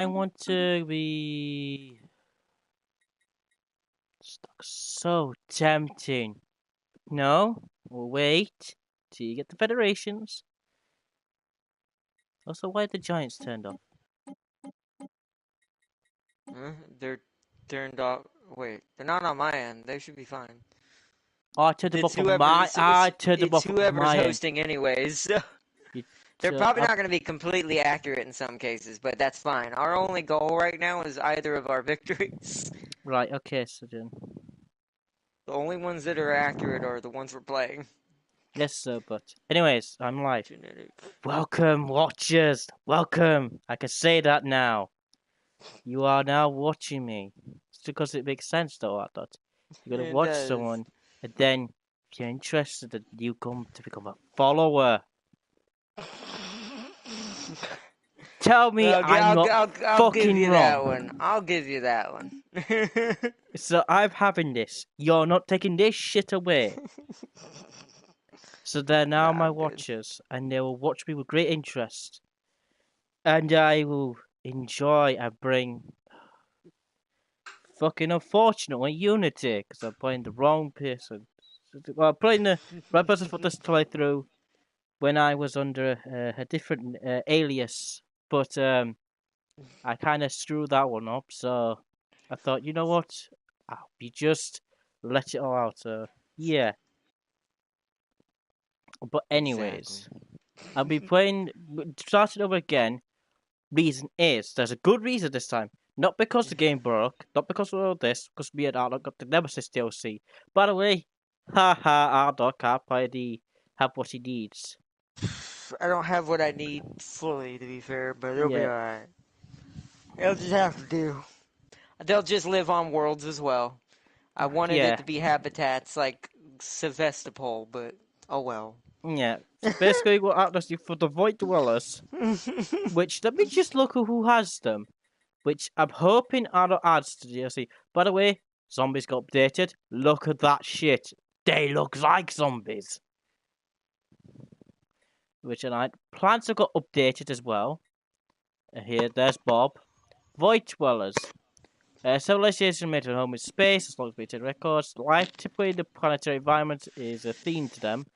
I want to be stuck. So tempting. No, we'll wait till you get the federations. Also, why are the giants turned off? They're turned off. Wait, they're not on my end. They should be fine. I turned them It's off on my. whoever's. I turned them It's off on whoever's my end. hosting, anyways. So You they're turn probably up. not going to be completely accurate in some cases, but that's fine. Our only goal right now is either of our victories. Right. Okay. So then. The only ones that are accurate are the ones we're playing. Yes, sir. But anyways, I'm live. Genetic. Welcome, watchers. Welcome. I can say that now. You are now watching me. It's because it makes sense, though. I thought you gotta It watch does. someone, and then if you're interested, you come to become a follower. Tell me I'm not I'll give fucking you that wrong. one. I'll give you that one. So I'm having this. You're not taking this shit away. So they're now Nah, my I'm good. watchers, and they will watch me with great interest, and I will enjoy and bring fucking unfortunately Unity because I'm playing the wrong person. Well, I'm playing the right person for this to play through when I was under a different alias, but I kind of screwed that one up. So I thought, you know what? I'll be just let it all out. Yeah. But Exactly. anyways, I'll be playing, starting over again. Reason is, there's a good reason this time. Not because the game broke, not because of all this, because me and Arnold got the Nemesis DLC. By the way, haha, Arnold can't have what he needs. I don't have what I need fully, to be fair, but it'll be Yeah, alright. It'll just have to do. They'll just live on worlds as well. I wanted it yeah, to be habitats like Sevastopol, but oh well. yeah. So basically, what Arnold do for the Void Dwellers, which let me just look at who has them, which I'm hoping Arnold adds to the DLC. By the way, zombies got updated. Look at that shit. They look like zombies. Which and I plants have got updated as well. Here, there's Bob. Void Dwellers. Civilization made at home in space, as long as maintain records. Life typically in the planetary environment is a theme to them.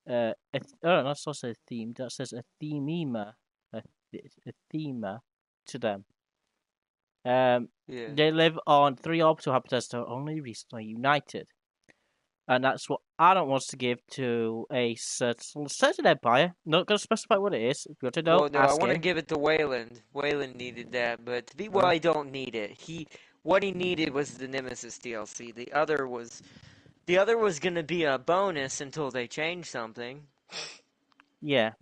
That's also a theme. That says a themema. A thema to them. Yeah. They live on 3 orbital habitats that are only recently united. And that's what Adam wants to give to a certain empire. Not going to specify what it is. If you want to know, Well, no, I ask want to him. give it to Wayland. Wayland needed that, but Uh, I don't need it. What he needed was the Nemesis DLC. The other was gonna be a bonus until they changed something. yeah.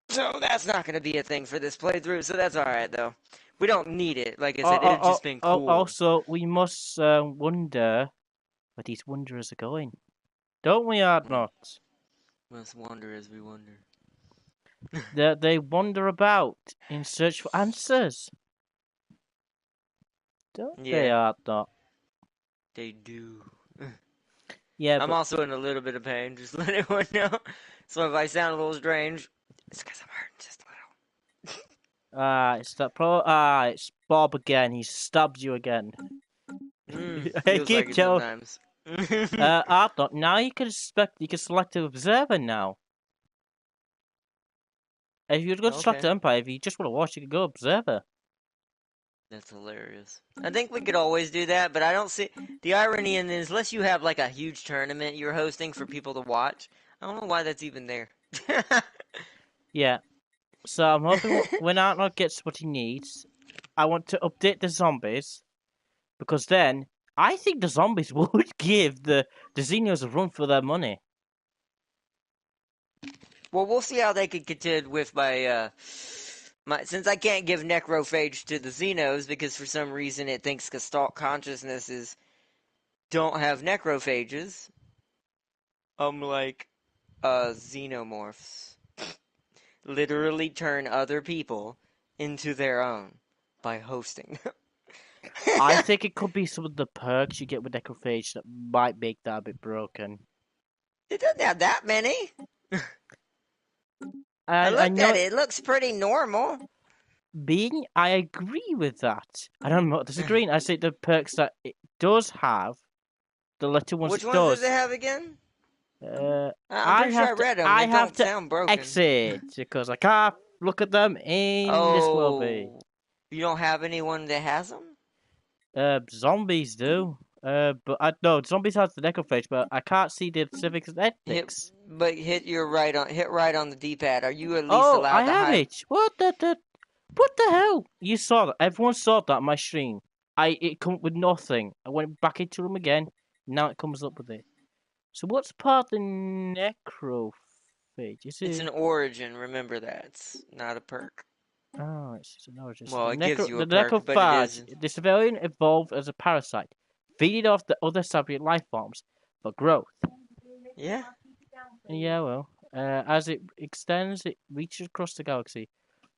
So that's not gonna be a thing for this playthrough. So that's all right though. We don't need it. Like I said, it'd just been cool. Also, we must wonder where these wanderers are going. Don't we, Hmm. Ardnot? Must wonder as we wonder. They wander about in search for answers. Don't they, Yeah, Ardnot? they do. Yeah, I'm but also in a little bit of pain. Just let anyone know. So if I sound a little strange, it's because I'm hurting just a it's Bob again. He stabbed you again. little. I Feels like keep it telling sometimes. Ardnot. Now you can select an observer now. If you're going to select Okay. an empire, if you just want to watch, you can go observer. That's hilarious. I think we could always do that, but I don't see the irony in this. Unless you have like a huge tournament you're hosting for people to watch, I don't know why that's even there. Yeah. So I'm hoping when Ardnot gets what he needs, I want to update the zombies because then I think the zombies would give the Xenios a run for their money. Well, we'll see how they could contend with my since I can't give necrophage to the Xenos because for some reason it thinks Gestalt consciousnesses don't have necrophages. Like xenomorphs literally turn other people into their own by hosting them. I think it could be some of the perks you get with Necrophage that might make that a bit broken. It doesn't have that many. I And I looked at know it. It looks pretty normal. being, I agree with that. I don't know disagreeing. I say the perks that it does have, the little ones Which it ones does it does. have again? I'm I pretty sure I have to read them. I They have don't to sound broken. exit because I can't look at them in this lobby. Oh, you don't have anyone that has them? Zombies do. But I no zombies have the necrophage, but I can't see the civics and Hit, ethics. but hit right on the D-pad. Are you at least Oh, I allowed to have hide? it. What the hell? You saw that? Everyone saw that on my stream. It come up with nothing. I went back into them again. Now it comes up with it. So what's part of the necrophage? Is It's it? an origin. Remember that. It's not a perk. Oh, it's an origin. So Well, it gives you the a perk, but it necrophage. isn't. The civilian evolved as a parasite, feeding off the other sapient life forms for growth. Yeah. Yeah, well, as it extends, it reaches across the galaxy.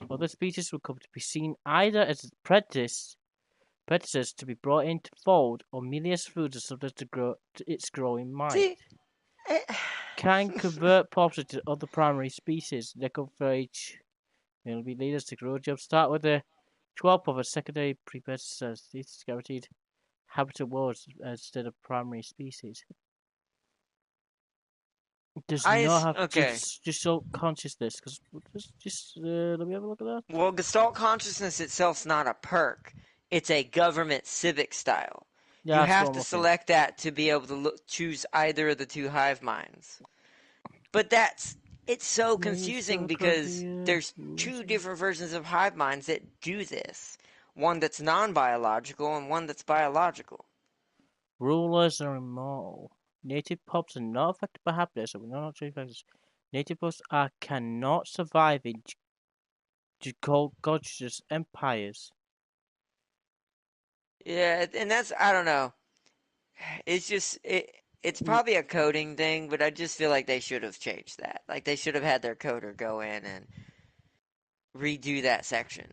Other species will come to be seen either as predators to be brought in to fold, or merely as foods are subject to its growing might. See, eh, Can convert populations to other primary species. Necrophage will be leaders to grow jobs. Start with the 12 of a secondary precursors. These guaranteed habitat worlds instead of primary species. It does not have okay. just so consciousness. Because just let me have a look at that. Well, Gestalt consciousness itself's not a perk. It's a government civic style. Yeah, You that's what have I'm to looking. select that to be able to choose either of the two hive minds. But it's so confusing because there's two different versions of hive minds that do this. One that's non-biological and one that's biological. Rulers are immortal. Native pops are not affected by happiness, so we know not true factors. Native pops cannot survive in gorgeous empires. Yeah, and that's I don't know. It's just it's probably a coding thing, but I just feel like they should have changed that. Like they should have had their coder go in and redo that section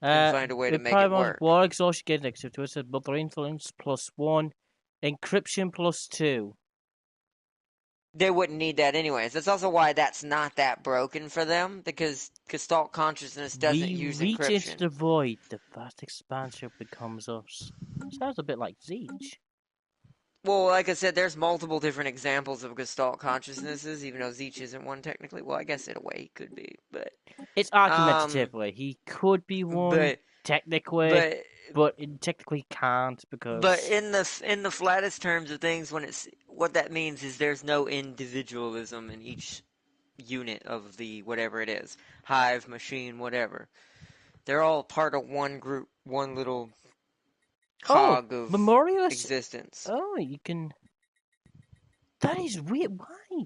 and find a way to With make it Primar's work. war exhaustion gain negative to it said mother influence +1, encryption +2. They wouldn't need that anyways. That's also why that's not that broken for them because Gestalt consciousness doesn't We use reach into encryption. the void, the vast expansion becomes us. Sounds a bit like Zeech. Well, like I said, there's multiple different examples of Gestalt consciousnesses, even though Zeech isn't one technically. Well, I guess in a way he could be, but It's um, argumentatively. He could be one, but technically, but but it technically can't but because. in the flattest terms of things, when it's what that means is there's no individualism in each unit of the whatever it is, hive, machine, whatever. They're all part of one group, one little Oh, cog of Memorialist. existence. Oh, you can. That is weird. Why?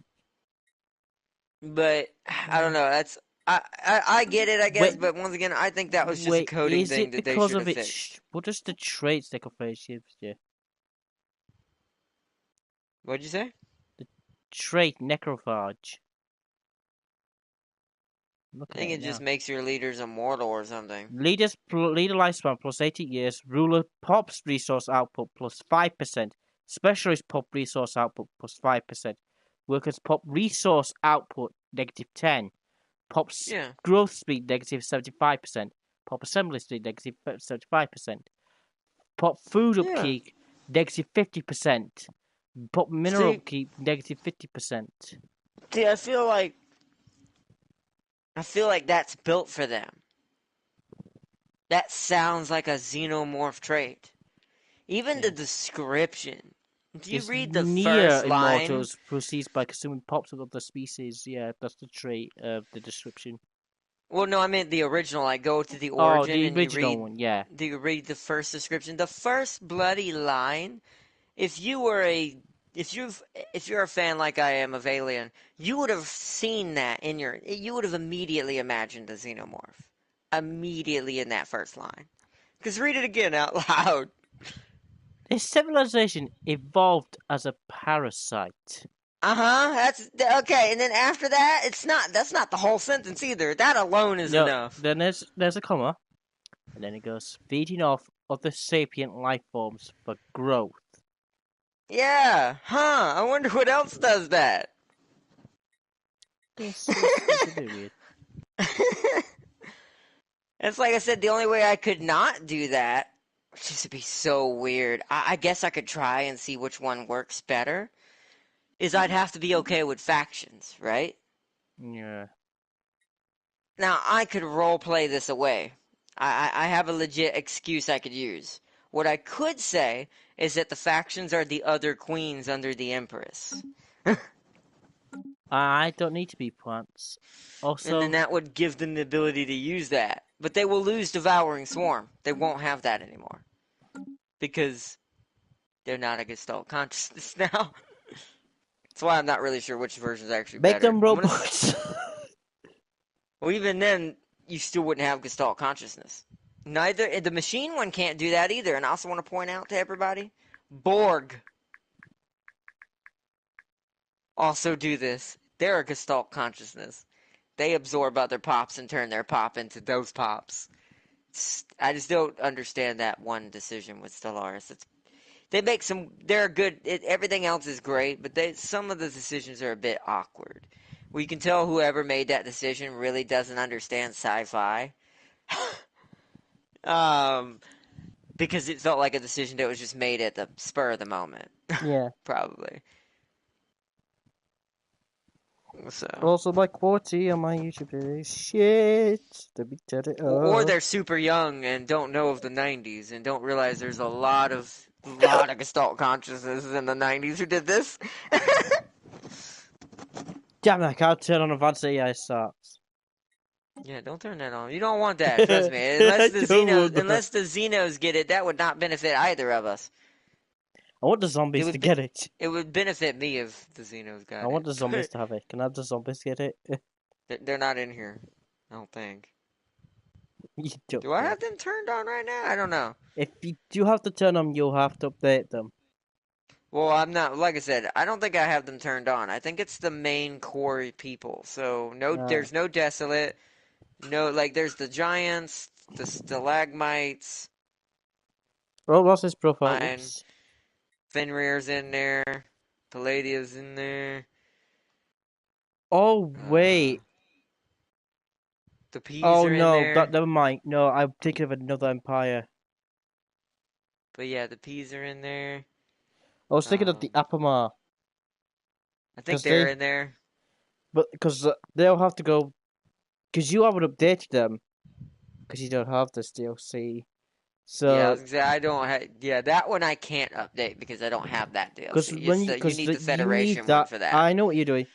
But I don't know. That's I get it, I guess. Wait, But once again, I think that was just a wait. coding Is thing it that they because should of have its? fixed. What is the traits Necrophage gives you? What'd you say? The trait Necrophage. I'm I looking think at it it just now. makes your leaders immortal or something. Leader lifespan +80 years. Ruler pops resource output +5%. Specialist pop resource output +5%. Workers pop resource output -10. Pop's Yeah. growth speed -75%. Pop assembly speed -75%. Pop food Yeah. upkeep -50%. Pop mineral See, upkeep -50%. see, I feel like that's built for them. That sounds like a xenomorph trait. Even the Yeah. description. If you Is read the near first line, immortals proceeds by consuming pops of other species. Yeah, that's the trait of the description. well, no, I meant the original. I go to the Oh, origin the and you original read, one, yeah. the first description. The first bloody line. If you were a, if you're a fan like I am of Alien, you would have seen that you would have immediately imagined the xenomorph, immediately in that first line. Because read it again out loud. This civilization evolved as a parasite. That's okay. And then after that, it's not. That's not the whole sentence either. That alone is No, enough. then there's a comma, and then it goes feeding off other sapient life forms for growth. Yeah. Huh. I wonder what else does that. This is a bit weird. And it's like I said, the only way I could not do that, which just would be so weird. I guess I could try and see which one works better. Is I'd have to be okay with factions, right? Yeah. Now I could role play this away. I have a legit excuse I could use. What I could say is that the factions are the other queens under the Empress. I don't need to be plants. And then Also, that would give them the ability to use that. But they will lose Devouring Swarm. They won't have that anymore. Because they're not a Gestalt consciousness now. That's why I'm not really sure which version is actually make better. them robots. Well, even then, you still wouldn't have Gestalt consciousness. Neither the machine one can't do that either. And I also want to point out to everybody, Borg also do this. They're a Gestalt consciousness. They absorb other pops and turn their pop into those pops. I just don't understand that one decision with Stellaris. They make some. They're good. Everything else is great, but some of the decisions are a bit awkward. We can tell whoever made that decision really doesn't understand sci-fi. Because it felt like a decision that was just made at the spur of the moment. Yeah. Probably. So. Also, my quality on my YouTube video is shit. To be Or they're super young and don't know of the 90s and don't realize there's a lot of Gestalt consciousnesses in the 90s who did this. Damn it, I can't turn on advanced AI starts. Yeah, don't turn that on. You don't want that, trust me. Unless the Xenos get it, that would not benefit either of us. I want the zombies to get it. It would benefit me if the Xenos got it. I want the zombies to have it. Can I have the zombies get it? They're not in here, I don't think. You don't Do I have them turned on right now? I don't know. If you do have to turn them, you'll have to update them. Well, I'm not, like I said, I don't think I have them turned on. I think it's the main core people. So, there's no Desolate. No, like, there's the Giants, the Stalagmites. Oh, what's his profile? Fenrir's in there. Palladia's in there. Oh, wait. The P's are in there. Oh, no, never mind. No, I'm thinking of another empire. But yeah, the P's are in there. I was thinking of the Apamar. I think they're in there. But because they'll have to go. Because you haven't updated them. Because you don't have this DLC. So yeah, I was gonna say, I don't have. Yeah, that one I can't update because I don't have that DLC. Because you need the Federation one for that. I know what you're doing.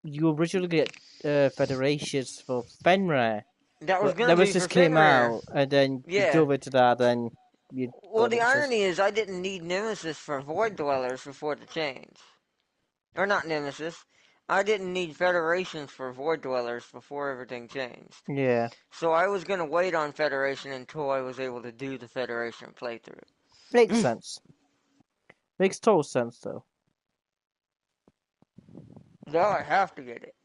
You originally get Federations for Fenrir. That was gonna Nemesis came out, and then you dove into that. Then you. Well, the irony is, I didn't need Nemesis for Void Dwellers before the change, or not Nemesis. I didn't need Federations for Void Dwellers before everything changed. Yeah. So I was going to wait on Federation until I was able to do the Federation playthrough. Makes sense. Makes total sense, though. Now I have to get it.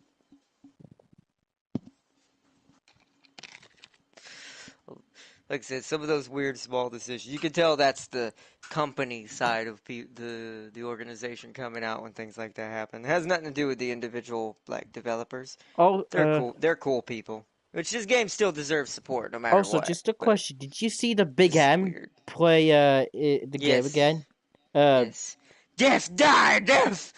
Like I said, some of those weird small decisions. You can tell that's the company side of the organization coming out when things like that happen. It has nothing to do with the individual developers. Oh, they're cool. They're cool people. Which this game still deserves support no matter what. Also, just a question: did you see the Big M play the game again? Yes. Death, die, death.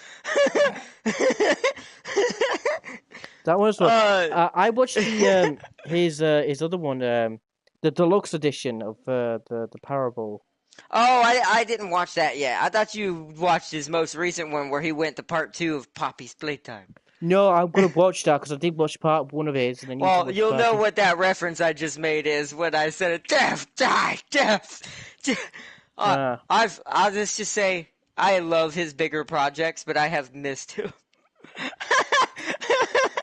That was what I watched his other one, the deluxe edition of the Parable. Oh, I didn't watch that yet. I thought you watched his most recent one where he went to part 2 of Poppy's Playtime. No, I'm gonna watch that because I did watch part 1 of his. And then you'll know what that reference I just made is when I said death, die, death. I'll just say I love his bigger projects, but I have missed him.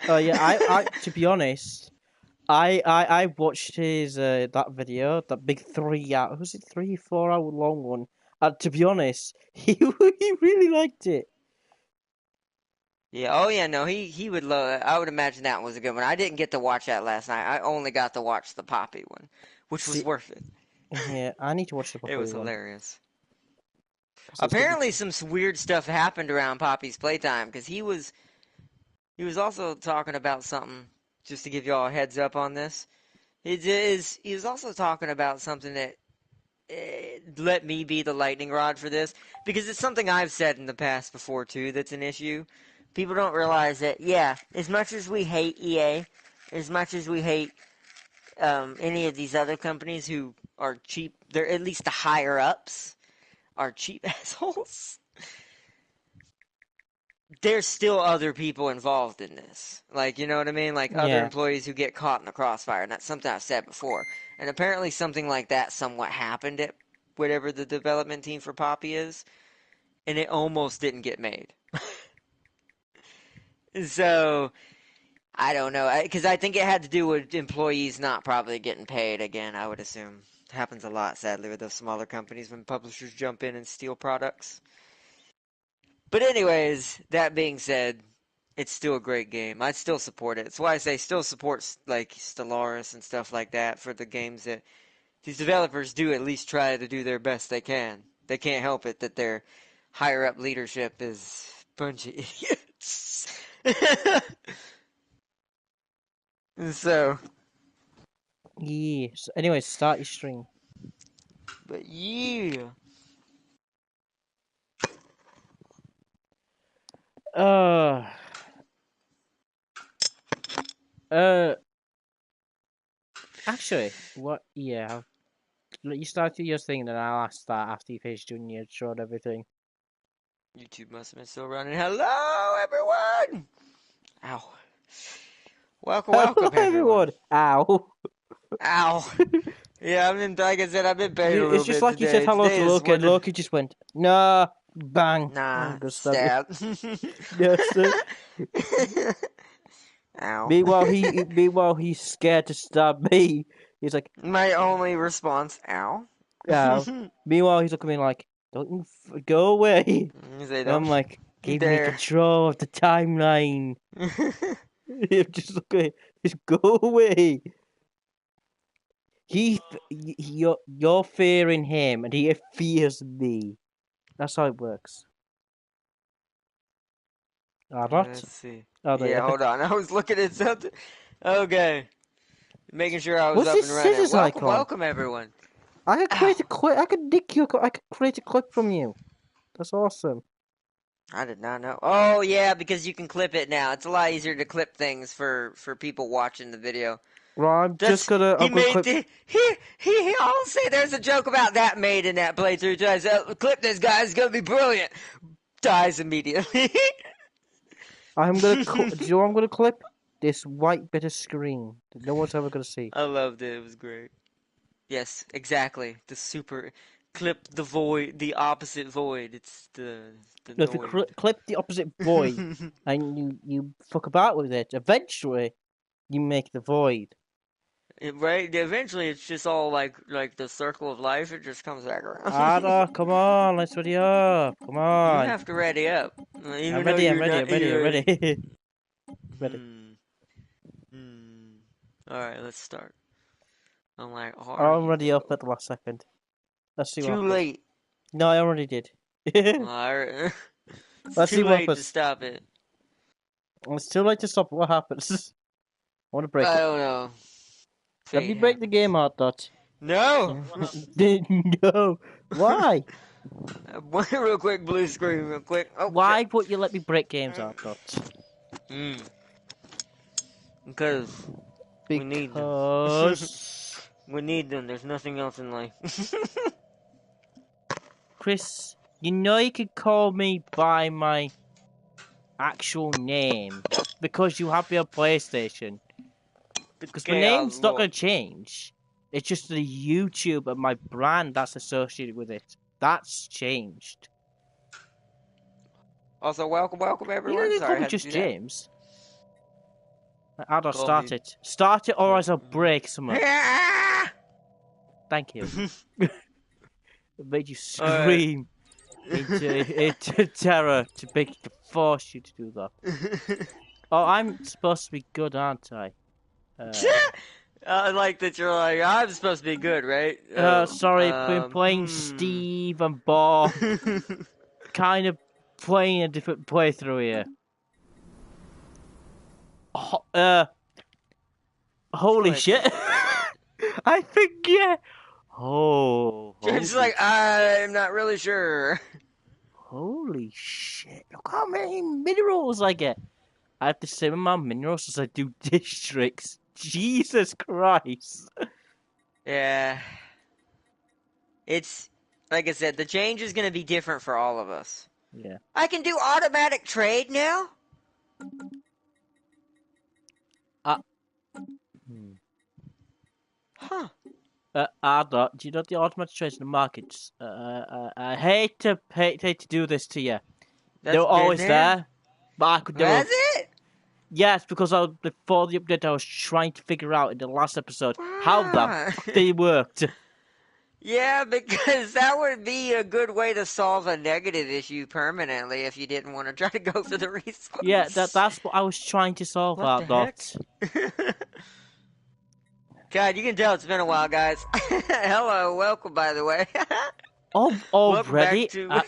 Oh yeah, I to be honest, I watched his that video, that big 3 4 hour long one. To be honest, he really liked it. Yeah, oh yeah, no, he would love it. I would imagine that was a good one. I didn't get to watch that last night. I only got to watch the Poppy one, which was worth it. Yeah, I need to watch the Poppy one. It was hilarious. Apparently some weird stuff happened around Poppy's Playtime, because he was also talking about something, just to give y'all a heads up on this. He was also talking about something that let me be the lightning rod for this, because it's something I've said in the past before too that's an issue. People don't realize that, yeah, as much as we hate EA, as much as we hate any of these other companies who are cheap, they're at least the higher ups are cheap assholes. There's still other people involved in this. Like, you know what I mean? Like other Yeah. employees who get caught in the crossfire, and that's something I've said before. And apparently something like that somewhat happened at whatever the development team for Poppy is, and it almost didn't get made. So, I don't know. Because I think it had to do with employees not probably getting paid again, I would assume. It happens a lot, sadly, with those smaller companies when publishers jump in and steal products. But anyways, that being said, it's still a great game. I'd still support it. That's why I say still support like Stellaris and stuff like that for the games that these developers do at least try to do their best they can. They can't help it that their higher up leadership is a bunch of idiots. So, Yeah. So anyway, start your stream. but yeah. Uh. Uh. Actually, what? Yeah. You start your thing, then I'll start after you finish doing your intro and everything. YouTube must have been still running. Hello, everyone! Ow. Welcome, welcome, Hello, everyone. Ow. Ow. Yeah, like I said, I've been paid a little It's just bit like you today. said hello Today to is Loki, and Loki just went, nah, bang. Nah, I'm gonna stab you. stab. Yes, sir. Ow. Meanwhile, he's scared to stab me. He's like, My only response, ow. ow. Meanwhile, he's looking at me like, don't you go away. They And I'm don't like, give me dare. control of the timeline. Just look at just go away. You're fearing him, and he fears me. That's how it works. Let's see. Oh, Yeah, there. hold on. I was looking at something. Okay. Making sure I was What's up this and running. scissors Welcome, icon? welcome, everyone. I could create Ow. a clip. I could nick you. I could create a clip from you. That's awesome. I did not know. Oh, yeah, because you can clip it now. It's a lot easier to clip things for people watching the video. Well, I'm That's gonna made clip. the I'll say there's a joke about that made in that playthrough. Tries clip this guy. It's gonna be brilliant. Dies immediately. I'm gonna. Do you know what I'm gonna clip? This white bit of screen that no one's ever gonna see. I loved it. It was great. Yes, exactly. The super clip the void, the opposite void. It's the No, if you noid. clip the opposite void and you fuck about with it, eventually you make the void. Right? Eventually, it's just all like the circle of life. It just comes back around. Ada, come on, let's ready up. Come You on. have to ready up, even I'm though ready. I'm you're ready. not. I'm ready. I'm You're ready. ready. Ready. All right, let's start. I'm like, are I'm you ready up at the last second. Let's see what too happens. late? No, I already did. It's Let's see too what late to happens. stop it. It's too late to stop. What happens? I want to break I it. don't know. Let me Fate break the happens. game, Hot Dot. No. No. Why? Real quick, blue screen, real quick. Oh, Why would you let me break games, Hot Dot? Because we need them. Because... We need them. There's nothing else in life. Chris, you know you could call me by my actual name because you have your PlayStation. Because my name's not going to change. It's just the YouTube and my brand that's associated with it. That's changed. Also, welcome You everyone. can Sorry, call I me had to just do that. James. How do I Call start me- it? Start it or else I'll break something. Ah! Thank you. It made you scream into terror to force you to do that. Oh, I'm supposed to be good, aren't I? I like that you're like, I'm supposed to be good, right? Sorry, been playing Steve and Bob. Kind of playing a different playthrough here. Holy shit! I forget. Oh, James is holy, like, I'm not really sure. holy shit! Look how many minerals I get. I have the same amount of minerals as I do districts. Jesus Christ! Yeah. It's, like I said, the change is going to be different for all of us. Yeah. I can do automatic trade now? Hmm. Huh. Arda, do you know the automatic trades in the markets? I hate to do this to you. They That's were been always there? there, but I could never. Has it? Yes, because before the update, I was trying to figure out in the last episode how the Ah. fuck they worked. Yeah, because that would be a good way to solve a negative issue permanently if you didn't want to try to go for the Yeah, resource. that's what I was trying to solve, What the Arda. heck? God, you can tell it's been a while, guys. Hello, welcome, by the way. Oh, Welcome back already? to I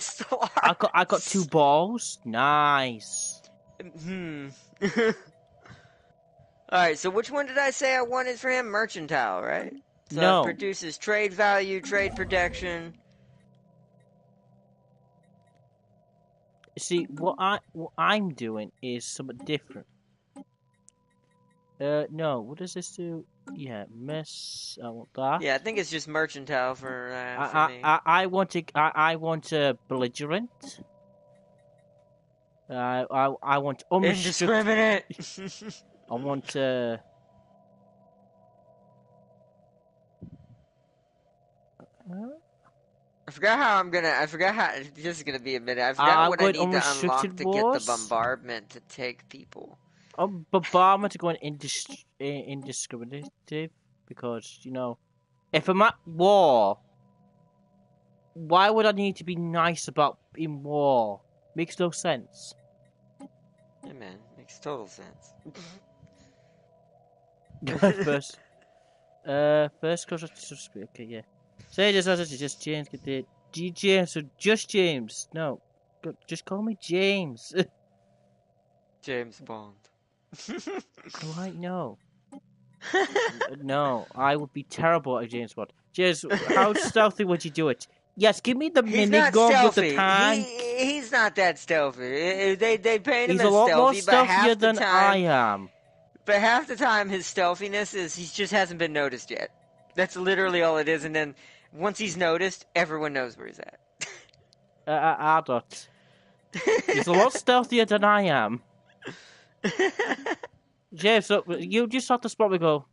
got 2 Stellaris. balls. Nice. Alright, so which one did I say I wanted for him? Mercantile, right? So it No. produces trade value, trade protection. See, what I'm doing is something different. No. What does this do? Yeah, miss. I want that. Yeah, I think it's just mercantile for me. I want a belligerent. I want unrestricted. Indiscriminate! I want I forgot how, this is gonna be a minute. I forgot I'm what I going need to unlock unrestricted to get the wars. bombardment to take people. Bombardment to go indiscriminative because if I'm at war, why would I need to be nice about in war? Makes no sense. Yeah, man, makes total sense. First, first okay, yeah. Say just James. Get the James, so just James. No, just call me James. James Bond. Right? No, no. I would be terrible at James Bond. James, how stealthy would you do it? Yes, give me the He's not minigun with the stealthy. tank. He's not that stealthy. They paint him He's a as lot more stealthy, but stealthier half the than I time, am. his stealthiness is he just hasn't been noticed yet. That's literally all it is. And then once he's noticed, everyone knows where he's at. Ardot. He's a lot stealthier than I am. James, so you just have to spot me. Go.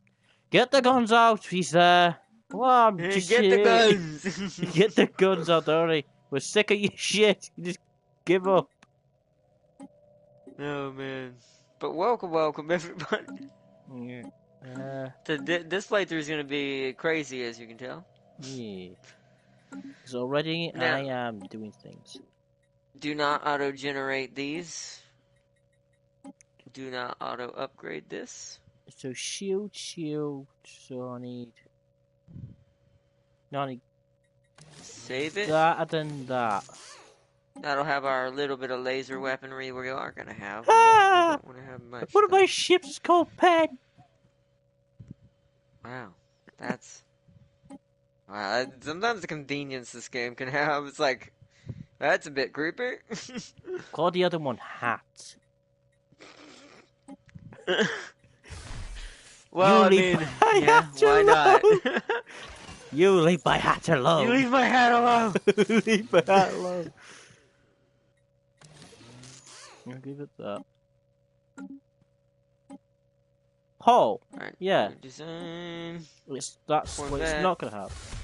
Get the guns out. He's there. Well, just Get the guns. Get the guns out, already. We're sick of your shit. Just give up. Oh man! But welcome everybody. Yeah. This playthrough is gonna be crazy, as you can tell. Yeah. Because already Now, I am doing things. do not auto-generate these. Do not auto-upgrade this. So shield. So I need. No, I need Save it. that and that. That'll have our little bit of laser weaponry we are gonna have. Ah! We don't want to have much. One of though. my ships called Pen. Wow, that's. Wow, sometimes the convenience this game can have, it's like, that's a bit creepy. Call the other one Hat. Well, You I leave mean, my yeah, hat why not? You leave my hat alone. You leave my hat alone. Leave my hat alone. I'll give it that. Hole. Alright, Yeah. design. That's what it's Corvette. not gonna have.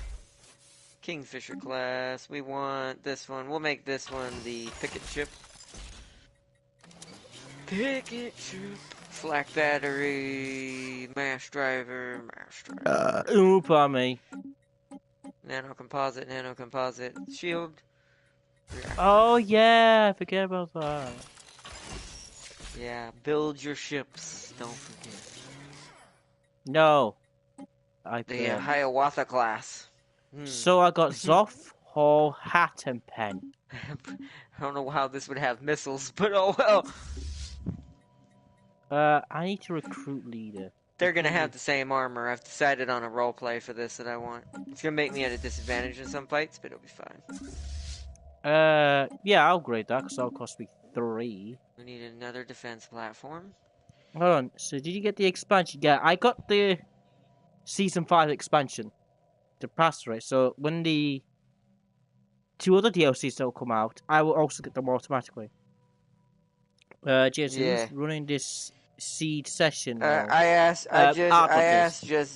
Kingfisher class. We want this one. We'll make this one the picket ship. Picket ship. Flak battery. Mash driver. Oop on me. Nano composite. Shield. Reactor. Oh yeah, I forget about that. Yeah, build your ships. Don't forget. No. I The forget. Hiawatha class. So I got Zoff, Hall, Hat, and Pen. I don't know how this would have missiles, but oh well. I need to recruit leader. they're gonna have the same armor. I've decided on a role play for this that I want. It's gonna make me at a disadvantage in some fights, but it'll be fine. Yeah, I'll grade that because that'll cost me 3. We need another defense platform. Hold on. So did you get the expansion? Yeah, I got the Season 5 expansion to pass through it. So when the 2 other DLCs will come out, I will also get them automatically. James, Yeah. who's running this seed session? I asked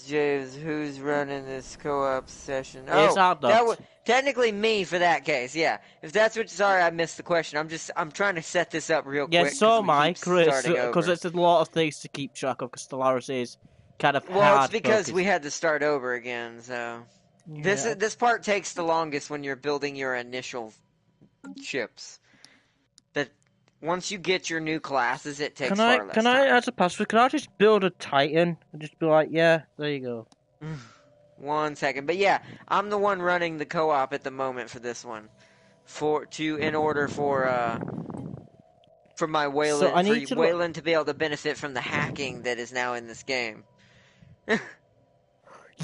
James who's running this co-op session. It's that was Ardot. technically me for that case. Yeah, if that's what. Sorry, I missed the question. I'm trying to set this up real quick. Yeah, so am I, Chris, because it's a lot of things to keep track of. Because Stellaris is kind of well, hard. it's because focused. we had to start over again. So Yeah. this part takes the longest when you're building your initial ships. That once you get your new classes, it takes far less Can time. I, as a password, can I just build a Titan and just be like, yeah, there you go. 1 second, but yeah, I'm the one running the co-op at the moment for this one, in order for my Wayland, So I need to Wayland to be able to benefit from the hacking that is now in this game.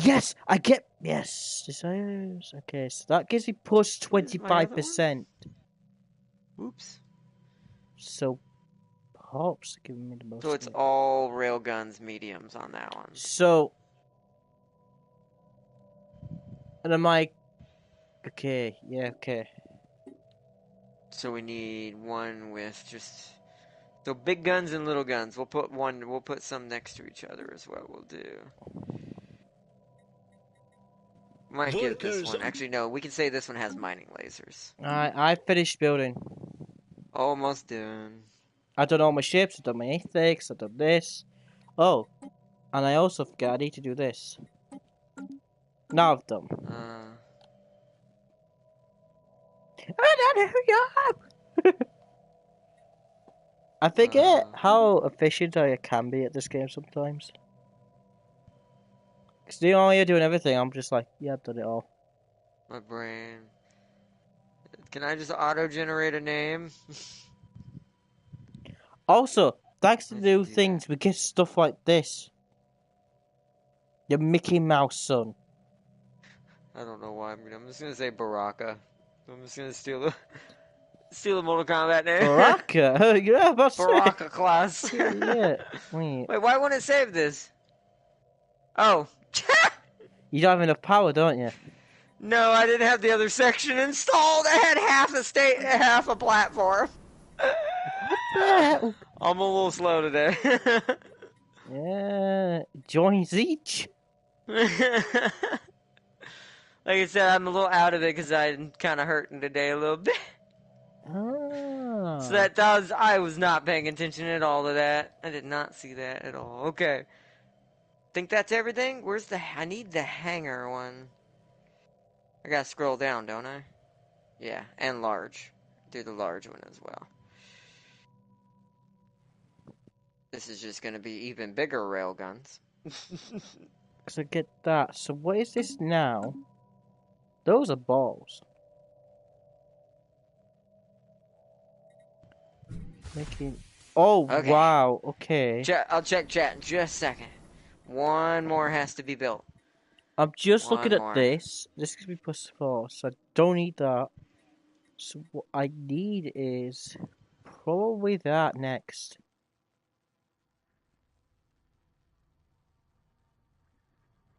Yes, I get yes. Desires. Okay, so that gives me plus 25%. Oops. So Pops giving me the most. So it's all railguns mediums on that one. So, and I'm like, okay, yeah, okay. So we need one with just so big guns and little guns. We'll put some next to each other as well. We'll do. Might give this one. Actually, no. We can say this one has mining lasers. I finished building. Almost done. I done all my ships. I done my ethics. I done this. Oh, and I also forgot I need to do this. Now I've done. I forget how efficient I can be at this game sometimes. Because you're doing everything. I'm just like, yeah, I've done it all. My brain. Can I just auto-generate a name? Also, thanks to new things, we get stuff like this. Your Mickey Mouse son. I don't know why I'm just gonna say Baraka. I'm just gonna steal a Mortal Kombat name. Baraka? Yeah, that's Baraka class. Yeah. Wait, why won't it save this? Oh. you don't have enough power, don't you? No, I didn't have the other section installed. I had half a platform. Yeah. I'm a little slow today. Yeah. Join Zeech. Like I said, I'm a little out of it because I'm kind of hurting today a little bit. Ah. So I was not paying attention at all to that. I did not see that at all. Okay. Think that's everything? I need the hangar one. I gotta scroll down, don't I? Yeah, and large. Do the large one as well. This is just gonna be even bigger railguns. So get that. So what is this now? Those are balls. Making. Oh Okay. wow. Okay. I'll check chat in just a second. One more has to be built. I'm just looking One more. at this. This could be plus 4, so I don't need that. So what I need is probably that next.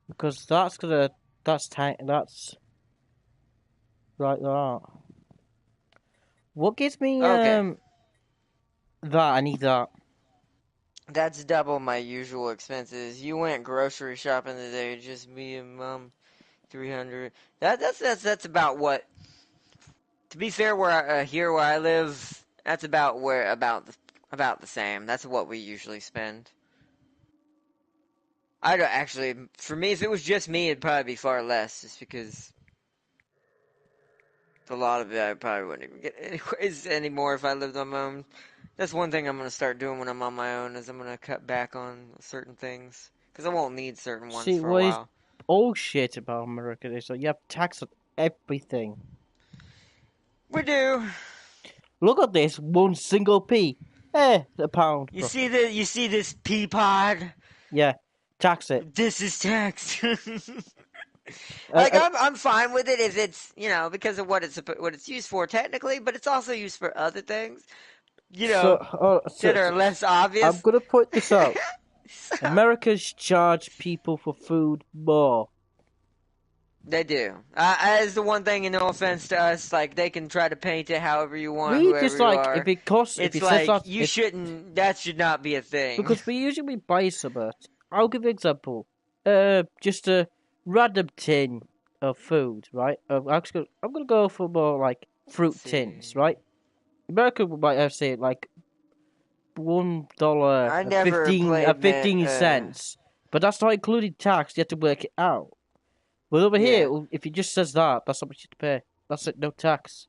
Because that's right that. What gives me Okay. that? I need that. That's double my usual expenses. You went grocery shopping today, just me and Mom. 300. That's about what. To be fair, where I live, that's about the same. That's what we usually spend. I don't actually. For me, if it was just me, it'd probably be far less, just because a lot of it I probably wouldn't even get anyways anymore if I lived on my own. That's one thing I'm gonna start doing when I'm on my own, is I'm gonna cut back on certain things because I won't need certain ones for a while. Old shit about America is that you have tax on everything. We do. Look at this, one single p. A pound. You see this pea pod? Yeah. Tax it. This is tax. Uh, Like I'm fine with it if it's because of what it's used for technically, but it's also used for other things so, that are less I'm obvious. gonna point this out. So, America's charge people for food more. they do. As the one thing, and no offense to us, like they can try to paint it however you want, We whoever just you like are. if It's it says like that you if shouldn't. That should not be a thing. because we usually buy something. I'll give you an example. Just a random tin of food, right? I'm gonna go for more like Let's fruit tins, see. right? America might have say like $1 I and never played 15 cents, but that's not including tax. You have to work it out. But over yeah. here, if it just says that, that's how much you have to pay. That's it, no tax.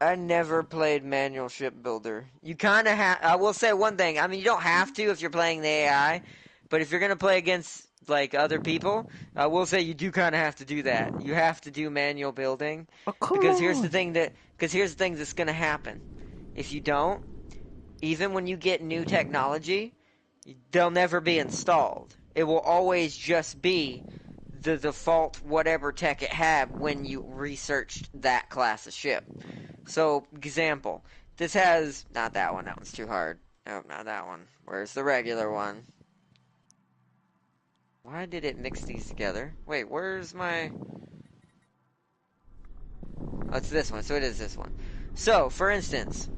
I never played manual shipbuilder. You kind of have. I will say one thing. I mean, you don't have to if you're playing the AI, but if you're gonna play against like other people, I will say you do kind of have to do that. You have to do manual building Oh come because here's the on! thing that's gonna happen. If you don't, even when you get new technology, they'll never be installed. It will always just be the default whatever tech it had when you researched that class of ship. So, example, this has, not that one, that one's too hard. Nope, not that one. Where's the regular one? Why did it mix these together? Wait, where's my... Oh, it's this one, so it is this one. So, for instance,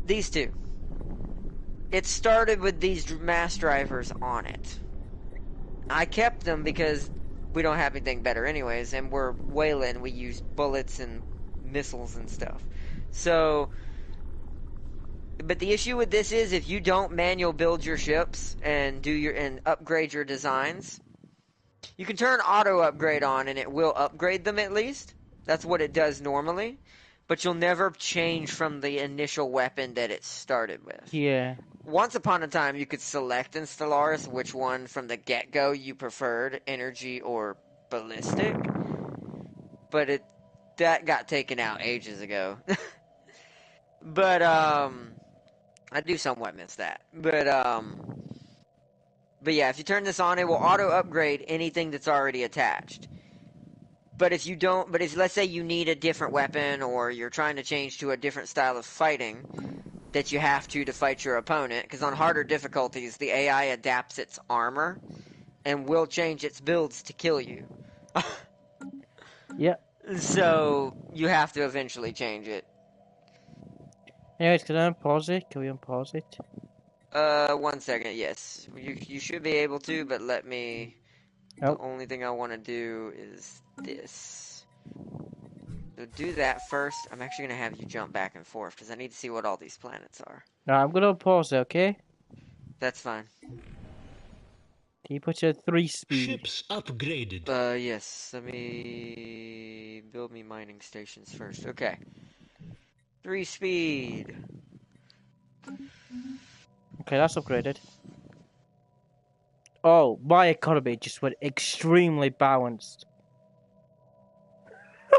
these two. It started with these mass drivers on it. I kept them because we don't have anything better anyways, and we're Wayland, we use bullets and missiles and stuff. So... But the issue with this is if you don't manual build your ships and upgrade your designs, you can turn auto upgrade on and it will upgrade them at least. That's what it does normally. But you'll never change from the initial weapon that it started with. Yeah. Once upon a time, you could select in Stellaris which one from the get-go you preferred, energy or ballistic. But that got taken out ages ago. But I do somewhat miss that. But yeah, if you turn this on, it will auto upgrade anything that's already attached. But if let's say you need a different weapon or you're trying to change to a different style of fighting that you have to fight your opponent, because on harder difficulties, the AI adapts its armor and will change its builds to kill you. Yeah. So you have to eventually change it. Anyways, can I unpause it? Can we unpause it? 1 second. Yes, you should be able to, but let me. The Nope. only thing I want to do is this. So do that first. I'm actually going to have you jump back and forth because I need to see what all these planets are. No, I'm gonna unpause it, okay? That's fine. Can you put your 3-speed? Ships upgraded. Yes. Let me build me mining stations first. Okay. 3-speed. Okay, that's upgraded. Oh, my economy just went extremely balanced.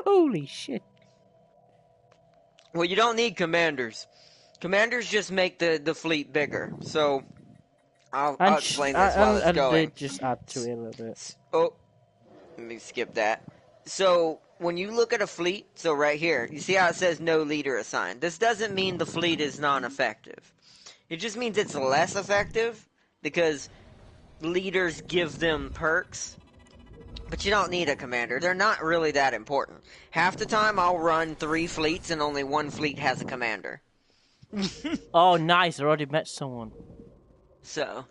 Holy shit. Well, you don't need commanders. Commanders just make the fleet bigger. So I'll explain this while it's going. They just add to it a little bit. Oh, let me skip that. So when you look at a fleet, so right here, you see how it says no leader assigned. This doesn't mean the fleet is non-effective. It just means it's less effective because leaders give them perks. But you don't need a commander. They're not really that important. Half the time I'll run 3 fleets and only 1 fleet has a commander. Oh, nice. I already met someone. So.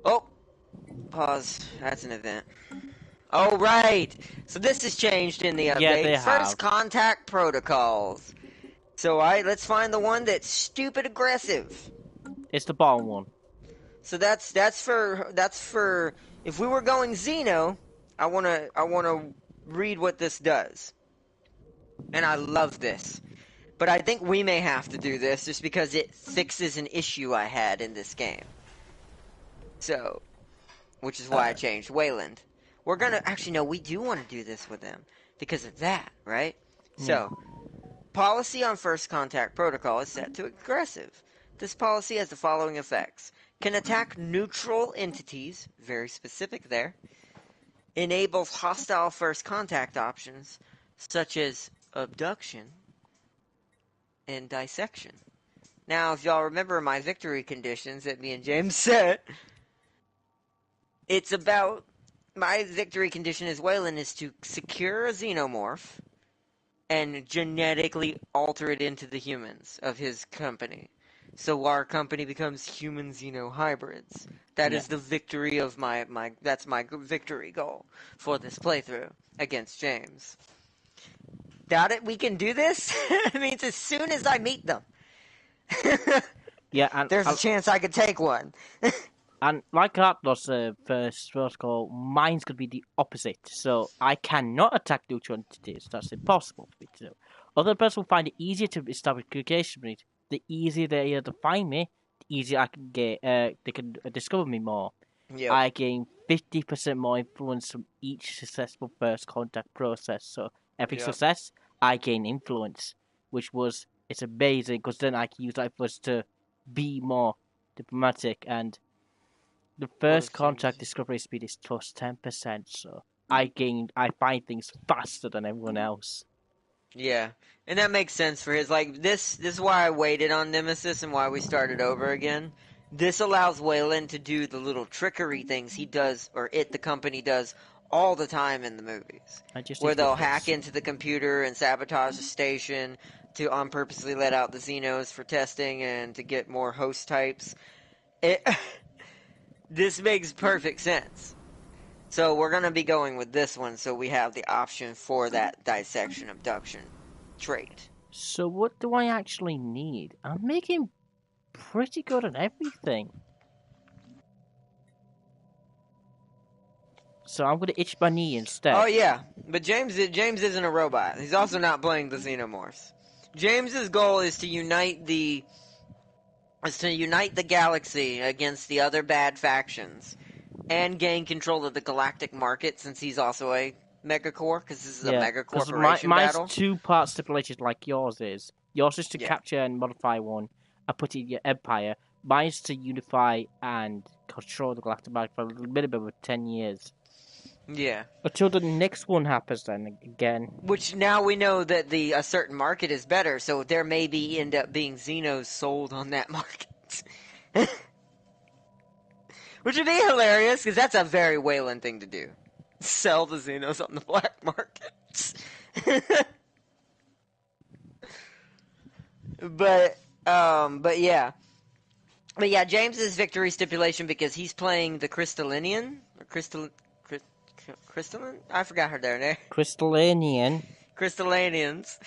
Oh. Pause. That's an event. Oh, right. So this has changed in the update. Yeah, they First have. contact protocols. So, let's find the one that's stupid aggressive. It's the bottom one. So that's for if we were going Xeno, I wanna read what this does. And I love this. But I think we may have to do this just because it fixes an issue I had in this game. So, which is why I changed Wayland. We're gonna actually no, we do want to do this with them because of that, right? So, policy on first contact protocol is set to aggressive. This policy has the following effects. Can attack neutral entities, very specific there. Enables hostile first contact options, such as abduction and dissection. Now, if y'all remember my victory conditions that me and James set, it's about... My victory condition as Wayland is to secure a xenomorph and genetically alter it into the humans of his company. So our company becomes human xeno hybrids. That is the victory of that's my victory goal for this playthrough against James. Doubt it we can do this? It means as soon as I meet them. Yeah, and there's a chance I could take one. And like Atlas' first protocol, mine's going to be the opposite. So I cannot attack neutral entities. That's impossible for me to do. Other person will find it easier to establish communication with me. The easier they are to find me, the easier I can get. They can discover me more. Yep. I gain 50% more influence from each successful first contact process. So every success, I gain influence, it's amazing because then I can use that influence to be more diplomatic. And the first contact discovery speed is plus 10%, so I find things faster than everyone else. Yeah, and that makes sense for his, like, this is why I waited on Nemesis and why we started over again. This allows Wayland to do the little trickery things he does, or the company does, all the time in the movies. Where they'll hack into the computer and sabotage the station to unpurposely let out the Xenos for testing and to get more host types. This makes perfect sense. So we're going to be going with this one, so we have the option for that dissection abduction trait. So what do I actually need? I'm making pretty good at everything. So I'm going to itch my knee instead. Oh yeah, but James isn't a robot. He's also not playing the Xenomorphs. James's goal is to unite the galaxy against the other bad factions. And gain control of the galactic market, since he's also a megacorp, because this is a megacorporation battle. Mine's two parts stipulated like yours is. Yours is to capture and modify one and put it in your empire. Mine's to unify and control the galactic market for a minimum of 10 years. Yeah. Until the next one happens then, again. Which now we know that a certain market is better, so there may end up being Xenos sold on that market. Which would be hilarious, because that's a very Wayland thing to do. Sell the Xenos on the black market. But yeah. But yeah, James's victory stipulation, because he's playing the Crystallinian? Or Crystalline? I forgot her name. Crystallinian. Crystallanians.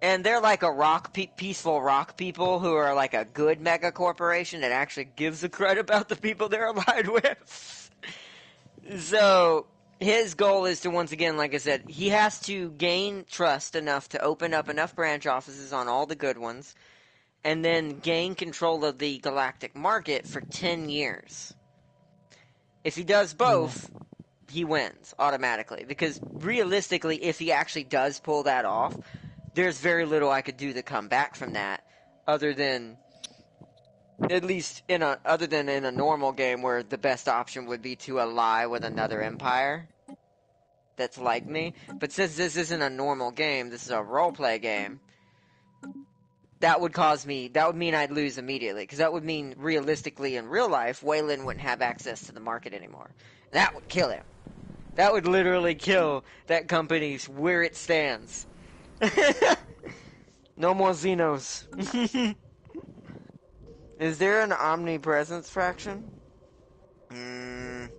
And they're like a peaceful rock people who are like a good mega corporation that actually gives a crud about the people they're allied with. So his goal is to, once again, like I said, he has to gain trust enough to open up enough branch offices on all the good ones, and then gain control of the galactic market for 10 years. If he does both, he wins automatically. Because realistically, if he actually does pull that off, there's very little I could do to come back from that, other than in a normal game where the best option would be to ally with another empire that's like me. But since this isn't a normal game, this is a roleplay game, that would mean I'd lose immediately, because that would mean realistically in real life, Wayland wouldn't have access to the market anymore. That would kill him. That would literally kill that company where it stands. No more Xenos. Is there an omnipresence fraction? You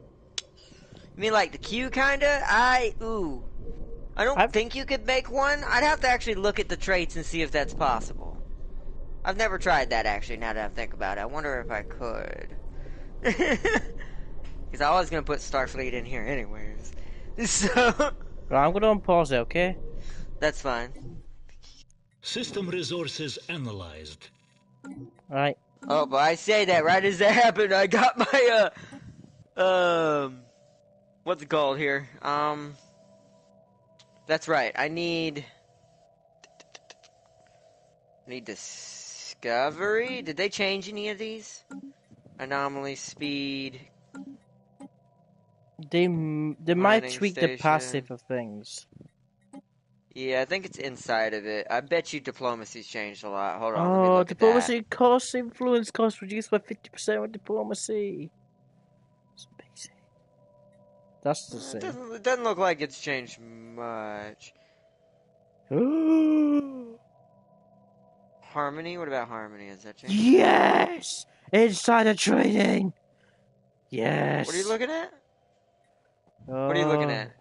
mean like the Q kinda? I don't think you could make one. I'd have to actually look at the traits and see if that's possible. I've never tried that, actually, now that I think about it. I wonder if I could. Because I was going to put Starfleet in here anyways. So... Right, I'm going to unpause it, okay? That's fine. System resources analyzed. Right. Oh, but I say that right as that happened, I got my, what's it called here? That's right, I need to Discovery. Did they change any of these? Anomaly, speed. They might Mining tweak the station. passive of things. Yeah, I think it's inside of it. I bet you diplomacy's changed a lot. Hold on, let me Oh, look at that. diplomacy cost, influence cost reduced by 50% with diplomacy. It's basic. That's the same. It doesn't look like it's changed much. Harmony? What about harmony? Has that changed? Yes! Insider trading! Yes! What are you looking at? Oh, What are you looking at?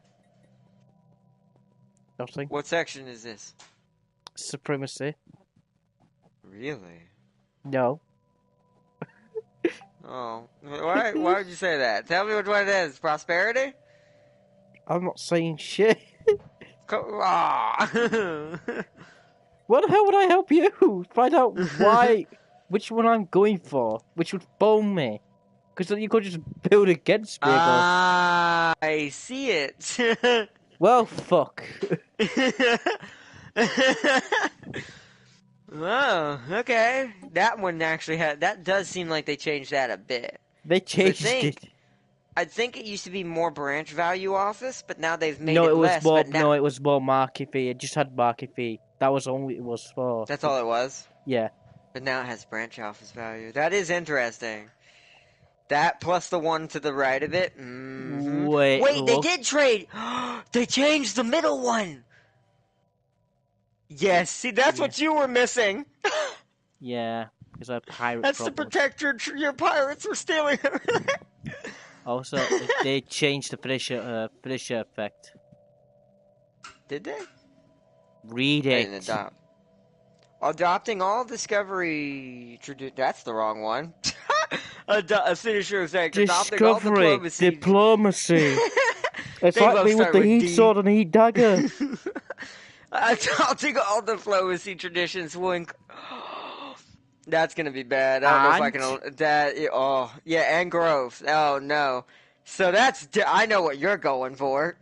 Nothing. What section is this? Supremacy. Really? No. Oh. Why would you say that? Tell me which one it is. Prosperity? I'm not saying shit. Ah. What the hell would I help you? Find out why, which one I'm going for, which would bone me. Because then you could just build against me. I see it. Well, fuck. Oh, okay. That one actually that does seem like they changed that a bit. They changed it. I think it used to be more branch value office, but now they've made No, it it was less. more. But now, No, it was more market fee. It just had market fee. That was all it was for. that's all it was. Yeah. But now it has branch office value. That is interesting. That plus the one to the right of it. Mm-hmm. Wait, Wait, they look. did trade. They changed the middle one. Yes, see, that's what you were missing. Yeah, because I pirate That's problems. to protect your pirates from stealing everything. Also, they changed the finisher effect. Did they? Read I it. didn't adopt. Adopting all discovery. That's the wrong one. A finisher effect. Adopting all Discovery. diplomacy. It's like me with the heat sword and the heat dagger. Adopting all diplomacy traditions will. That's gonna be bad. I don't know if I can. Oh yeah, and growth. Oh no. So I know what you're going for.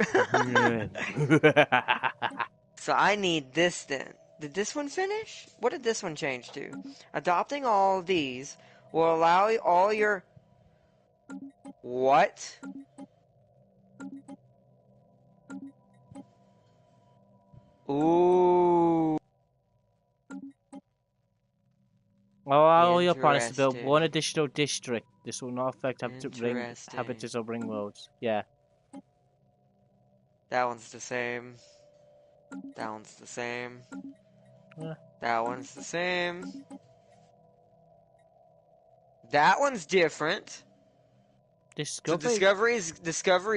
So I need this then. Did this one finish? What did this one change to? Adopting all of these will allow all your... What? Ooh. Allow your planets to build one additional district. This will not affect habitats or ring roads. Yeah. That one's the same. That one's the same. Yeah. That one's the same. That one's different. Discovery's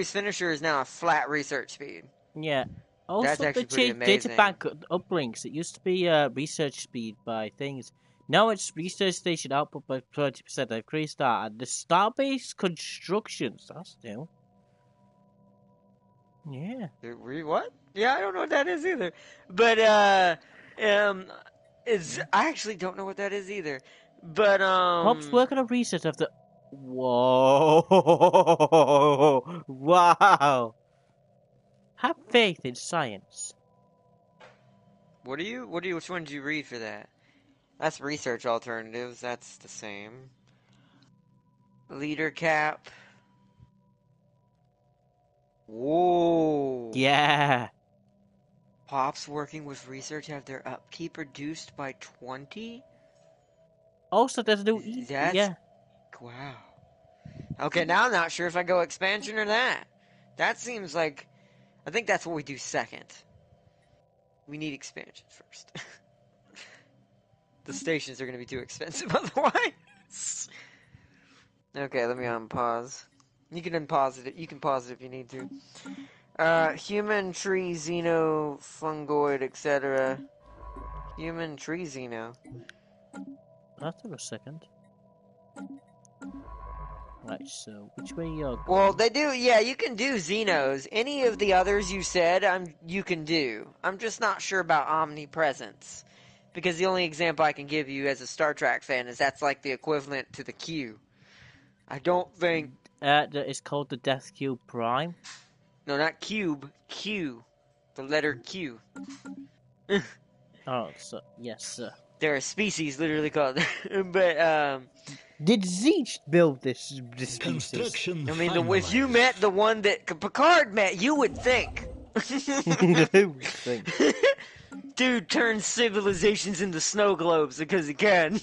finisher is now a flat research speed. Yeah. Also, That's actually pretty amazing. Databank uplinks. It used to be research speed by things. Now it's research station output by 30%. They've increased that. And the Starbase constructions. That's new. Yeah. What? Yeah, I don't know what that is either. But I actually don't know what that is either. But Bob's working on research of the. Whoa! Wow! Have faith in science. Which one did you read for that? That's research alternatives. That's the same. Leader cap. Whoa! Yeah. Pops working with research have their upkeep reduced by 20? Also, there's no yeah. Wow. Okay, now I'm not sure if I go expansion or that. That seems like... I think that's what we do second. We need expansion first. The stations are going to be too expensive otherwise. Okay, let me unpause. You can unpause it. You can pause it if you need to. Human, tree, xeno, fungoid, etc. Human, tree, xeno. After a second. Right, so which way you're going? Well, they do. Yeah, you can do xenos. Any of the others you said, you can do. I'm just not sure about omnipresence, because the only example I can give you as a Star Trek fan is that's like the equivalent to the Q. I don't think. It's called the Death Cube Prime. No, not cube. Q. The letter Q. Oh, so yes, sir. They're a species, literally called. But Did Zeech build this species? Construction I mean, if you finalized. met the one that Picard met, you would think. Who would think? Dude turns civilizations into snow globes because he can.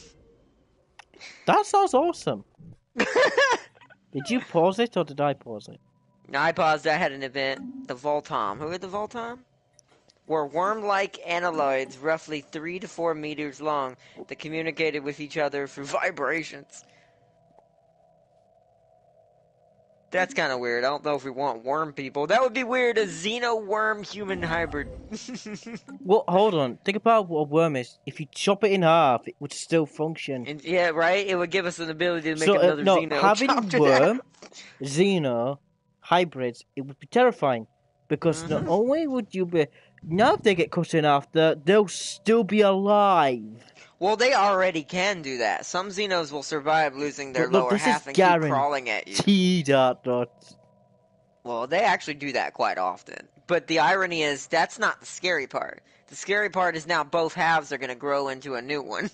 That sounds awesome. Did you pause it or did I pause it? I paused. I had an event. The Voltom. Who are the Voltom? Were worm-like analoids roughly 3 to 4 meters long that communicated with each other through vibrations. That's kind of weird. I don't know if we want worm people. That would be weird. A xeno-worm-human hybrid. Well, hold on. Think about what a worm is. If you chop it in half, it would still function. And, yeah, right? It would give us an ability to make So, another no, xeno. having chopped in worm, half. xeno, hybrids, it would be terrifying. Because not only would you be... Now if they get cut in half, they'll still be alive. Well, they already can do that. Some xenos will survive losing their But look, lower this half is and keep crawling at you. T-dot. Well, they actually do that quite often. But the irony is, that's not the scary part. The scary part is now both halves are going to grow into a new one.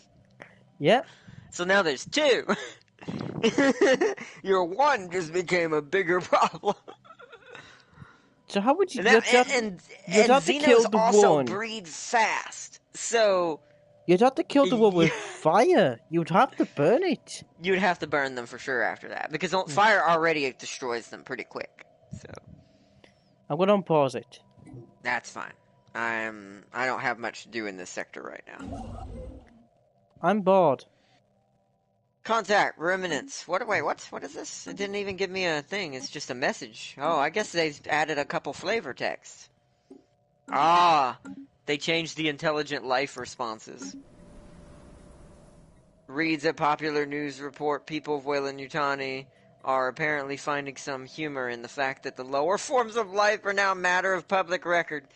Yep. So now there's two. Your one just became a bigger problem. So how would you... And you'd have to kill xenos the also one. breed fast. So You'd have to kill the one with fire. You'd have to burn it. you'd have to burn them for sure after that. Because fire already destroys them pretty quick. So I'm going to unpause it. that's fine. I don't have much to do in this sector right now. I'm bored. Contact remnants. What is this? It didn't even give me a thing. It's just a message. Oh, I guess they've added a couple flavor texts. Ah, they changed the intelligent life responses. Reads a popular news report. People of Weyland-Yutani are apparently finding some humor in the fact that the lower forms of life are now a matter of public record.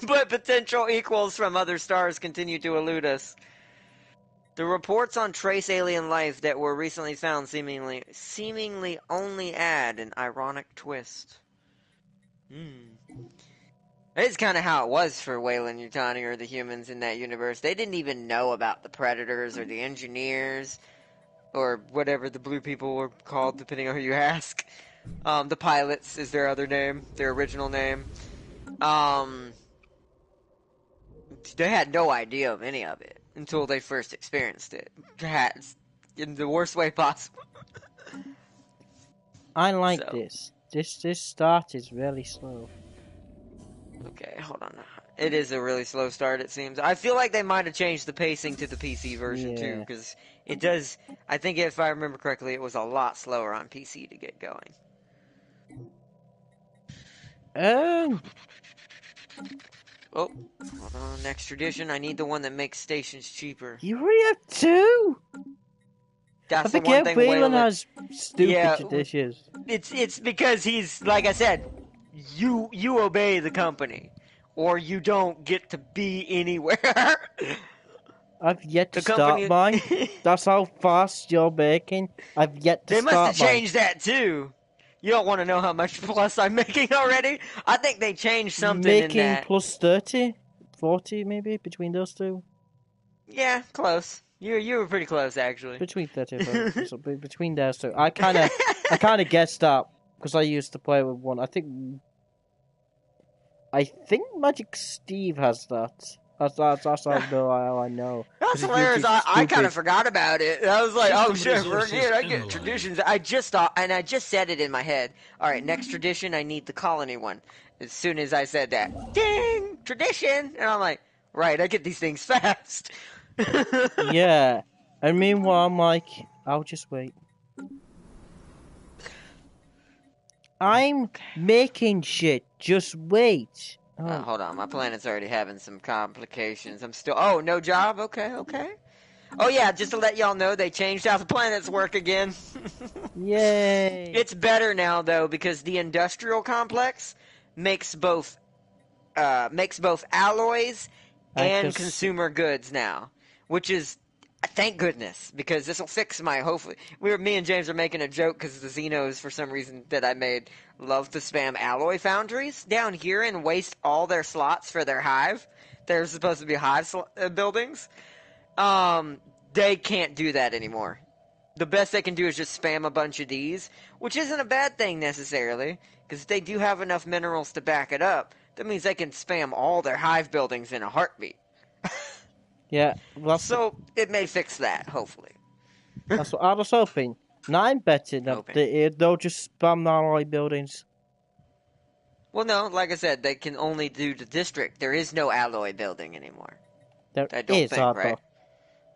but potential equals from other stars continue to elude us. The reports on trace alien life that were recently found seemingly only add an ironic twist. It's kind of how it was for Weyland-Yutani or the humans in that universe. They didn't even know about the Predators or the Engineers or whatever the blue people were called, depending on who you ask. The Pilots is their other name, their original name. They had no idea of any of it until they first experienced it. In the worst way possible. I like this. This start is really slow. Okay, hold on. It is a really slow start, it seems. I feel like they might have changed the pacing to the PC version, too, because it does... I think if I remember correctly, it was a lot slower on PC to get going. Oh, hold on. Next tradition. I need the one that makes stations cheaper. You already have two? That's I the one forget thing Wayland has stupid traditions. It's because he's, like I said, you obey the company, or you don't get to be anywhere. I've yet to start mine. That's how fast you're making. I've yet to start mine. They must have changed that too. You don't want to know how much plus I'm making already? I think they changed something in that. Making plus 30? 40 maybe, between those two? Yeah, close. You were pretty close, actually. Between 30 and 40, so between those two. I kind of guessed that, because I used to play with one. I think Magic Steve has that. That's how I know. That's hilarious. I kind of forgot about it. I was like, oh shit, forget. I get traditions. I just thought, and I just said it in my head. All right, next tradition, I need the colony one. As soon as I said that, ding, tradition, and I'm like, right, I get these things fast. Yeah, and meanwhile, I'm like, I'll just wait. I'm making shit. Just wait. Hold on, my planet's already having some complications. I'm still... Oh, no job? Okay. Oh yeah, just to let y'all know, they changed how the planets work again. Yay! It's better now, though, because the industrial complex makes both alloys and consumer goods now. Which is Thank goodness, because this will fix my. Hopefully, me and James are making a joke because the Xenos, for some reason that I made, love to spam alloy foundries down here and waste all their slots for their hive. They're supposed to be hive buildings. They can't do that anymore. The best they can do is just spam a bunch of these, which isn't a bad thing necessarily, because if they do have enough minerals to back it up, that means they can spam all their hive buildings in a heartbeat. Yeah, So it may fix that, hopefully. that's what I was hoping. Now I'm betting that they'll just spam the alloy buildings. Well, no, like I said, they can only do the district. There is no alloy building anymore. There I don't is, think, right?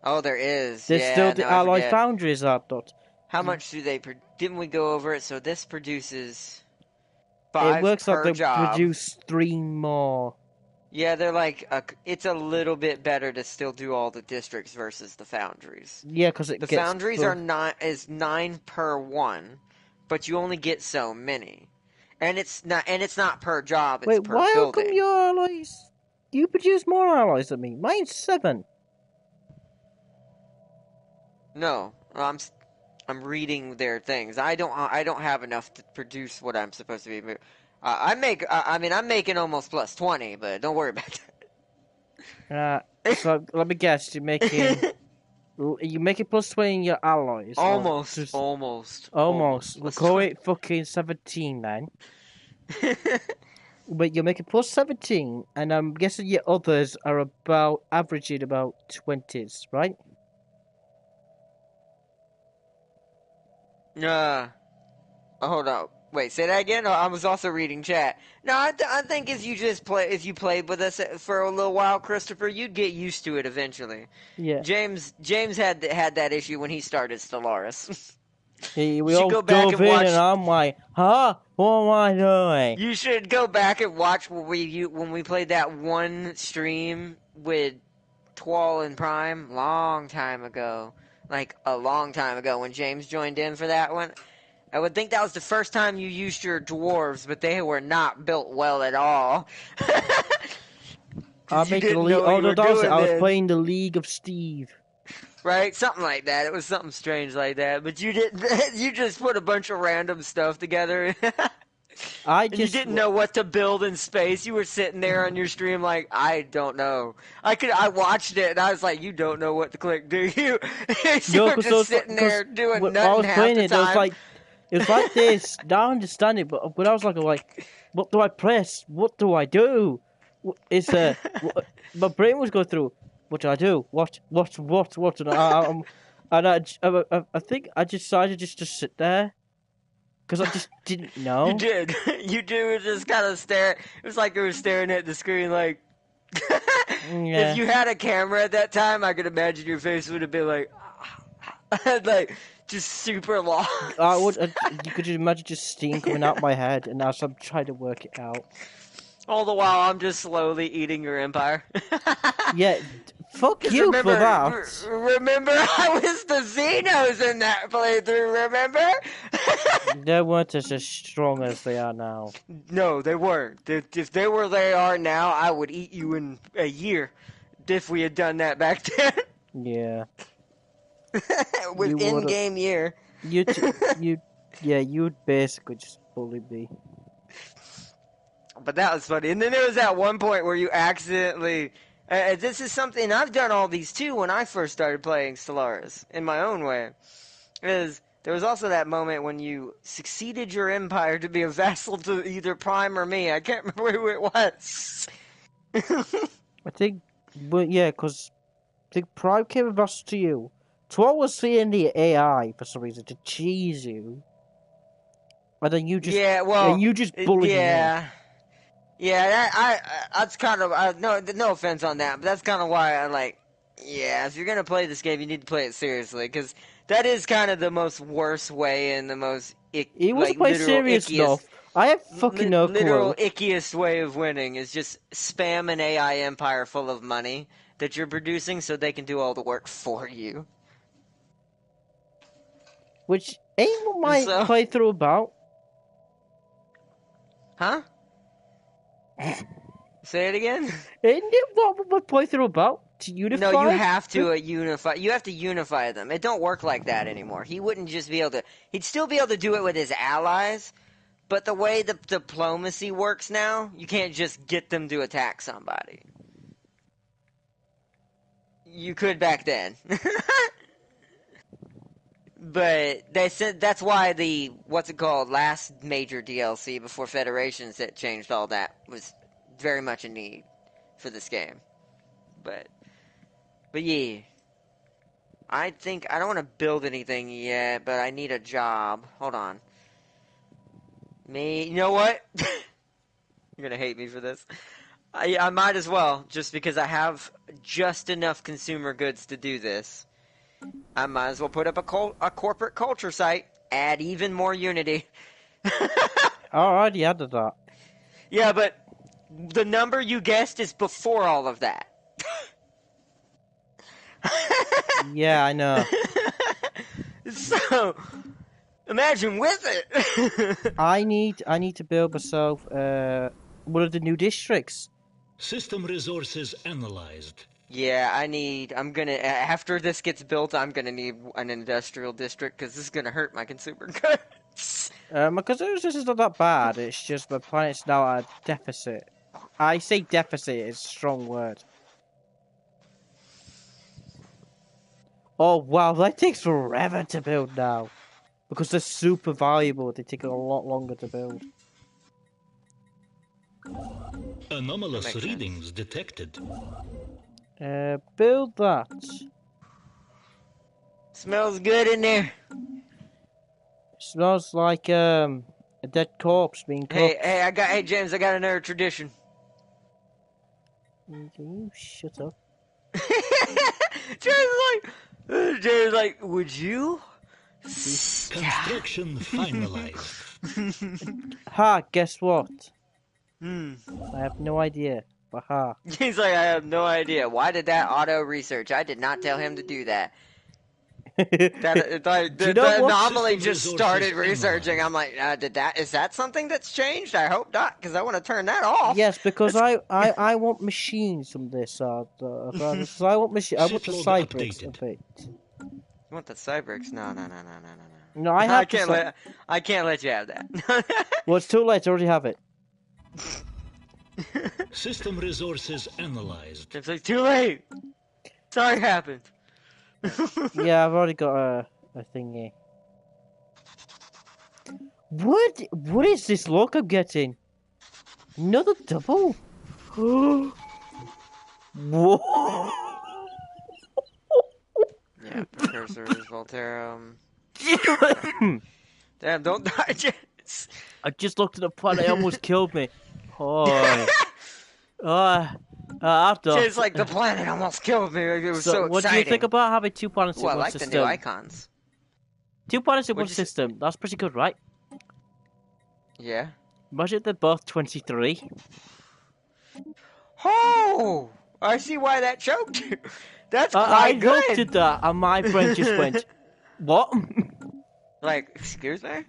Oh, there is. There's still the alloy foundries, I thought. How much do they... Didn't we go over it? So this produces 5 It works per like they job. produce 3 more. Yeah, they're like... it's a little bit better to still do all the districts versus the foundries. Yeah, because the foundries are 9 per one, but you only get so many. And it's not per job, it's per building. Wait, why how come your alloys... You produce more alloys than me? Mine's 7. No, I'm reading their things. I don't have enough to produce what I'm supposed to be. I'm making almost plus 20, but don't worry about that. So let me guess, you're making plus 20 in your alloys. Almost. We'll call it fucking 17 then. But you're making plus 17, and I'm guessing your others are about averaging about 20s, right? Hold on. Wait, say that again? No, I was also reading chat. No, I think if you played with us for a little while, Christopher, you'd get used to it eventually. Yeah. James had that issue when he started Stellaris. We all go back and watch, and I'm like, huh? What am I doing? You should go back and watch when we played that one stream with Twal and Prime long time ago. Like a long time ago when James joined in for that one. I would think that was the first time you used your dwarves, but they were not built well at all. I was playing the League of Steve. Right? Something like that. It was something strange like that. But you didn't. You just put a bunch of random stuff together. You didn't know what to build in space. You were sitting there on your stream like, I don't know. I watched it and I was like, you don't know what to click, do you? You were just sitting there doing nothing I was half playing the it, time. It was like this. Now I understand it, but when I was like, what do I press? What do I do? It's my brain was going through. What do I do? What? And I think I decided just to sit there. Because I just didn't know. You did. You were just kind of staring. It was like you were staring at the screen like... Yeah. If you had a camera at that time, I could imagine your face would have been like... like, just super long. You could imagine just steam coming out my head, and as I'm trying to work it out. All the while, I'm just slowly eating your empire. Yeah, fuck you for that. Remember, I was the Xenos in that playthrough, remember? They weren't as strong as they are now. No, they weren't. If they were they are now, I would eat you in a year if we had done that back then. Yeah. With in-game year. You'd basically just bully me. But that was funny. And then there was that one point where you accidentally... this is something... I've done all these too when I first started playing Stellaris, in my own way. There was also that moment when you succeeded your empire to be a vassal to either Prime or me. I can't remember who it was. I think... But yeah, because I think Prime came a vassal to you. Twal was seeing the AI, for some reason, to cheese you. And then you just... Yeah, well... And you just bullied me. Yeah, that's kind of... no offense on that, but that's kind of why I like... Yeah, if you're going to play this game, you need to play it seriously, because that is kind of the most worst way and the most... He wasn't playing serious enough. I have fucking no clue. Literal ickiest way of winning is just spam an AI empire full of money that you're producing so they can do all the work for you. Which ain't what my playthrough about. Huh? Say it again? Ain't it what my playthrough about? to unify? No, you have to unify. You have to unify them. It don't work like that anymore. He wouldn't just be able to. He'd still be able to do it with his allies, but the way the diplomacy works now, you can't just get them to attack somebody. You could back then. But they said that's why the, what's it called, last major DLC before Federations that changed all that was very much a need for this game. But yeah. I think, I don't want to build anything yet, but I need a job. Hold on. You know what? You're gonna hate me for this. I might as well, just because I have just enough consumer goods to do this. I might as well put up a corporate culture site, add even more Unity. I already added that. Yeah, but the number you guessed is before all of that. Yeah, I know. So, imagine with it. I need to build myself one of the new districts. System resources analyzed. Yeah, I'm gonna, after this gets built, I'm gonna need an industrial district, because this is gonna hurt my consumer goods. Because this is not that bad, it's just my planet's now at a deficit. I say deficit, it's a strong word. Oh wow, that takes forever to build now. Because they're super valuable, they take a lot longer to build. Anomalous readings detected. Build that. Smells good in there. Smells like a dead corpse being cooked. Hey, James, I got another tradition. Can you shut up? James like, would you? Construction finalized. Ha, guess what? I I have no idea. But ha. He's like, I have no idea. Why did that auto research? I did not tell him to do that. The anomaly just started researching. I'm like, is that something that's changed? I hope not, because I want to turn that off. Yes, because I want machines from this. So I want machines. I want the Cybrix update. You want the Cybrix? No. No, I can't let you have that. Well, it's too late. I already have it. System resources analyzed. It's like, too late. Sorry happened. Yeah, I've already got a thingy. What is this look I'm getting? Another double? Whoa! Yeah, precursor is Volterum. Damn, don't die, Jens. I just looked at the planet, it almost killed me. Oh. After. It's like the planet almost killed me. It was so exciting. What do you think about having 2 planets in one I like system? the new icons. 2 planets in one system. That's pretty good, right? Yeah. Imagine they're both 23. Oh! I see why that choked you. That's quite I good. looked at that and my brain just went, what? Like, excuse me?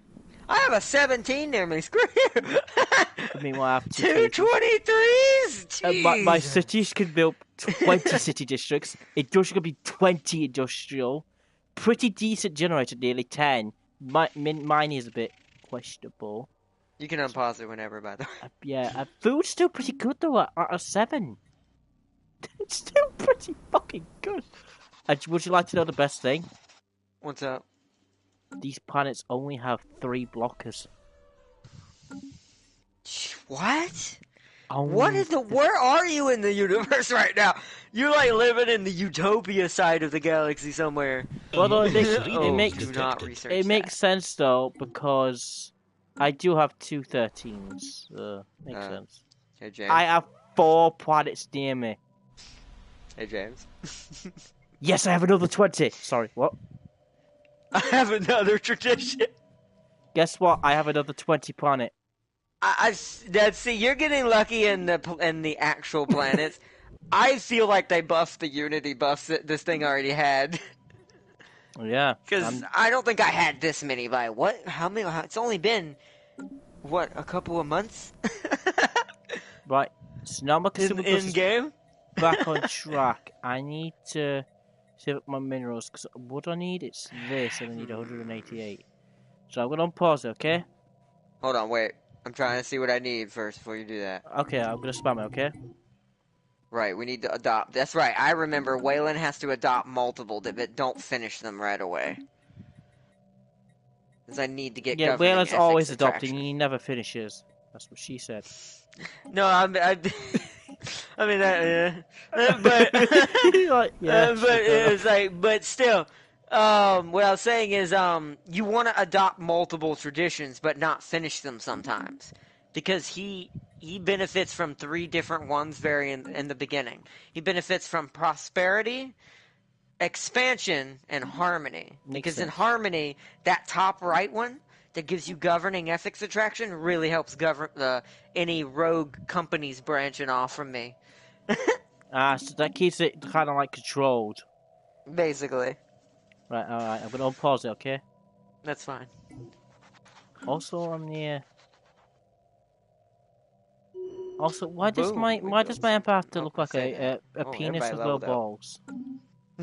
I have a 17 near me. Screw you. I mean, I have 2 23s? My cities could build 20 city districts. Industrial could be 20 industrial. Pretty decent generator, nearly 10. Mine is a bit questionable. You can unpause it whenever, by the way. Yeah, food's still pretty good though, at a 7. It's still pretty fucking good. Would you like to know the best thing? What's up? These planets only have 3 blockers. What? Only Where are you in the universe right now? You're like living in the utopia side of the galaxy somewhere. Well, though, it makes sense though, because I do have 2 13s. Makes sense. Hey, James. I have 4 planets near me. Hey, James. Yes, I have another 20. Sorry, what? I have another tradition. Guess what? I have another 20 planet. See, you're getting lucky in the actual planets. I feel like they buffed the Unity buffs that this thing already had. Yeah. Because I don't think I had this many by what? How many? It's only been what, a couple of months? Right. So now my in game. back on track. I need to save up my minerals because what I need is this, and I need 188. So I'm gonna unpause it, okay? Hold on, wait. I'm trying to see what I need first before you do that. Okay, I'm gonna spam it, okay? Right, we need to adopt. That's right. I remember Waylon has to adopt multiple, but don't finish them right away. Because I need to get Yeah, governing Waylon's ethics always attraction. adopting. He never finishes. That's what she said. No, I mean that, but Like, yeah, but it's like, but still, what I was saying is, you want to adopt multiple traditions, but not finish them sometimes, because he benefits from 3 different ones very in the beginning. He benefits from prosperity, expansion, and harmony. Makes Because in sense. harmony, that top right one that gives you governing ethics attraction really helps govern any rogue companies branching off from me. So that keeps it kind of like controlled. Basically, Right, alright, I'm gonna unpause it, okay? that's fine. Also, I'm near. Also, why does Boom, my we built empire have to something. look Oh, like say a that. Oh, penis everybody with no leveled up. balls?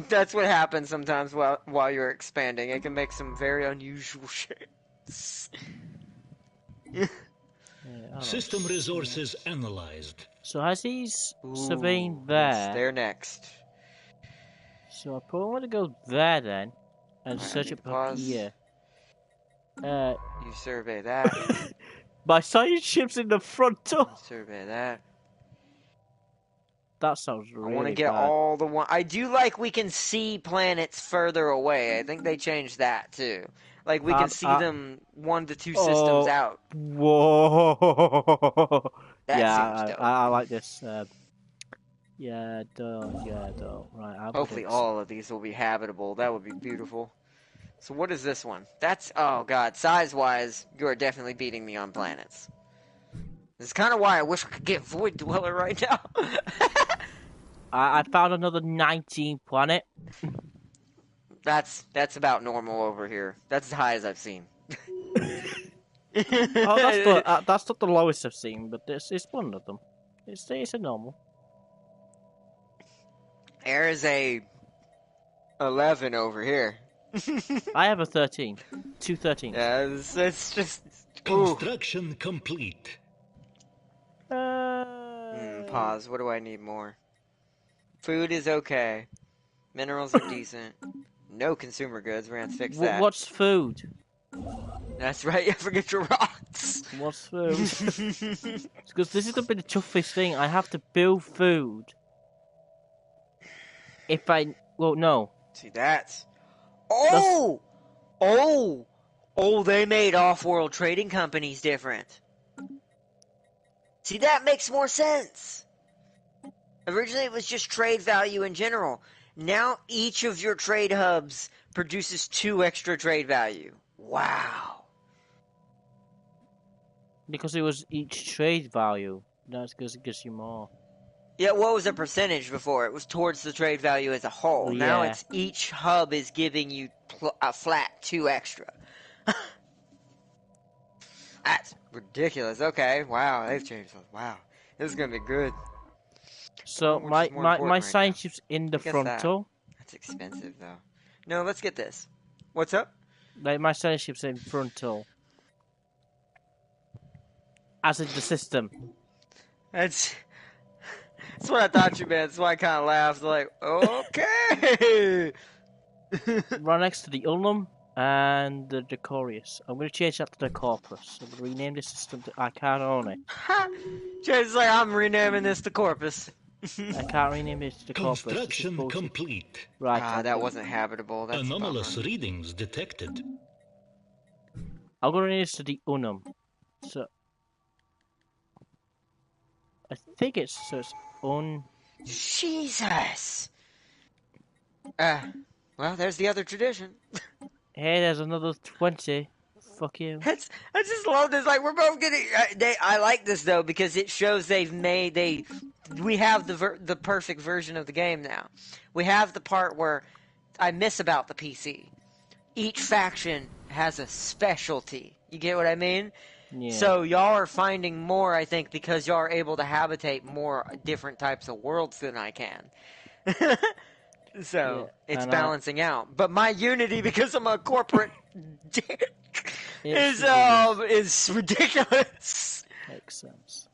That's what happens sometimes while you're expanding. It can make some very unusual shapes. Yeah, hold on. System resources analyzed. So as he's surveying Ooh, there, they're next. so I probably want to go there then, and Alright, I search need it to pause. here. You survey that. My science ship's in the front door. Survey that. That sounds I want to really get bad. all the one. I do like we can see planets further away. I think they changed that too. Like we can see them 1 to 2 systems out. Whoa! That Yeah, seems dope. I like this. Yeah, don't. Right, I'll Hopefully fix. all of these will be habitable. That would be beautiful. So what is this one? That's, oh god, size-wise, you are definitely beating me on planets. This is kind of why I wish I could get Void Dweller right now. I found another 19 planet. That's about normal over here. That's as high as I've seen. Oh, that's not the lowest I've seen, but it's one of them. It's a normal. There is a 11 over here. I have a 13. 2 13s. Yeah, it's just... Construction complete. Pause. What do I need more? Food is okay. Minerals are decent. No consumer goods. We're gonna have to fix that. What's food? That's right. You forget your rocks. What's food? Because this is gonna be the toughest thing. I have to build food. If I no. See that's. Oh, they made off-world trading companies different. See, that makes more sense. Originally, it was just trade value in general. Now, each of your trade hubs produces 2 extra trade value. Wow. Because it was each trade value. That's because it gives you more. Yeah, what was the percentage before? It was towards the trade value as a whole. Now Yeah. it's each hub is giving you a flat 2 extra. That's ridiculous. Okay, wow, they've changed. Wow, this is gonna be good. So Which my is more important right science now? ship's in the I guess frontal. That's expensive though. No, let's get this. What's up? Like my science ship's in frontal. As in the system. That's what I thought you meant. That's why I kind of laughed. Like, okay. Right next to the Ulnum and the Decorius. I'm going to change that to the Corpus. I'm going to rename this system to I can't own it. Just like I'm renaming this to Corpus. I can't rename it to the Corpus. This is Construction bullshit. complete. Right. That wasn't habitable. That's a Anomalous bummer. readings detected. I'm going to rename this to the Unum. So I think it's Jesus. Well, there's the other tradition. Hey, there's another 20. Fuck you. I just love this. Like, we're both getting. I like this though because it shows we have the perfect version of the game now. We have the part where I miss about the PC. Each faction has a specialty. You get what I mean? Yeah. So y'all are finding more, I think, because y'all are able to habitate more different types of worlds than I can. So Yeah, it's and balancing out. But my Unity, because I'm a corporate dick, It's is ridiculous. Makes sense.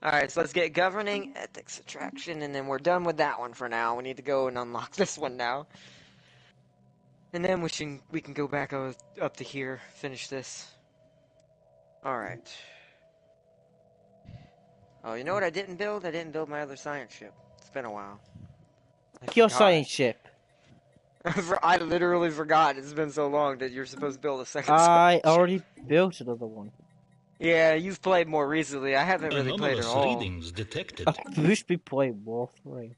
Alright, so let's get governing ethics attraction, and then we're done with that one for now. We need to go and unlock this one now. And then we can go back up to here, finish this. Alright. Oh, you know what I didn't build? I didn't build my other science ship. It's been a while. Your science ship. I literally forgot. It's been so long that you're supposed to build a second I science ship. already built another one. Yeah, you've played more recently. I haven't really played at Anomalous all. readings detected. I wish we played War 3.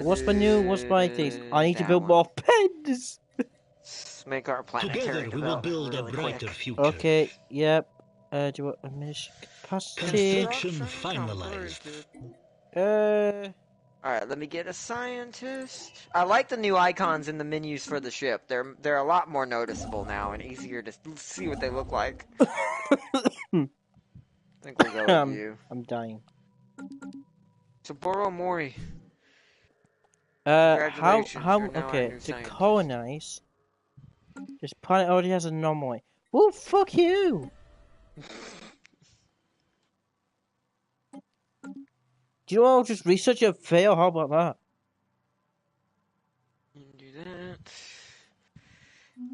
What's my things? I need to build more pens! Let's make our planetary Together we will development build a really brighter quick. future. Okay, yep. Do you want a mission capacity? Construction finalized. Alright, let me get a scientist. I like the new icons in the menus for the ship. They're a lot more noticeable now and easier to see what they look like. I think we'll go with you. I'm dying. Saburo Mori. How, Congratulations, you're now our okay, new to scientist. colonize, this planet already has an anomaly. Well, fuck you! Do you know I'll just research it and fail? How about that? You can do that.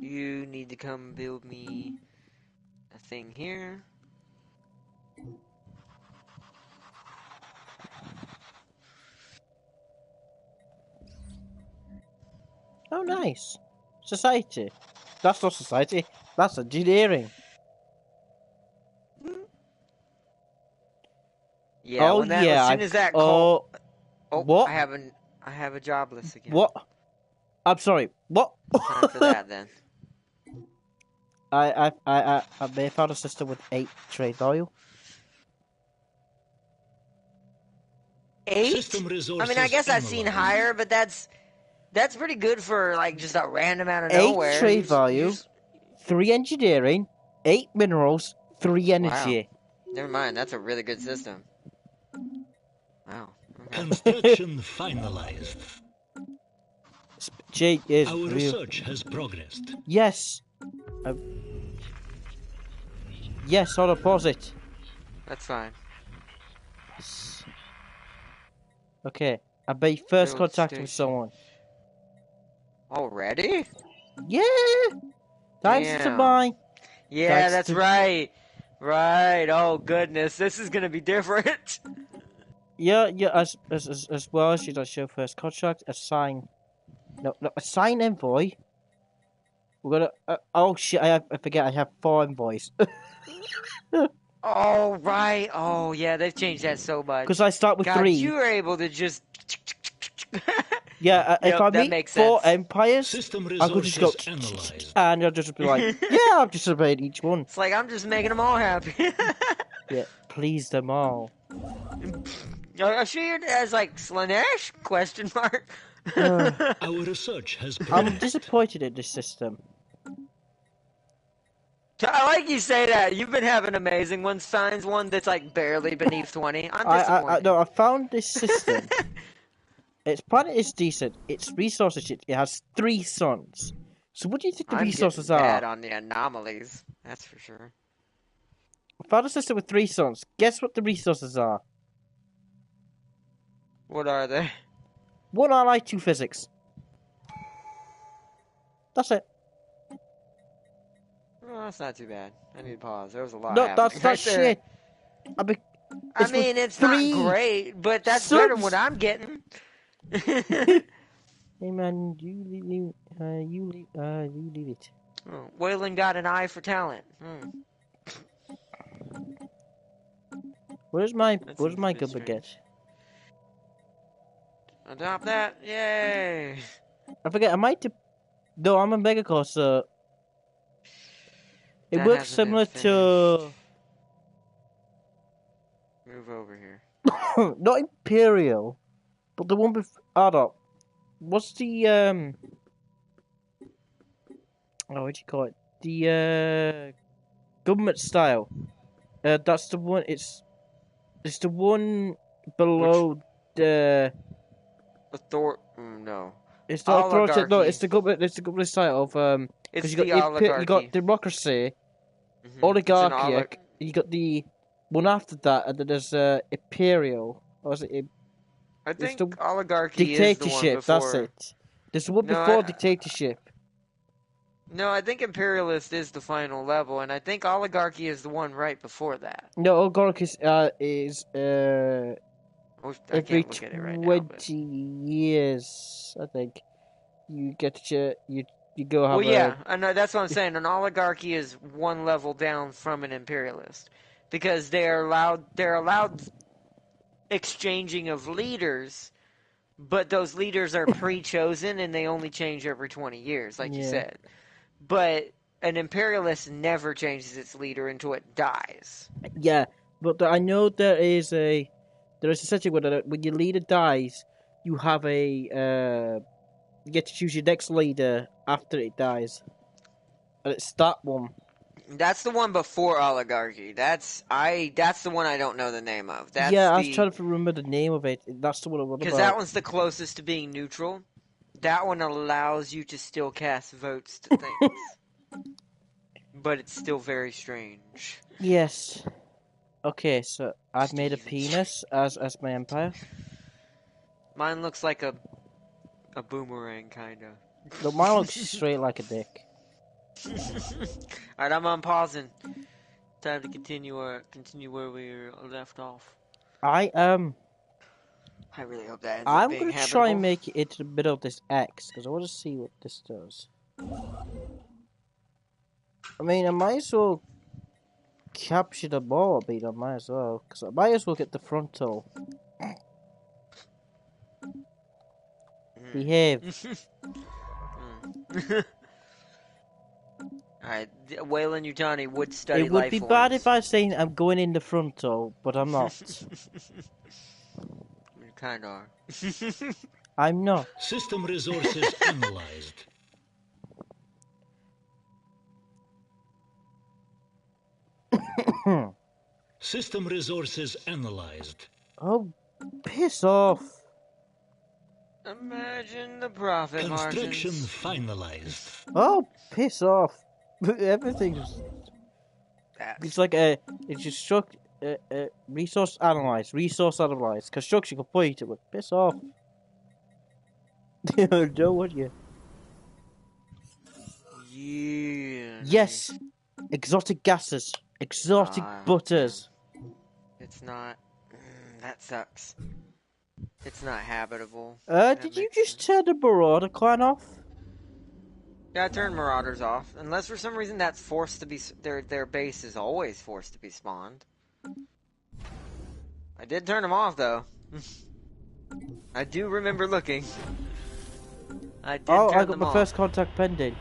You need to come build me a thing here. Oh, nice. Society. That's not society. That's engineering. Yeah, Oh, when that, yeah. as soon as that call. Oh, what? I have a job list again. What? I'm sorry. What? Time for that then. I may have found a system with 8 trade value. 8? System I resources mean, I guess I've seen analyzed. higher, but that's pretty good for like just a random out of 8 nowhere. trade value, 3 engineering, 8 minerals, 3 energy. Wow. Never mind, that's a really good system. Wow. Okay. Construction finalized. G is Our real. research has progressed. Yes. Yes, I'll pause it. That's fine. Okay, I made first Build contact with station. someone. Already? Yeah. Thanks to Damn. mine. Yeah, Thanks that's to- right. Right. Oh goodness, this is gonna be different. Yeah. As well as you don't show first contract, assign envoy. We're gonna. Oh shit! I forget. I have 4 envoys. Oh right. Oh yeah, they've changed that so much. Because I start with God, 3. you were able to just. Yeah. If Yep, I that meet makes 4 sense. empires, System I could just go resources analyzed. and I'll just be like, yeah, I've just obeyed each one. It's like I'm just making them all happy. Yeah, please them all. I'm sure it has like Slanesh? Question mark. Our research has I'm progressed. disappointed in this system. I like you say that. You've been having amazing ones. Finds one that's like barely beneath 20. I'm disappointed. No, I found this system. Its planet is decent. Its resources, it has 3 suns. So what do you think the I'm resources getting bad are? on the anomalies. That's for sure. I found a system with 3 suns. Guess what the resources are? What are they? 1 RI, 2 physics. That's it. Oh, that's not too bad. I need to pause. There was a lot No, happening that's right there. shit. I mean, it's not great, but that's better than what I'm getting. Hey man, you leave it. Oh, Waylon got an eye for talent. Where's my That where's seems my a bit good strange. baguette? Adopt that. Yay. I forget. I might. No, I'm a megacore, so it That works hasn't similar been to Move over here. not Imperial, but the one before. Oh no, what's the what do you call it? The government style. That's the one. It's the one below the. No. It's not authoritative. No, Oligarchy. it's the government. It's the government style of It's you got the oligarchy. you got democracy, Mhm. oligarchic. You got the one after that, and then there's imperial. Or is it I it's think the oligarchy is the one dictatorship? before. That's it. There's the one No, before dictatorship. No, I think imperialist is the final level, and I think oligarchy is the one right before that. No, oligarchy is I every can't look at it right now. 20 years. I think you get you go have Well, yeah, I know that's what I'm saying. An oligarchy is one level down from an imperialist because they're allowed exchanging of leaders, but those leaders are pre-chosen and they only change every 20 years, like you said. But an imperialist never changes its leader until it dies. Yeah, but I know there is a setting where when your leader dies, you have you get to choose your next leader after it dies, and it's that one. That's the one before oligarchy. That's the one I don't know the name of. That's I was trying to remember the name of it. That's the one I was about. Because that one's the closest to being neutral. That one allows you to still cast votes to things. But it's still very strange. Yes. Okay, so I've made a penis as my empire. Mine looks like a boomerang, kinda. No, mine looks straight like a dick. Alright, I'm unpausing. Time to continue where we left off. I really hope that ends I'm up being gonna habitable. try and make it into the middle of this X because I want to see what this does. I mean, I might as well capture the ball. I might as well because I might as well get the frontal. Behave. Alright, Wayland Yutani would study It would life be forms. bad if I was saying I'm going in the frontal, but I'm not. You kinda are. I'm not. System resources analyzed. System resources analyzed. Oh, piss off. Imagine the profit Construction margins. finalized. Oh, piss off. Everything's... It's like it's just resource analyzed, construction completed, but piss off. Don't want you. Yeah. Yes, exotic gases, exotic butters. It's not. That sucks. It's not habitable. Did you just turn the Marauder clan off? Yeah, I turned Marauders off. Unless for some reason that's forced to be... Their base is always forced to be spawned. I did turn them off, though. I do remember looking. I did turn them off. I got my first contact pending.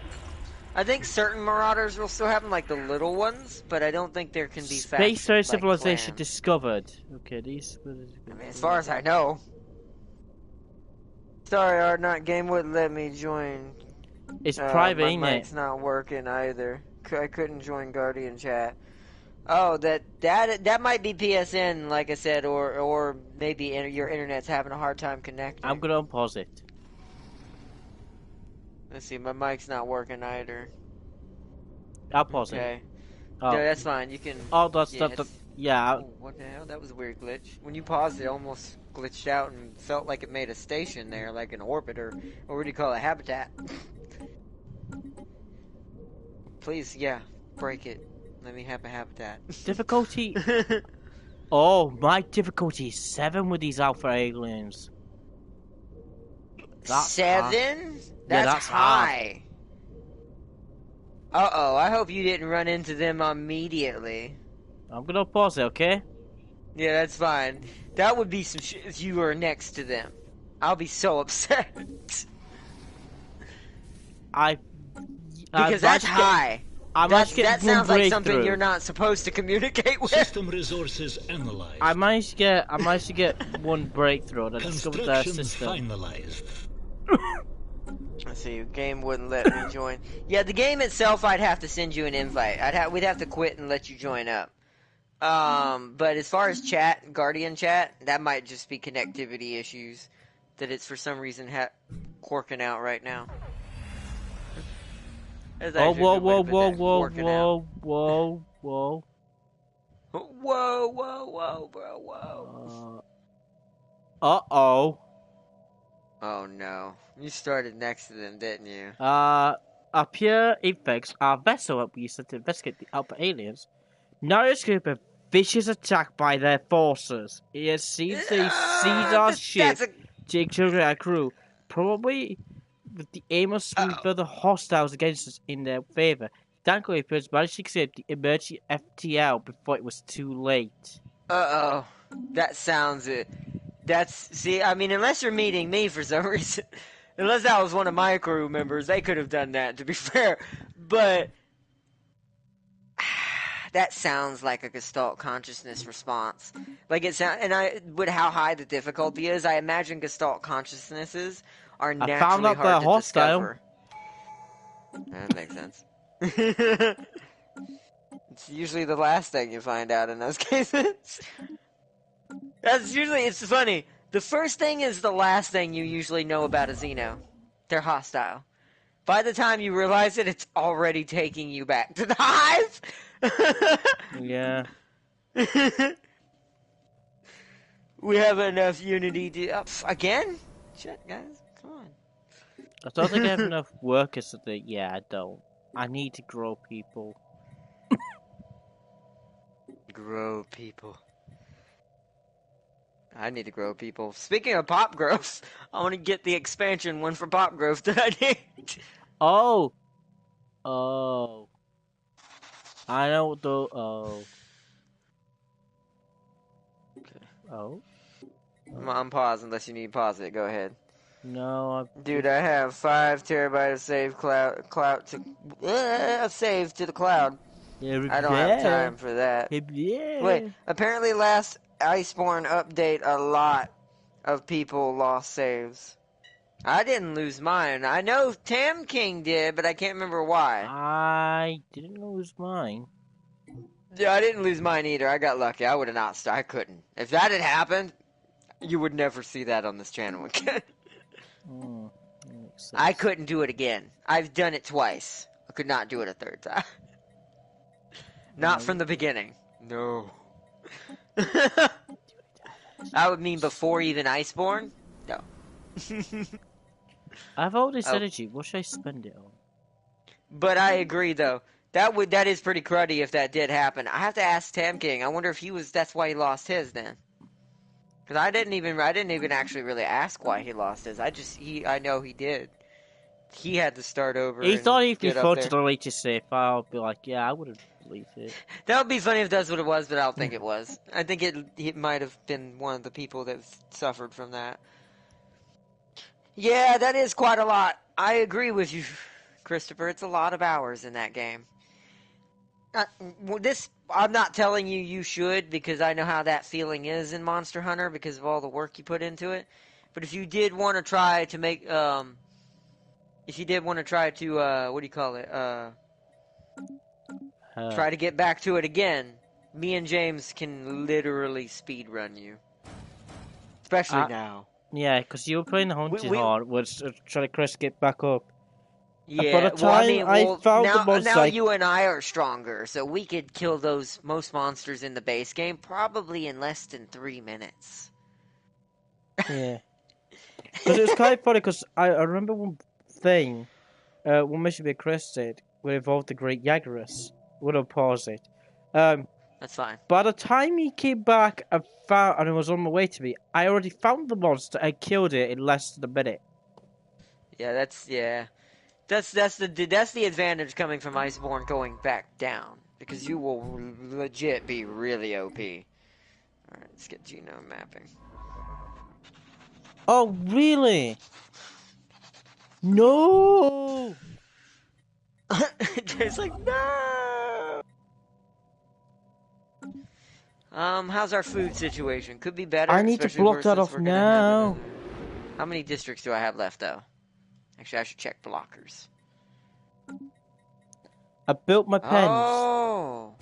I think certain Marauders will still have them, like the little ones, but I don't think there can be Space like civilization clans. discovered. Okay, these... I mean, as far as I know. Sorry, Ardnot Game wouldn't let me join. It's private, my ain't mic's it? not working either. I couldn't join Guardian chat. Oh, that might be PSN, like I said, or maybe your internet's having a hard time connecting. I'm gonna unpause it. Let's see, my mic's not working either. I'll pause it. Okay. Oh. No, that's fine. You can. Oh, that's yeah, yeah. Oh, what the hell? That was a weird glitch. When you paused, it almost glitched out and felt like it made a station there, like an orbit or what do you call it, habitat? Please, yeah, break it. Let me have a habitat. Difficulty. Oh, my difficulty is 7 with these alpha aliens. That's 7? That's high. Uh-oh, I hope you didn't run into them immediately. I'm gonna pause it, okay? Yeah, that's fine. That would be some shit if you were next to them. I'll be so upset. Because that's high. That sounds like something you're not supposed to communicate with. System resources analyzed. I managed to get one breakthrough. I discovered their Construction system. finalized. Let's see, game wouldn't let me join. Yeah, the game itself, I'd have to send you an invite. We'd have to quit and let you join up. But as far as chat, Guardian chat, that might just be connectivity issues that it's for some reason quirking out right now. That's Oh, actually a whoa, good way whoa, to put whoa, that, whoa, quirking out. whoa, whoa, Whoa, whoa, whoa, bro, whoa. Uh-oh. Oh no. You started next to them, didn't you? Up here infects our vessel that we used to investigate the Alpha aliens. Now it's group of vicious attack by their forces. It seems they seized our ship, taking our crew, probably with the aim of swinging further hostiles against us in their favor. Thankfully, Prince managed to escape the emergency FTL before it was too late. Uh-oh. That sounds it. See, I mean, unless you're meeting me for some reason, unless that was one of my crew members, they could have done that, to be fair. But that sounds like a Gestalt consciousness response. Like it sounds, with how high the difficulty is, I imagine Gestalt consciousnesses are naturally hard to discover. That makes sense. It's usually the last thing you find out in those cases. It's funny. The first thing is the last thing you usually know about a Xeno. They're hostile. By the time you realize it, it's already taking you back to the hive. Yeah. We have enough unity to... again? Shit, guys. Come on. I don't think I have enough workers to think. Yeah, I don't. I need to grow people. Grow people. I need to grow people. Speaking of pop growth, I want to get the expansion one for pop growth that I need. Oh. Oh. I know the... Oh. Okay. Oh. I'm paused unless you need to pause it. Go ahead. No, Dude, I have 5 terabytes of save to the cloud. I don't have time for that. Wait, apparently last Iceborne update, a lot of people lost saves. I didn't lose mine. I know Tam King did, but I can't remember why. I didn't lose mine. Yeah, I didn't lose mine either. I got lucky. I would have not. I couldn't. If that had happened, you would never see that on this channel again. I couldn't do it again. I've done it twice. I could not do it a third time. Not from the beginning. No. I would mean before even Iceborne? No. I've all this energy. What should I spend it on? But I agree, though. That is pretty cruddy if that did happen. I have to ask Tam King. I wonder if that's why he lost his then. Because I didn't even actually really ask why he lost his. I know he did. He had to start over. He thought if he thought to delete his save file, I'd be like, yeah, I would have deleted it. That would be funny if that's what it was, but I don't think it was. I think it might have been one of the people that suffered from that. Yeah, that is quite a lot. I agree with you, Christopher. It's a lot of hours in that game. I'm not telling you should, because I know how that feeling is in Monster Hunter because of all the work you put into it. But if you did want to try to make, what do you call it? Try to get back to it again, me and James can literally speedrun you. Especially now. Yeah, because you were playing the Haunted hard, was trying to get back up. Yeah, by the time I found the monster, now you and I are stronger, so we could kill most monsters in the base game probably in less than 3 minutes. Yeah. Because it was kind of funny, because I remember one thing, one mission that Chris did, where it involved the Great Jaguarus. We'll pause it. That's fine. By the time he came back and it was on the way to me, I already found the monster and killed it in less than a minute. Yeah, that's the advantage coming from Iceborne going back down, because you will legit be really OP. Alright, let's get genome mapping. Oh, really? No! It's like, no! How's our food situation? Could be better. I need to block that off now. How many districts do I have left, though? Actually, I should check blockers. I built my pens. Oh.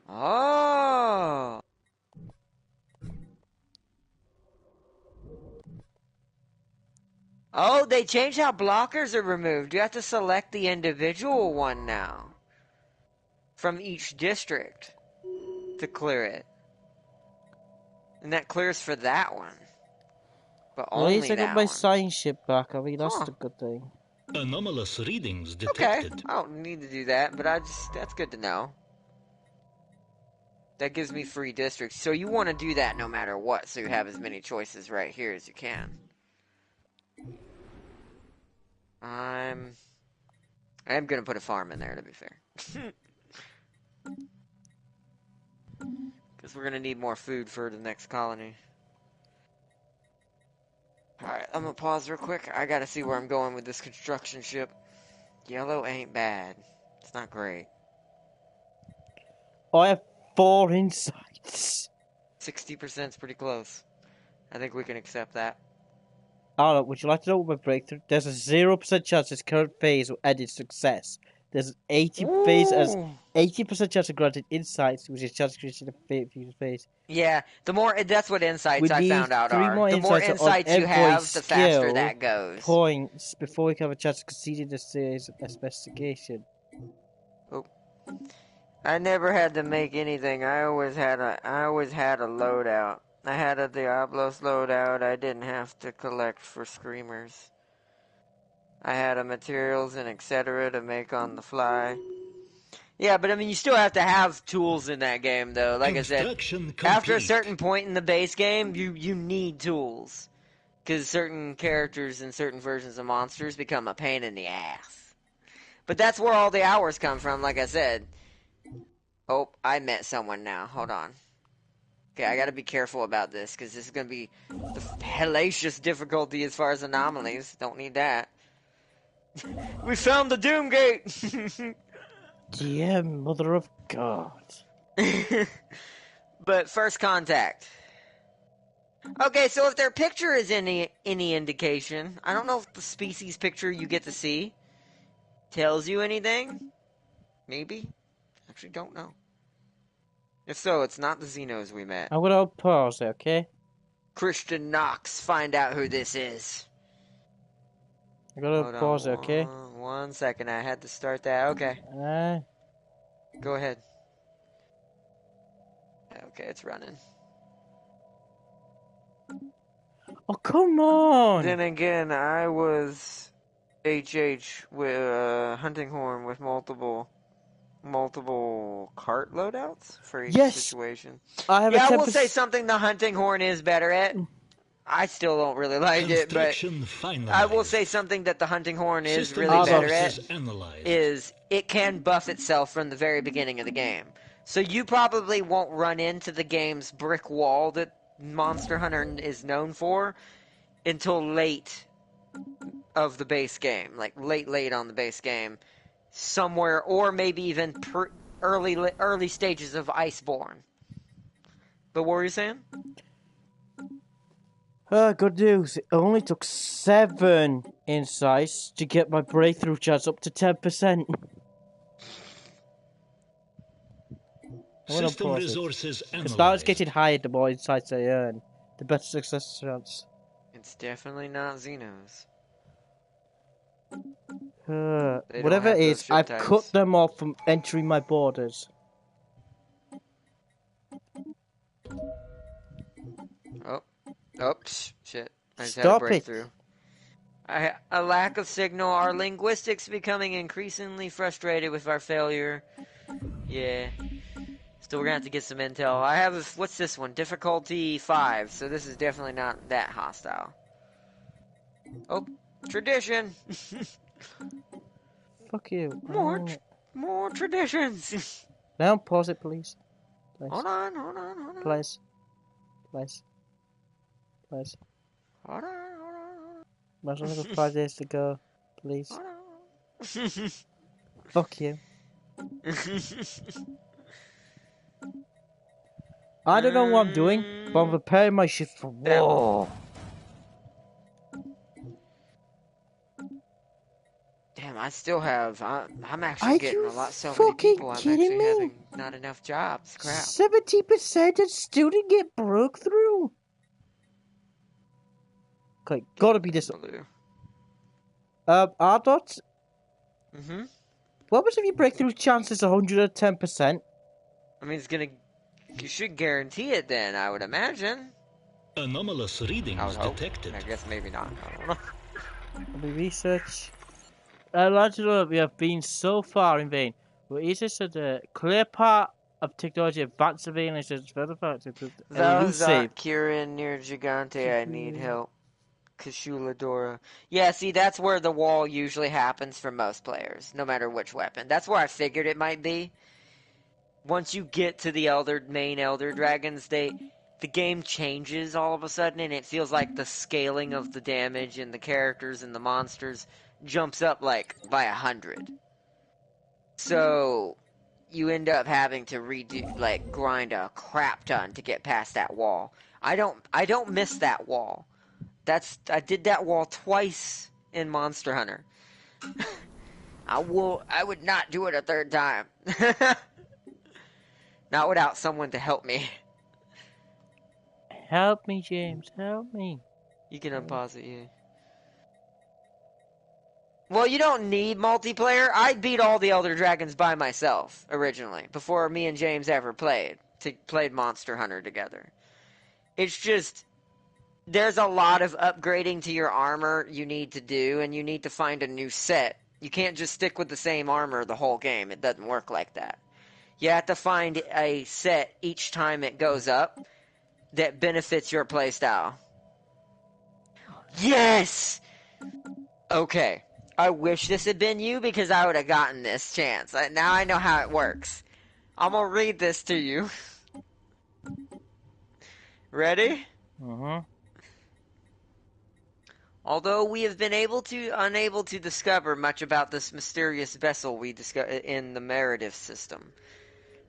Oh. Oh, they changed how blockers are removed. You have to select the individual one now from each district to clear it. And that clears for that one. But At only least I got that my one. science ship back. I mean, that's Huh. the good thing. Anomalous readings Okay, detected. I don't need to do that, but that's good to know. That gives me free districts. So you want to do that no matter what, so you have as many choices right here as you can. I am going to put a farm in there, to be fair. Because we're going to need more food for the next colony. Alright, I'm going to pause real quick. I got to see where I'm going with this construction ship. Yellow ain't bad. It's not great. I have 4 insights. 60% is pretty close. I think we can accept that. Alright, would you like to know what my breakthrough? There's a 0% chance this current phase will end in success. There's an 80% chance of granted insights, which is chance of creating a future phase. Yeah, that's what insights We I need found out 3 are. more The more insights on insights you every have, the faster skill that goes. points before we can have a chance of conceding the series of investigation. Oh. I never had to make anything. I always had a loadout. I had a Diablos loadout. I didn't have to collect for screamers. I had a materials and etc. to make on the fly. Yeah, but I mean, you still have to have tools in that game, though. Like I said, Construction after a complete. certain point in the base game, you need tools. Because certain characters and certain versions of monsters become a pain in the ass. But that's where all the hours come from, like I said. Oh, I met someone now. Hold on. Okay, I gotta be careful about this, because this is gonna be the hellacious difficulty as far as anomalies. Don't need that. We found the Doom Gate! Dear Mother of God. But first contact. Okay, so if their picture is any indication, I don't know if the species picture you get to see tells you anything. Maybe. Actually, don't know. If so, it's not the Xenos we met. I'm gonna pause it, okay? Christian Knox, find out who this is. I'm gonna Hold pause it, on, okay? 1 second. I had to start that. Okay, go ahead. Okay, it's running. Oh, come on! Then again, I was HH with hunting horn with multiple cart loadouts for each Yes! situation. I have Yeah, a I will say 10%. something the hunting horn is better at. I still don't really like it, but Construction finalized. I will say something that the hunting horn is System really better at resources analyzed. is it can buff itself from the very beginning of the game. So you probably won't run into the game's brick wall that Monster Hunter is known for until late of the base game, like late on the base game, somewhere, or maybe even early stages of Iceborne. But what were you saying? Good news. It only took 7 insights to get my breakthrough chance up to 10%. System resources Because now it's analyzed. getting higher the more insights I earn, the better success chance. It's definitely not Xenos. They don't Whatever have it those is, ship I've types. cut them off from entering my borders. Oh, shit. I just had a Stop it! breakthrough. A lack of signal. Our linguistics becoming increasingly frustrated with our failure. Yeah. Still, we're gonna have to get some intel. I have what's this one? Difficulty 5. So this is definitely not that hostile. Oh, tradition. Fuck you. More traditions. Now pause it, please. Hold on. Please. Hold on. There's only got 5 days to go. Please. Hold on. Fuck you. I don't know what I'm doing, but I'm preparing my ship for war. Damn, I still have. I'm actually Are getting you a lot. So many fucking people. I'm kidding actually me? having not enough jobs. Crap. 70% and still didn't get broke through. Okay, gotta be this. Ardot, Mm-hmm. what was if your breakthrough chances 110%? I mean, you should guarantee it then, I would imagine. Anomalous I would readings hope. detected. I guess maybe not. I don't know. Let me research. I'd like to know that we have been so far in vain. Well, is this a clear part of technology advanced surveillance is further facts elusive? Valzat, Kirin, near Gigante, I need help. Kashula Dora. Yeah, see, that's where the wall usually happens for most players, no matter which weapon. That's where I figured it might be. Once you get to the main Elder Dragons, the game changes all of a sudden, and it feels like the scaling of the damage and the characters and the monsters jumps up like by 100. So you end up having to grind a crap ton to get past that wall. I don't miss that wall. I did that wall twice in Monster Hunter. I would not do it a third time. Not without someone to help me. Help me, James. Help me. You can unpause it, yeah. Well, you don't need multiplayer. I beat all the Elder Dragons by myself originally, before me and James ever played Monster Hunter together. It's just there's a lot of upgrading to your armor you need to do, and you need to find a new set. You can't just stick with the same armor the whole game. It doesn't work like that. You have to find a set each time it goes up that benefits your playstyle. Yes! Okay. I wish this had been you because I would have gotten this chance. Now I know how it works. I'm gonna read this to you. Ready? Mm-hmm. Although we have been unable to discover much about this mysterious vessel we discovered in the Meredith system,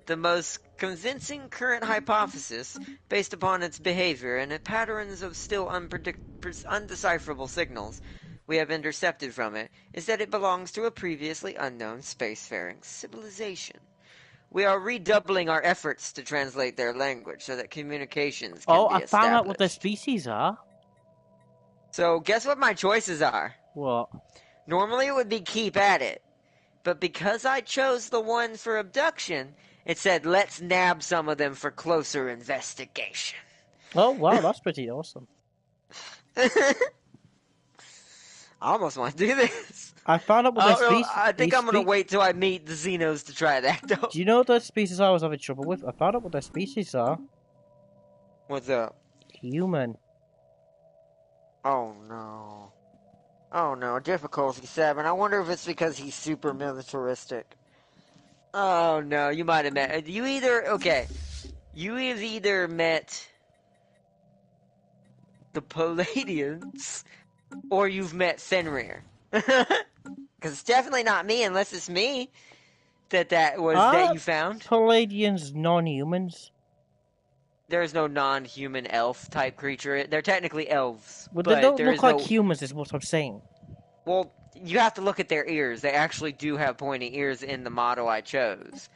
the most convincing current hypothesis, based upon its behavior and patterns of still undecipherable signals we have intercepted from it, is that it belongs to a previously unknown spacefaring civilization. We are redoubling our efforts to translate their language so that communications can be established. I found out what their species are. So, guess what my choices are? What? Normally it would be keep at it. But because I chose the one for abduction, it said let's nab some of them for closer investigation. Oh, wow, that's pretty awesome. I almost want to do this. I found out what their species... I think I'm going to wait till I meet the Xenos to try that, though. Do you know what their species I was having trouble with? I found out what their species are. What's up? Human. Oh, no. Oh, no. Difficulty 7. I wonder if it's because he's super militaristic. Oh, no. You might have met... You have either met the Palladians, or you've met Fenrir. Because it's definitely not me, unless it's me that you found. Palladians non-humans? There's no non-human elf type creature. They're technically elves. Well, but they don't look like humans, is what I'm saying. Well, you have to look at their ears. They actually do have pointy ears in the model I chose.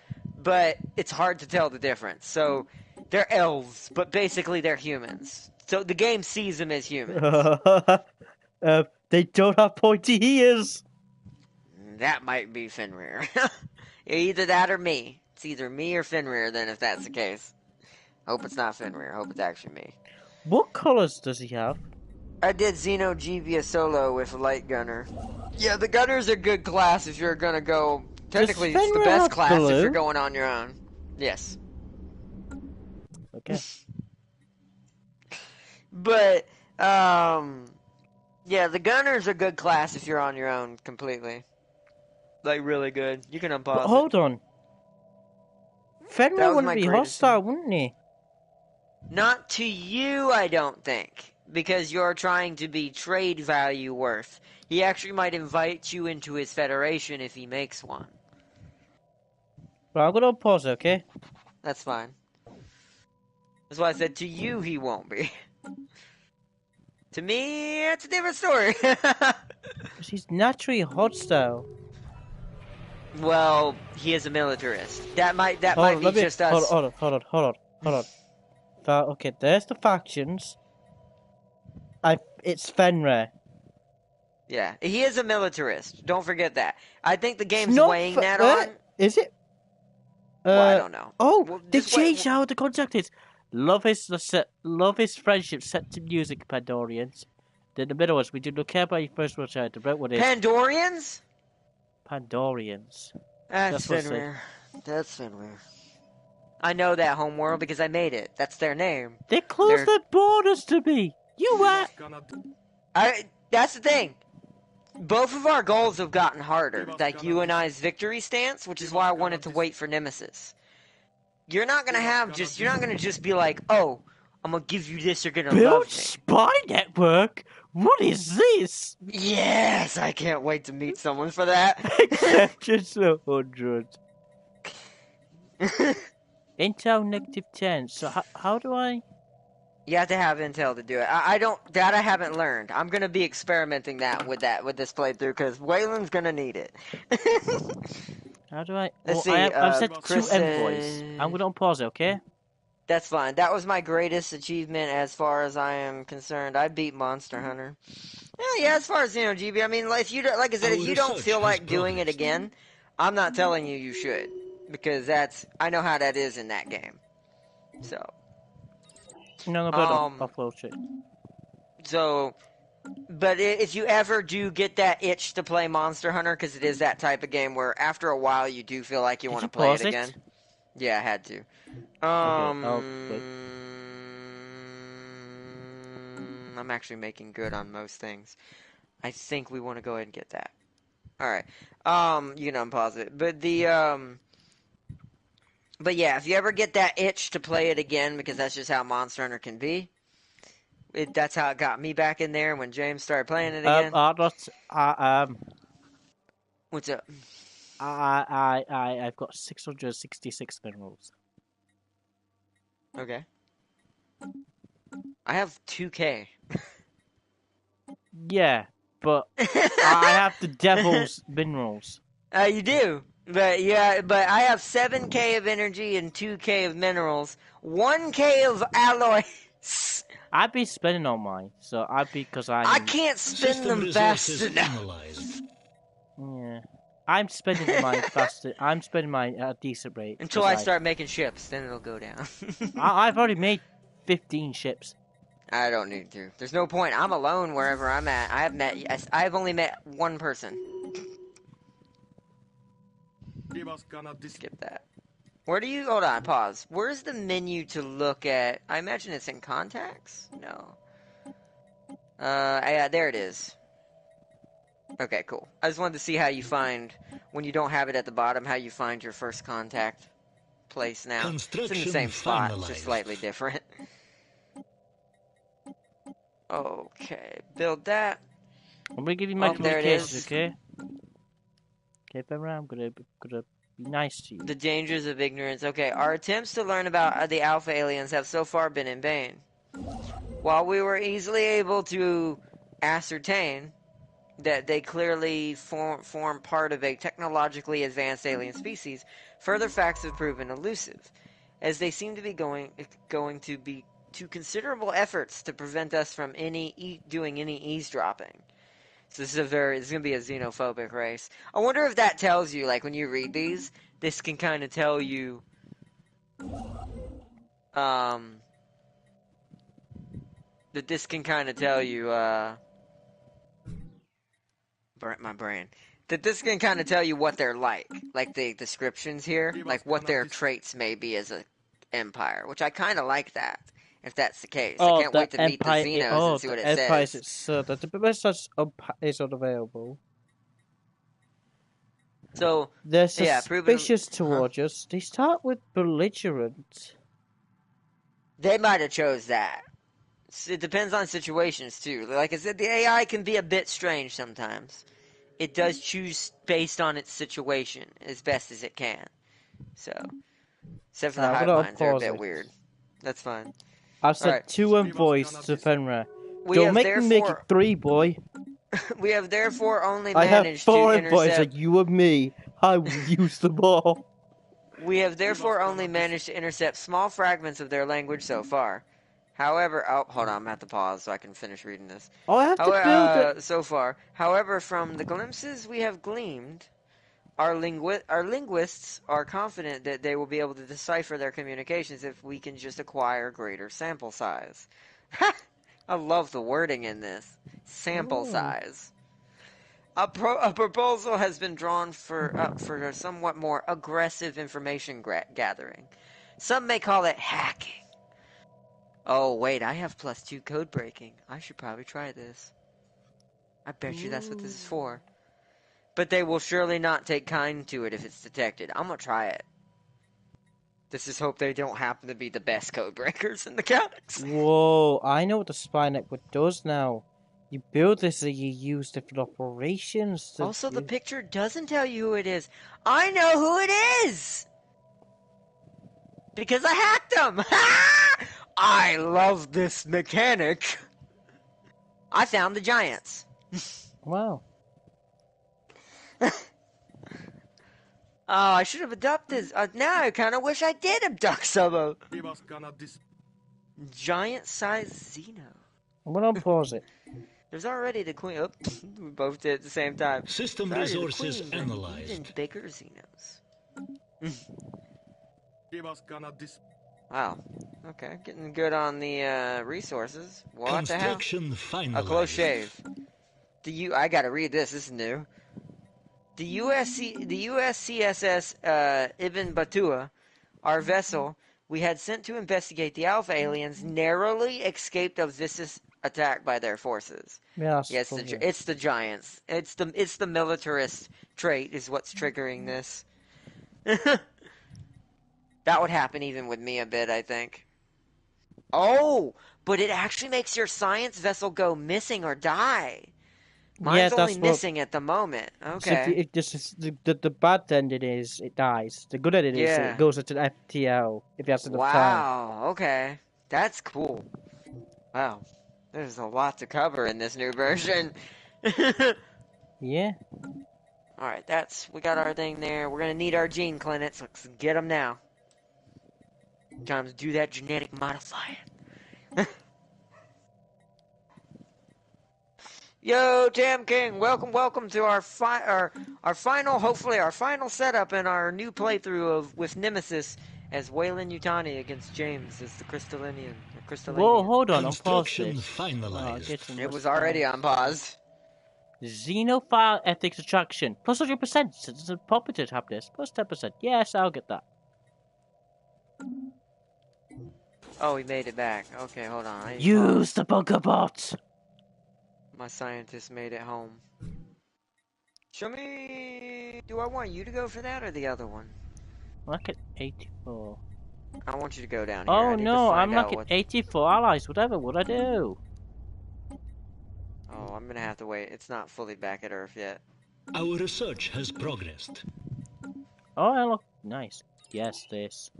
But it's hard to tell the difference. So, they're elves, but basically they're humans. So the game sees them as humans. They don't have pointy ears. That might be Fenrir. Either that or me. It's either me or Fenrir then if that's the case. Hope it's not Fenrir. Hope it's actually me. What colors does he have? I did Xeno Gevia solo with Light Gunner. Yeah, the Gunner's a good class if you're gonna go... Technically, it's the best class if you're going on your own. Yes. Okay. But, yeah, the Gunner's a good class if you're on your own completely. Like, really good. You can unpause But hold on. Fenrir wouldn't be hostile, wouldn't he? Not to you, I don't think. Because you're trying to be trade value worth. He actually might invite you into his federation if he makes one. Right, I'm gonna pause, okay? That's fine. That's why I said to you he won't be. To me, it's a different story. Because he's naturally hostile. Well, he is a militarist. That might be Let me, just us. hold on. Okay, there's the factions. It's Fenrir. Yeah, he is a militarist. Don't forget that. I think the It's game's not weighing that on. Is it? Well, I don't know. Oh, Well, they just wait- changed how the contract is. Love is friendship set to music, Pandorians. Then the middle ones, we do not care about your first world child. The red one is Pandorians? Pandorians. That's what it said. Fenrir. That's Fenrir. I know that homeworld because I made it. That's their name. They closed the borders to me. You were. That's the thing. Both of our goals have gotten harder. Like you and I's victory stance, which is why I wanted to wait for Nemesis. You're not gonna just be like, oh, I'm gonna give you this, you're gonna love Build me. spy network? What is this? Yes, I can't wait to meet someone for that. Just 100. Intel -10. So how do I? You have to have intel to do it. I haven't learned. I'm gonna be experimenting with this playthrough because Waylon's gonna need it. How do I? Let's see. I've set Chris 2 envoys. I'm gonna unpause it, okay? That's fine. That was my greatest achievement as far as I am concerned. I beat Monster Hunter. Yeah. As far as GB, I mean, if you like I said, if you don't feel like doing it again, I'm not telling you should because I know how that is in that game. So. No, I'm gonna upload it. So, but if you ever do get that itch to play Monster Hunter, because it is that type of game where after a while you do feel like you want to play it again. Yeah, I had to. I'm actually making good on most things. I think we want to go ahead and get that. All right. You can unpause it, but yeah, if you ever get that itch to play it again, because that's just how Monster Hunter can be. That's how it got me back in there when James started playing it again. What's up? I've got 666 minerals. Okay. I have 2K. Yeah, but I have the devil's minerals. You do. But I have 7K of energy and 2K of minerals, 1K of alloys. I'd be spending all mine, so I can't spend them fast enough. Yeah, I'm spending mine faster. I'm spending mine at a decent rate until I start making ships. Then it'll go down. I've already made 15 ships. I don't need to. There's no point. I'm alone wherever I'm at. I've only met one person. Skip that. Where do you... Hold on, pause. Where's the menu to look at? I imagine it's in contacts? No. Yeah, there it is. Okay, cool. I just wanted to see how you find, when you don't have it at the bottom, how you find your first contact place now. It's in the same spot, just slightly different. Okay, build that. I'm gonna give you my there it communications, is. okay? Okay, Benram, I'm gonna be nice to you. The dangers of ignorance. Okay, our attempts to learn about the Alpha aliens have so far been in vain. While we were easily able to ascertain that they clearly form part of a technologically advanced alien species, further facts have proven elusive, as they seem to be going to considerable efforts to prevent us from doing any eavesdropping. So this is going to be a xenophobic race. I wonder if that tells you, like, when you read these, this can kind of tell you, that this can kind of tell you, my brain, that this can kind of tell you what they're like the descriptions here, like what their traits may be as a empire, which I kind of like that. If that's the case, I can't wait to meet the Xenos and see what it says. The message is unavailable. So they're suspicious towards us. They start with belligerent. They might have chose that. It depends on situations too. Like I said, the AI can be a bit strange sometimes. It does choose based on its situation as best as it can. So, except for the hive minds, they're a bit weird. That's fine. I've sent Alright. 2 envoys to Fenrir. We Don't have make me make it therefore 3, boy. we have therefore only I have managed 4 to envoys, intercept like you and me. I will use them all. We have therefore only managed to intercept small fragments of their language so far. However, oh, hold on, I'm at the pause so I can finish reading this. Oh, I have to build it. So far, however, from the glimpses we have gleaned, our linguists are confident that they will be able to decipher their communications if we can just acquire greater sample size. I love the wording in this. Sample size. A proposal has been drawn for a somewhat more aggressive information gathering. Some may call it hacking. Oh, wait, I have +2 code breaking. I should probably try this. I bet you that's what this is for. But they will surely not take kind to it if it's detected. I'm gonna try it. Let's just hope they don't happen to be the best code breakers in the galaxy. Whoa, I know what the spy network does now. You build this and you use different operations. Also, the picture doesn't tell you who it is. I know who it is! Because I hacked them! I love this mechanic! I found the giants. Wow. Oh, I should have abducted. Now I kind of wish I did abduct some of giant-sized Xeno. I'm gonna pause it. There's already the queen. Oh, we both did at the same time. System There's already the resources queens and analyzed. even bigger Xenos. Wow. Okay, getting good on the resources. What the hell? Construction finalized. A close shave. I gotta read this. This is new. The USCSS Ibn Battuta, our vessel we had sent to investigate the Alpha aliens, narrowly escaped a vicious attack by their forces. Yeah, Yes, it's the giants. It's the militarist trait is what's triggering this. That would happen even with me a bit, I think. Oh, but it actually makes your science vessel go missing or die. Mine's only missing at the moment. Okay. So the bad ending is it dies. The good ending is it goes into an FTL if you have enough time. Wow, okay. That's cool. Wow. There's a lot to cover in this new version. Yeah. Alright, we got our thing there. We're gonna need our gene clinics. Let's get them now. Time to do that genetic modifying. Yo, Tam King, welcome to our final, hopefully our final setup in our new playthrough with Nemesis as Wayland Yutani against James as the Crystallinian. Whoa, hold on, I'm paused Construction this. finalized. It was already on pause. Xenophile ethics attraction. Plus 100%. Citizens of property have this. Plus 10%. Yes, I'll get that. Oh, we made it back. Okay, hold on. Use the bunker bot! My scientist made it home. Show me... Do I want you to go for that or the other one? Like at 84. I want you to go down here. Oh no, I'm like at 84 allies. Whatever would I do? Oh, I'm gonna have to wait. It's not fully back at Earth yet. Our research has progressed. Oh, I look nice. Yes, this.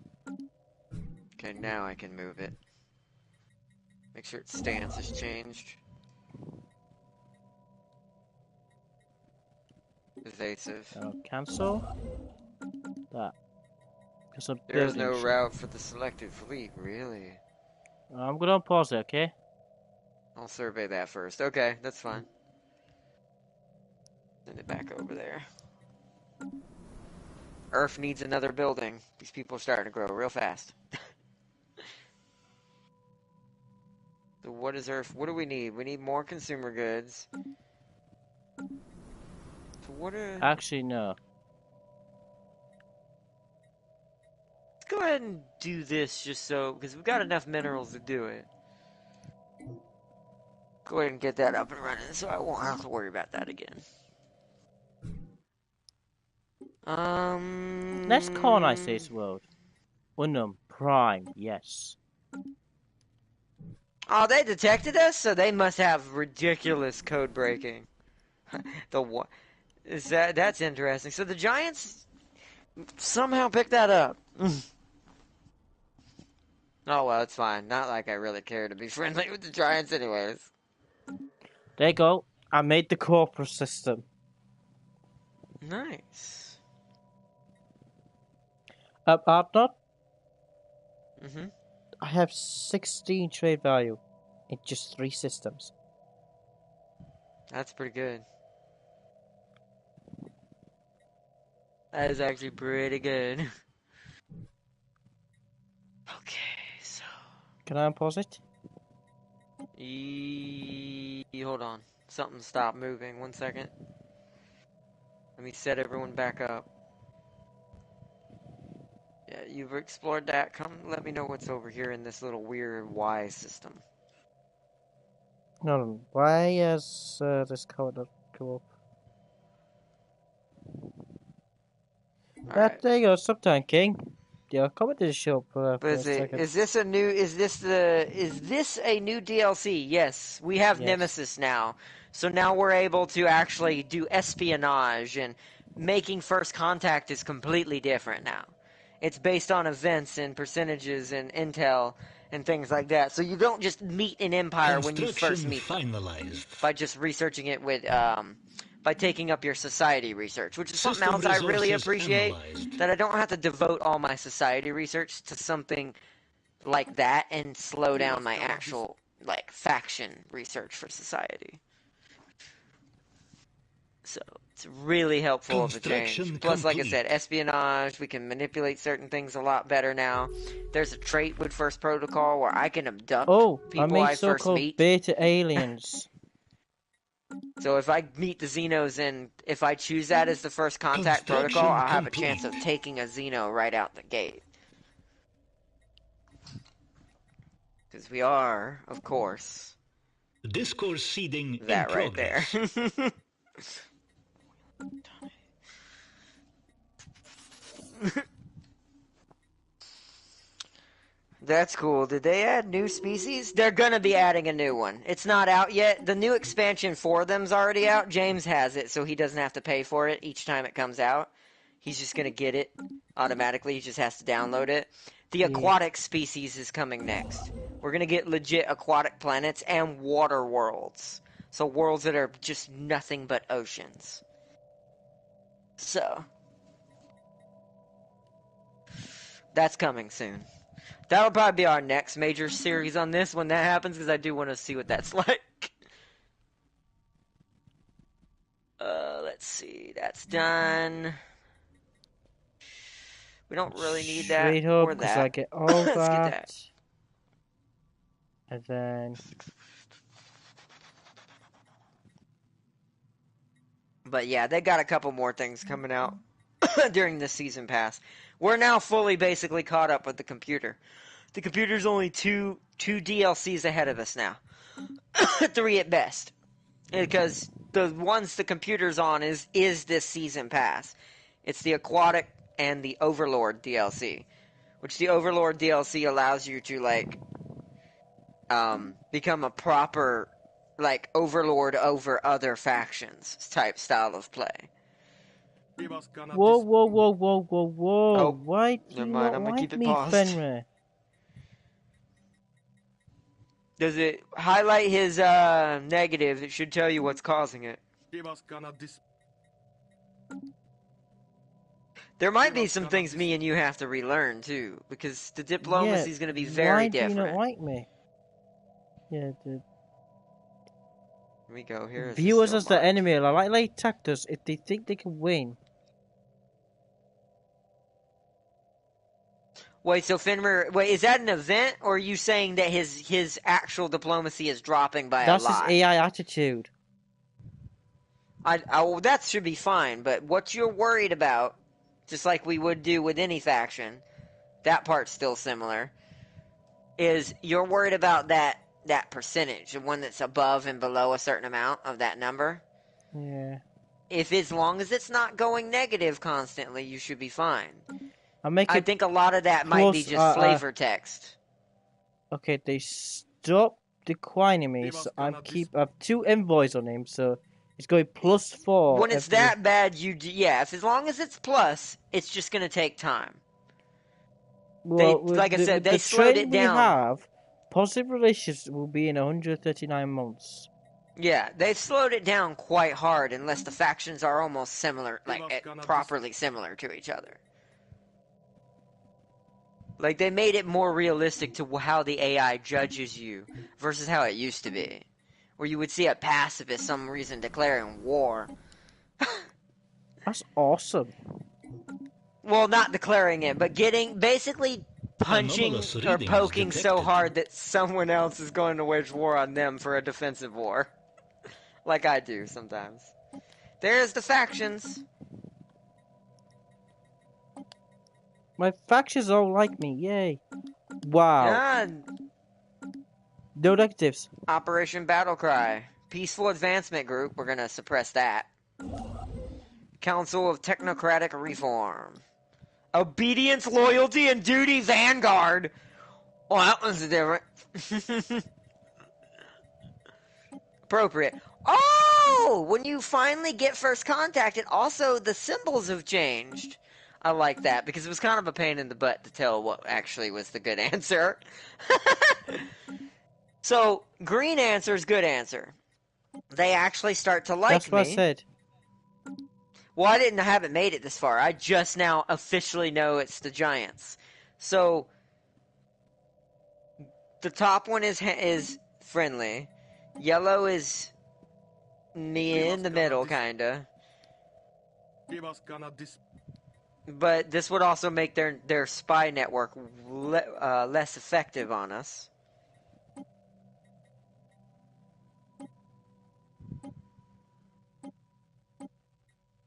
Okay, now I can move it. Make sure its stance has changed. Evasive. Cancel that. There's no route for the selected fleet, really. I'm gonna pause it, okay? I'll survey that first. Okay, that's fine. Send it back over there. Earth needs another building. These people are starting to grow real fast. So what is Earth? What do we need? We need more consumer goods. So what are... Actually, no. Let's go ahead and do this just so... Because we've got enough minerals to do it. Go ahead and get that up and running so I won't have to worry about that again. Let's colonize this world. Unum Prime, yes. Oh, they detected us, so they must have ridiculous code breaking. What is that? That's interesting. So the Giants somehow picked that up. Oh, well, it's fine. Not like I really care to be friendly with the Giants anyways. There you go. I made the corporate system. Nice. Arnold, Mm-hmm. I have 16 trade value in just 3 systems. That's pretty good. That is actually pretty good. Okay, so... Can I unpause it? Hold on. Something stopped moving. 1 second. Let me set everyone back up. Yeah, you've explored that. Come, let me know what's over here in this little weird Y system. No. Why has this code not come up? Alright. There you go. Sometime King. Yeah, comment didn't show up But for a second. is this a new, is this a new DLC? Yes, we have Yes. Nemesis now. So now we're able to actually do espionage, and making first contact is completely different now. It's based on events and percentages and intel and things like that. So you don't just meet an empire when you first Construction meet them finalized. by just researching it with, by taking up your society research, which is something System else I really resources appreciate, analyzed. that I don't have to devote all my society research to something like that and slow down my actual, like, faction research for society. So, it's really helpful of a change. Construction Plus, like I complete. said, espionage, we can manipulate certain things a lot better now. There's a trait with First Protocol where I can abduct Oh, I people made I first so-called meet. beta aliens. So if I meet the Xenos and if I choose that as the first contact protocol, Construction I'll have a complete. chance of taking a Xeno right out the gate. Because we are, of course, Discourse seeding in that right there. progress. That's cool. Did they add new species? They're gonna be adding a new one. It's not out yet. The new expansion for them's already out. James has it, so he doesn't have to pay for it each time it comes out. He's just gonna get it automatically. He just has to download it. The Yeah. aquatic species is coming next. We're gonna get legit aquatic planets and water worlds. So worlds that are just nothing but oceans. So that's coming soon. That'll probably be our next major series on this when that happens, because I do want to see what that's like. Let's see. That's done. We don't really need that Straight or up, because that. I get all Let's that. get that. And then... But yeah, they got a couple more things coming out during the season pass. We're now fully basically caught up with the computer. The computer's only two DLCs ahead of us now. 3 at best. Because the ones the computer's on is this season pass. It's the Aquatic and the Overlord DLC. Which the Overlord DLC allows you to, like, become a proper, like, overlord over other factions type style of play. Whoa, whoa, whoa, whoa, whoa, whoa. Oh, Why do never you mind, not I'm gonna like keep it me, paused. Fenrir? Does it highlight his negative? It should tell you what's causing it. There might be some things me and you have to relearn too, because the diplomacy is going to be very why different. do you not like me? Yeah, the Here we go. Here is view us still as the marked. enemy. I like they attacked us if they think they can win. Wait, so Fenrir, is that an event, or are you saying that his actual diplomacy is dropping by That's a lot? his AI attitude. Well, that should be fine, but what you're worried about, just like we would do with any faction, that part's still similar, is you're worried about that percentage, the one that's above and below a certain amount of that number. Yeah. If as long as it's not going negative constantly, you should be fine. I I think a lot of that might be plus, just flavor text. Okay, they stopped declining me, so I have 2 envoys on him, so it's going +4. When it's that bad, yeah, if as long as it's plus, it's just going to take time. Well, like I said, with they the slowed trend it we down. have, positive relations will be in 139 months. Yeah, they've slowed it down quite hard unless the factions are almost similar, like properly similar to each other. Like, they made it more realistic to how the AI judges you versus how it used to be. Where you would see a pacifist some reason declaring war. That's awesome. Well, not declaring it, but basically punching Anomalous or readings poking so detected. hard that someone else is going to wage war on them for a defensive war. Like I do sometimes. There's the factions. My factions all like me. Yay. Wow. Yeah, No negatives. Operation Battlecry. Peaceful Advancement Group, we're gonna suppress that. Council of Technocratic Reform. Obedience, Loyalty, and Duty Vanguard. Well, that one's different. Appropriate. Oh! When you finally get first contact, it also, the symbols have changed. I like that, because it was kind of a pain in the butt to tell what actually was the good answer. So, green answer is good answer. They actually start to like That's what I me. said. Well, I haven't made it this far. I just now officially know it's the Giants. So, the top one is friendly. Yellow is me in the middle, kinda. But this would also make their spy network less effective on us.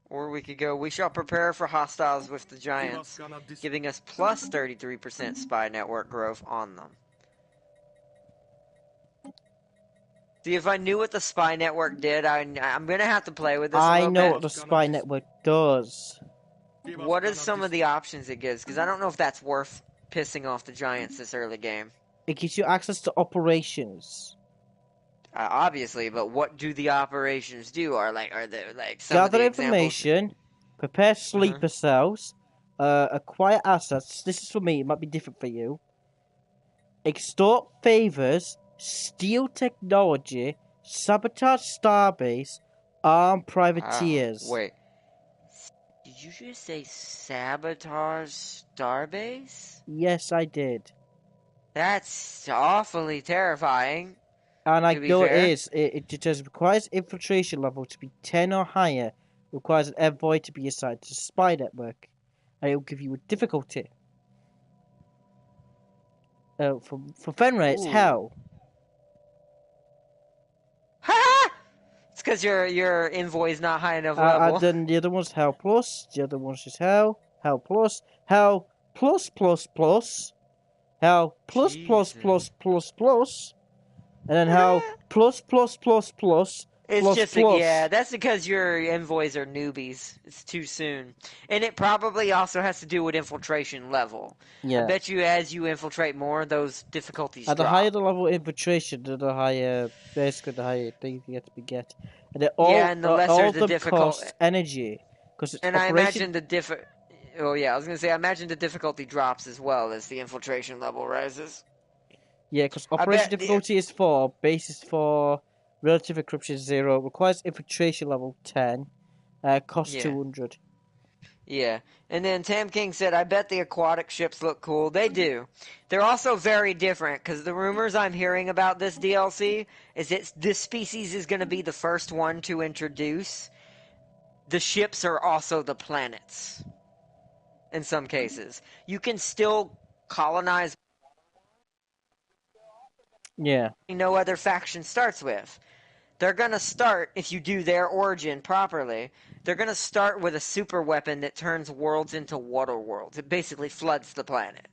Or we could go, we shall prepare for hostiles with the Giants, giving us plus 33% spy network growth on them. See, if I knew what the spy network did, I'm going to have to play with this a I little know bit. what the spy network does. What are some of the options it gives? Because I don't know if that's worth pissing off the Giants this early game. It gives you access to operations. Obviously, but what do the operations do? Are there like some Gather of the examples? information, prepare sleeper cells, acquire assets. This is for me, it might be different for you. Extort favors, steal technology, sabotage starbase, arm privateers. Wait. Did you just say sabotage starbase? Yes, I did. That's awfully terrifying. And I To be know it fair. is. It just requires infiltration level to be 10 or higher. Requires an envoy to be assigned to spy network. And it will give you a difficulty. For Fenrir, it's Ooh. hell. Ha! It's because your envoy is not high enough level. And then the other one's hell plus. The other one's just hell. Hell plus. Hell plus plus plus. Hell plus plus plus plus plus. And then hell plus plus plus plus. It's plus just plus. yeah, that's because your envoys are newbies. It's too soon. And it probably also has to do with infiltration level. Yeah. I bet you as you infiltrate more, those difficulties At the drop. higher the level of infiltration, the higher, basically the higher things you get to get. And it and the lesser all the them difficult. cost energy. Cause it's And I imagine Oh yeah, I was gonna say I imagine the difficulty drops as well as the infiltration level rises. Yeah, because operation difficulty is 4, base is 4, relative encryption is 0, requires infiltration level 10, cost 200. Yeah, and then Tam King said, I bet the aquatic ships look cool. They do. They're also very different, because the rumors I'm hearing about this DLC is that this species is going to be the first one to introduce. The ships are also the planets. In some cases. You can still colonize. Yeah. No other faction starts with. They're going to start, if you do their origin properly, they're going to start with a super weapon that turns worlds into water worlds. It basically floods the planet.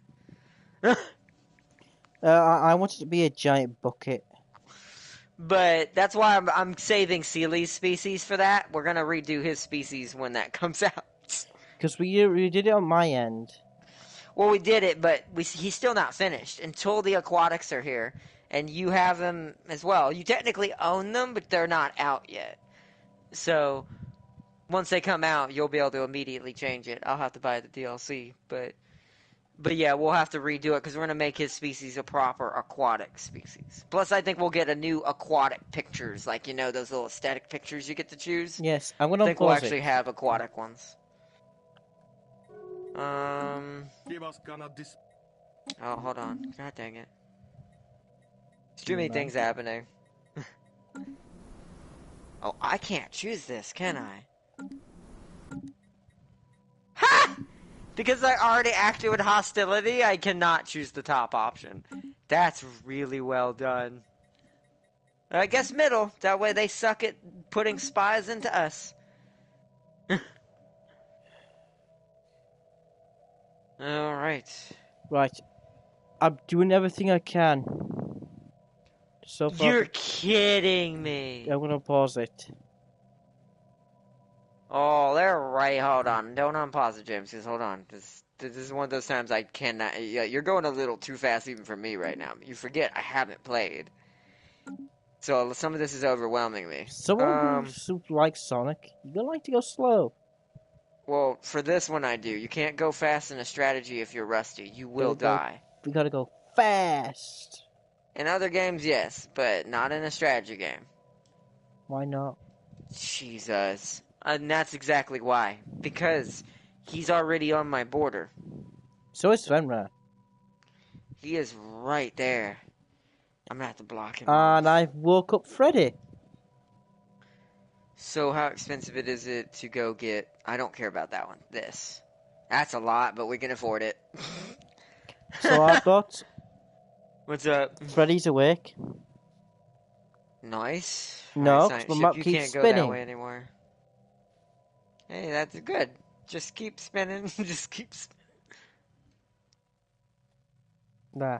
I want it to be a giant bucket. But that's why I'm saving Seely's species for that. We're going to redo his species when that comes out. Because we did it on my end. Well, we did it, but he's still not finished until the aquatics are here. And you have them as well. You technically own them, but they're not out yet. So, once they come out, you'll be able to immediately change it. I'll have to buy the DLC, but But yeah, we'll have to redo it because we're gonna make his species a proper aquatic species. Plus, I think we'll get a new aquatic pictures, like those little static pictures you get to choose. Yes, I'm I gonna think we'll pause actually it. have aquatic ones. Oh, hold on. God dang it. There's too many things happening. Oh, I can't choose this, can I? Ha! Because I already acted with hostility, I cannot choose the top option. That's really well done. I guess middle. That way they suck at putting spies into us. Alright. Right. I'm doing everything I can. So far, You're kidding me. I'm gonna pause it. Oh, they're right. Hold on. Don't unpause it, James, because hold on. This is one of those times I cannot... Yeah, you're going a little too fast even for me right now. You forget I haven't played. So some of this is overwhelming me. Someone who likes Sonic, you don't like to go slow. Well, for this one I do. You can't go fast in a strategy if you're rusty. You will die. We gotta go fast. In other games, yes, but not in a strategy game. Why not? Jesus. And that's exactly why. Because he's already on my border. So is Svenra. He is right there. I'm gonna have to block him And off. I woke up Freddy. So how expensive is it to go get... I don't care about that one. This. That's a lot, but we can afford it. So I've got What's up? Freddy's awake. Nice. No, Alright, 'cause science my ship, map you keeps can't go that spinning. way anymore. Hey, that's good. Just keep spinning. Just keep spinning. Nah.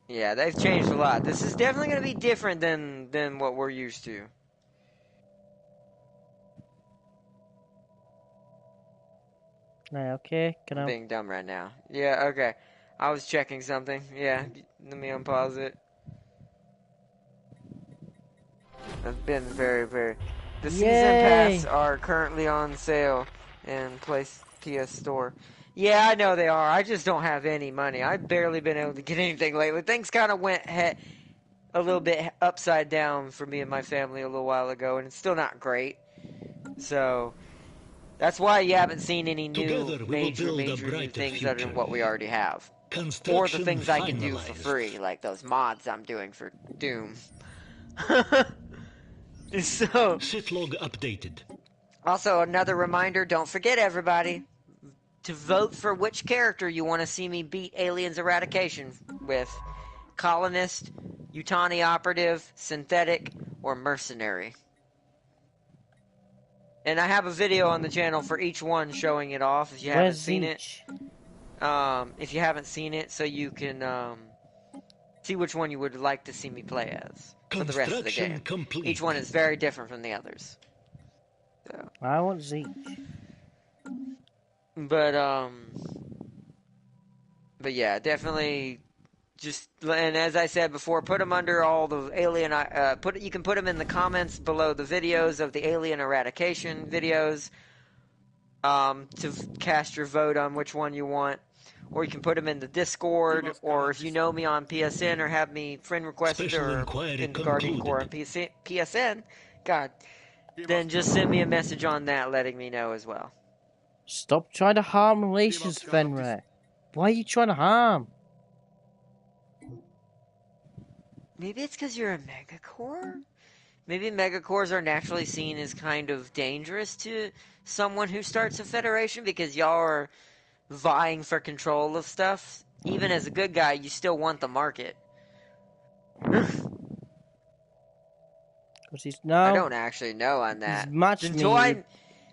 Yeah, they've changed a lot. This is definitely going to be different than what we're used to. Nah, okay, I'm being dumb right now. Yeah, okay. I was checking something. Yeah, let me unpause it. I've been very... The season pass are currently on sale in PS Store. Yeah, I know they are. I just don't have any money. I've barely been able to get anything lately. Things kind of went a little bit upside down for me and my family a little while ago, and it's still not great. So that's why you haven't seen any new major new things other than what we already have. Or the things I can do for free, like those mods I'm doing for Doom. So, Sitlog updated. Also, another reminder, don't forget everybody, to vote for which character you want to see me beat Aliens Eradication with. Colonist, Utani Operative, Synthetic, or Mercenary. And I have a video on the channel for each one showing it off if you haven't seen it. If you haven't seen it, so you can see which one you would like to see me play as for the rest of the game. Complete. Each one is very different from the others. So. I want Zeech. But yeah, definitely. And as I said before, put them under all the alien. You can put them in the comments below the videos of the alien eradication videos. To cast your vote on which one you want. Or you can put them in the Discord, or if you know me on PSN, or have me friend requested, or in the Guardian Corps on PSN, God, then just send me a message on that letting me know as well. Stop trying to harm relations, Fenrir. Why are you trying to harm? Maybe it's because you're a megacore? Maybe megacores are naturally seen as kind of dangerous to someone who starts a federation because y'all are vying for control of stuff. Even as a good guy, you still want the market. He's now, I don't actually know on that. He's matched me.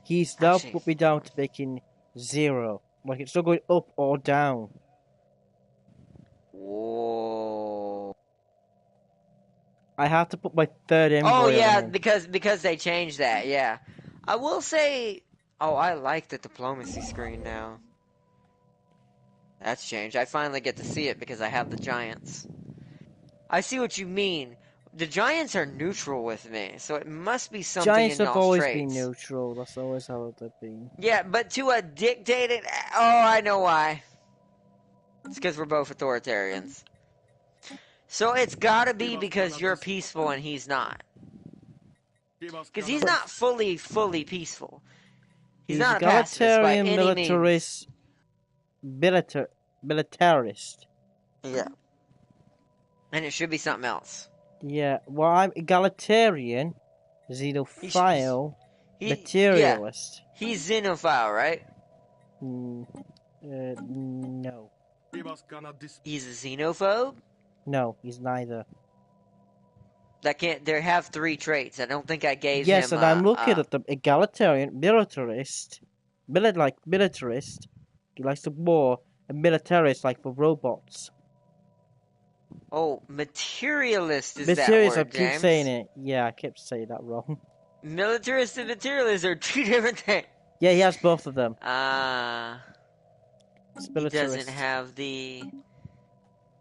He's now put me down to making 0. Like it's not going up or down. Whoa. I have to put my third envoy. Oh yeah, on. because they changed that. Yeah, I will say. Oh, I like the diplomacy screen now. That's changed. I finally get to see it because I have the giants. I see what you mean. The Giants are neutral with me, so it must be something Giants in have y'all's always traits. been neutral. That's always how they've been. Yeah, but to a dictated... Oh, I know why. It's because we're both authoritarians. So it's gotta be because you're peaceful and he's not. Because he's not fully peaceful. He's not a pacifist by egalitarian, any means. militarist. Yeah. And it should be something else. Yeah, well, I'm egalitarian, xenophile, Yeah. materialist. He's xenophile, right? No. He's a xenophobe? No, he's neither. They have 3 traits. I don't think I gave Yes, him and I'm looking at the egalitarian, militarist. Militarist. He likes the war, and militarist like for robots. Oh, materialist is Materialist, that I word, keep James. saying it. Yeah, I kept saying that wrong. Militarist and materialist are 2 different things. Yeah, he has both of them. He doesn't have the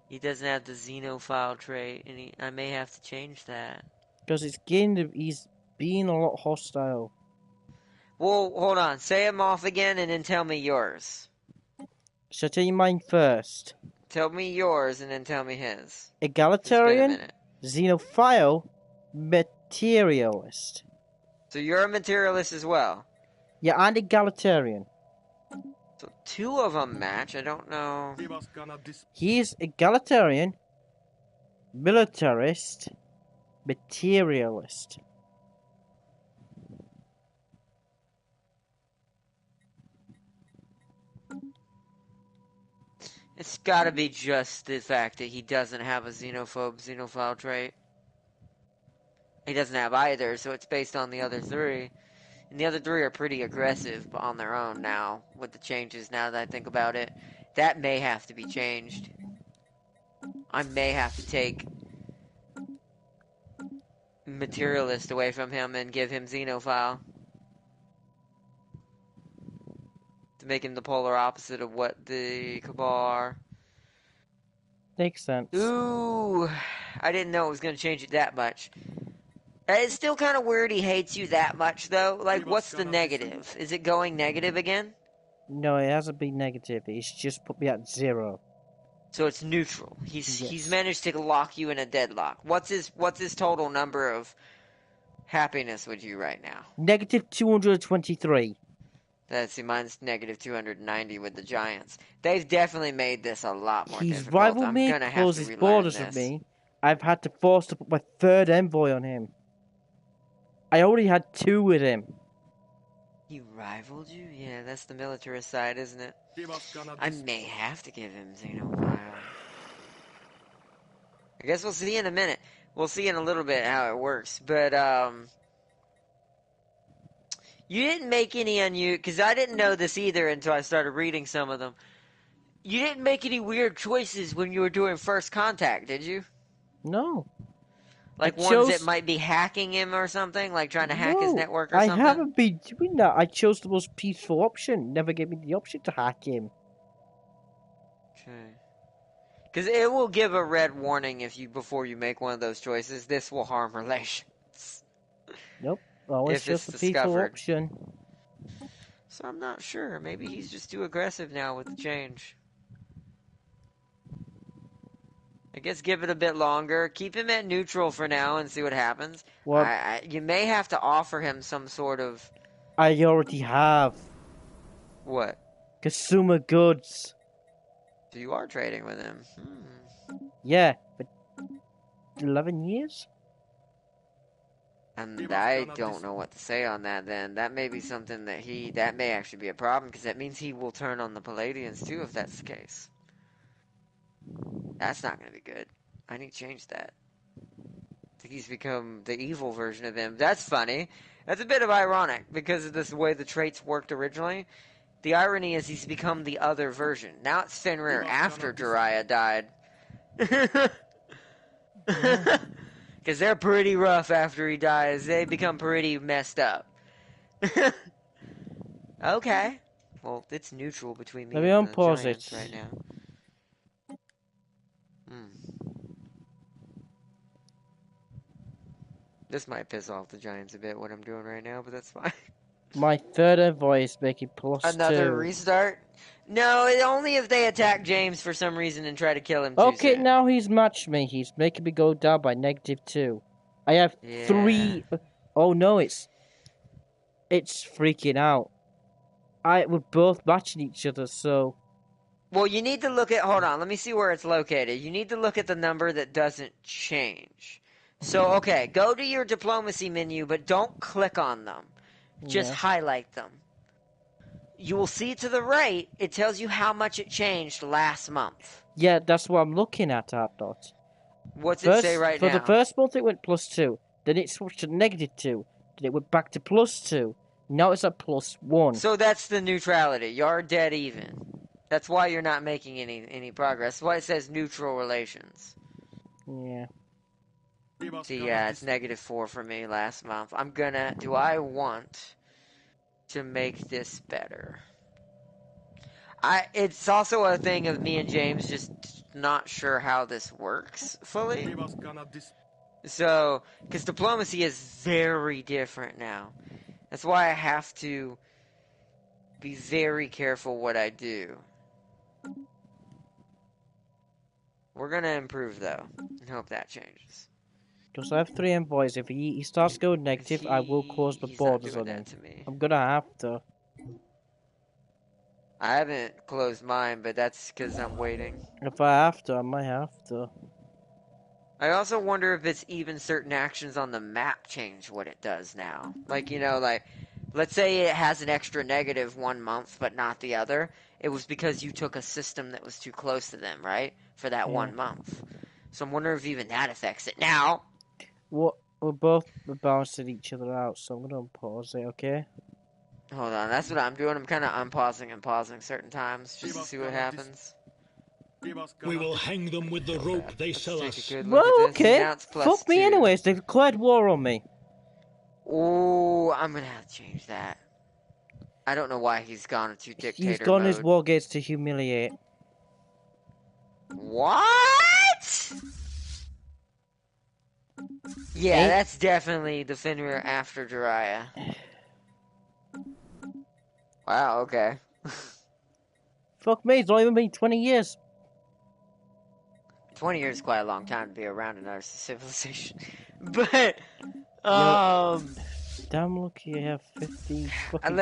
xenophile trait, and I may have to change that. Because he's being a lot hostile. Well, hold on. Say them off again, and then tell me yours. Shall I tell you mine first? Tell me yours, and then tell me his. Egalitarian, xenophile, materialist. So you're a materialist as well? Yeah, and egalitarian. So 2 of them match. I don't know. He's egalitarian, militarist, materialist. It's gotta be just the fact that he doesn't have a xenophile trait. He doesn't have either, so it's based on the other 3. And the other 3 are pretty aggressive on their own now, with the changes now that I think about it. That may have to be changed. I may have to take materialist away from him and give him xenophile. To make him the polar opposite of what the Cabal are. Makes sense. Ooh, I didn't know it was going to change it that much. It's still kind of weird he hates you that much, though. Like, what's the negative? Is it going negative again? No, it hasn't been negative. It's just put me at 0. So it's neutral. He's managed to lock you in a deadlock. What's his total number of happiness with you right now? Negative 223. See, mine's negative 290 with the Giants. They've definitely made this a lot more He's difficult. rivaled I'm me, gonna have closed to his relearn borders this. with me. I've had to force to put my 3rd envoy on him. I already had 2 with him. He rivaled you? Yeah, that's the militarist side, isn't it? I may have to give him xenophile. I guess we'll see in a minute. We'll see in a little bit how it works. But, you didn't make any because I didn't know this either until I started reading some of them. You didn't make any weird choices when you were doing First Contact, did you? No. Like ones that might be hacking him or something? Like trying to hack his network or something? I haven't been doing that. I chose the most peaceful option. Never gave me the option to hack him. Okay. Because it will give a red warning before you make one of those choices. This will harm relations. Nope. Always just the peaceful option. So I'm not sure. Maybe he's just too aggressive now with the change. I guess give it a bit longer. Keep him at neutral for now and see what happens. You may have to offer him some sort of... I already have. What? Consumer goods. So you are trading with him. Yeah, but 11 years? And I don't know what to say on that then. That may be something that may actually be a problem, because that means he will turn on the Palladians too if that's the case. That's not going to be good. I need to change that. I think he's become the evil version of him. That's funny. That's a bit of ironic because of this way the traits worked originally. The irony is he's become the other version. Now it's Fenrir after Jiraiya died. Because they're pretty rough after he dies. They become pretty messed up. Okay. Well, it's neutral between me and the Giants right now. This might piss off the Giants a bit, what I'm doing right now, but that's fine. My third envoy is making +2. Another restart? No, only if they attack James for some reason and try to kill him too Okay, soon. now he's matched me. He's making me go down by -2. I have 3. Oh no, it's freaking out. We're both matching each other, so. Well, you need to look at. Hold on, let me see where it's located. You need to look at the number that doesn't change. So, okay, go to your diplomacy menu, but don't click on them. Just highlight them. You will see to the right, it tells you how much it changed last month. Yeah, that's what I'm looking at, Ardot. What's it say right now? For the first month, it went +2. Then it switched to -2. Then it went back to +2. Now it's at +1. So that's the neutrality. You're dead even. That's why you're not making any progress. That's why it says neutral relations. Yeah. See, yeah, it's -4 for me last month. Do I want to make this better? It's also a thing of me and James just not sure how this works fully. So, because diplomacy is very different now. That's why I have to be very careful what I do. We're gonna improve, though, and hope that changes. Because I have 3 envoys. If he starts going negative, I will close the borders on him. I'm gonna have to. I haven't closed mine, but that's because I'm waiting. If I have to, I might have to. I also wonder if it's even certain actions on the map change what it does now. Like, let's say it has an extra negative 1 month, but not the other. It was because you took a system that was too close to them, right? For that 1 month. So I'm wondering if even that affects it. Now, we're both balancing each other out, so I'm gonna pause it, okay? Hold on, that's what I'm doing. I'm kind of unpausing and pausing certain times just to see what happens. We will hang them with the rope they sell us. Well, okay. Fuck me anyways. They've declared war on me. Oh, I'm gonna have to change that. I don't know why he's gone into dictator mode. He's gone his war gates to humiliate. What? Yeah, that's definitely the Fenrir after Jiraiya. Wow, okay. Fuck me, it's only even been 20 years. 20 years is quite a long time to be around another civilization. But, damn lucky I have 15 fucking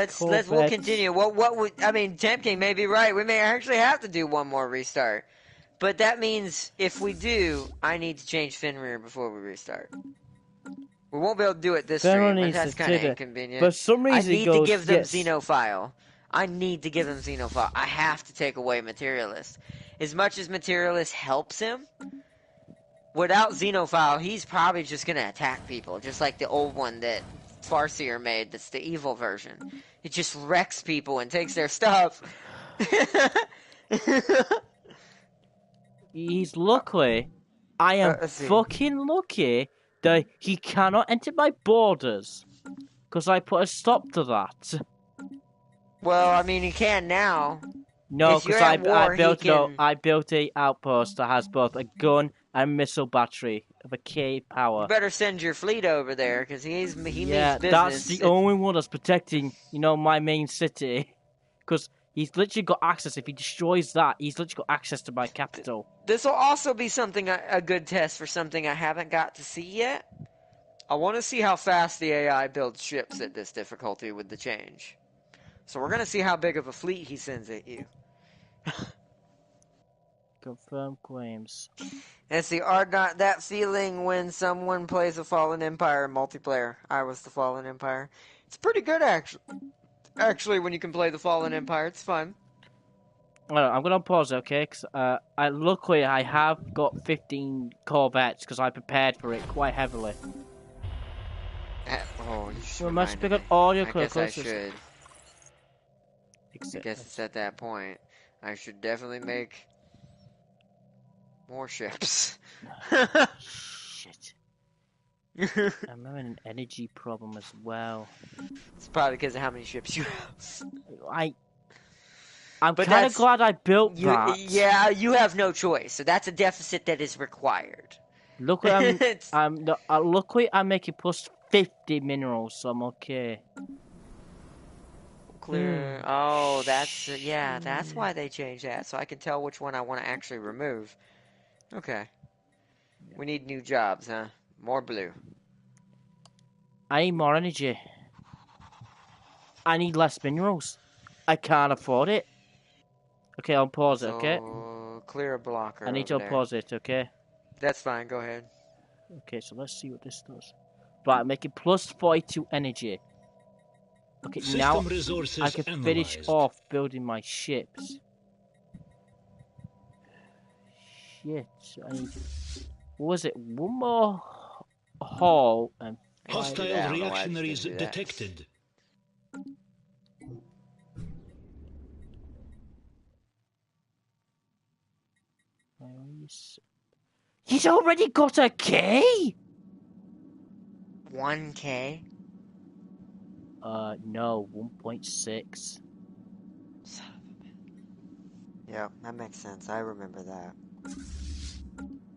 we'll continue. Temp King may be right. We may actually have to do one more restart. But that means, if we do, I need to change Fenrir before we restart. We won't be able to do it this stream, but that's kind of inconvenient. For some reason, I need to give them Xenophile. I need to give him Xenophile. I have to take away Materialist. As much as Materialist helps him, without Xenophile, he's probably just going to attack people, just like the old one that Farseer made, that's the evil version. It just wrecks people and takes their stuff. He's lucky. I am fucking lucky that he cannot enter my borders. Because I put a stop to that. Well, I mean, he can now. No, because I built a outpost that has both a gun and missile battery of a K power. You better send your fleet over there, because he means business. Yeah, that's the only one that's protecting, my main city. Because he's literally got access. If he destroys that, he's literally got access to my capital. This will also be something, a good test for something I haven't got to see yet. I want to see how fast the AI builds ships at this difficulty with the change. So we're going to see how big of a fleet he sends at you. Confirm claims. And see, Ardnot, that feeling when someone plays a Fallen Empire multiplayer. I was the Fallen Empire. It's pretty good, actually. Actually, when you can play the Fallen Empire, it's fun. I'm going to pause, okay? Because luckily I have got 15 Corvettes because I prepared for it quite heavily. You should. We must pick up all your clothes. I should. I guess it's at that point. I should definitely make more ships. Shit. I'm having an energy problem as well. It's probably because of how many ships you have. I'm kind of glad I built that. Yeah, you have no choice. So that's a deficit that is required. Look, luckily I'm making plus 50 minerals, so I'm okay. Clear. Oh, that's yeah. That's why they changed that, so I can tell which one I want to actually remove. Okay. We need new jobs, huh? More blue. I need more energy. I need less minerals. I can't afford it. Okay, I'll pause it, okay? Clear a blocker I need over to there. pause it, okay? That's fine, go ahead. Okay, so let's see what this does. Right, I'm making plus 42 energy. Okay, now I can finish off building my ships. Shit, I need... What was it? One more haul and... Hostile reactionaries detected. He's already got a K? 1K? No, 1.6. Yeah, that makes sense. I remember that.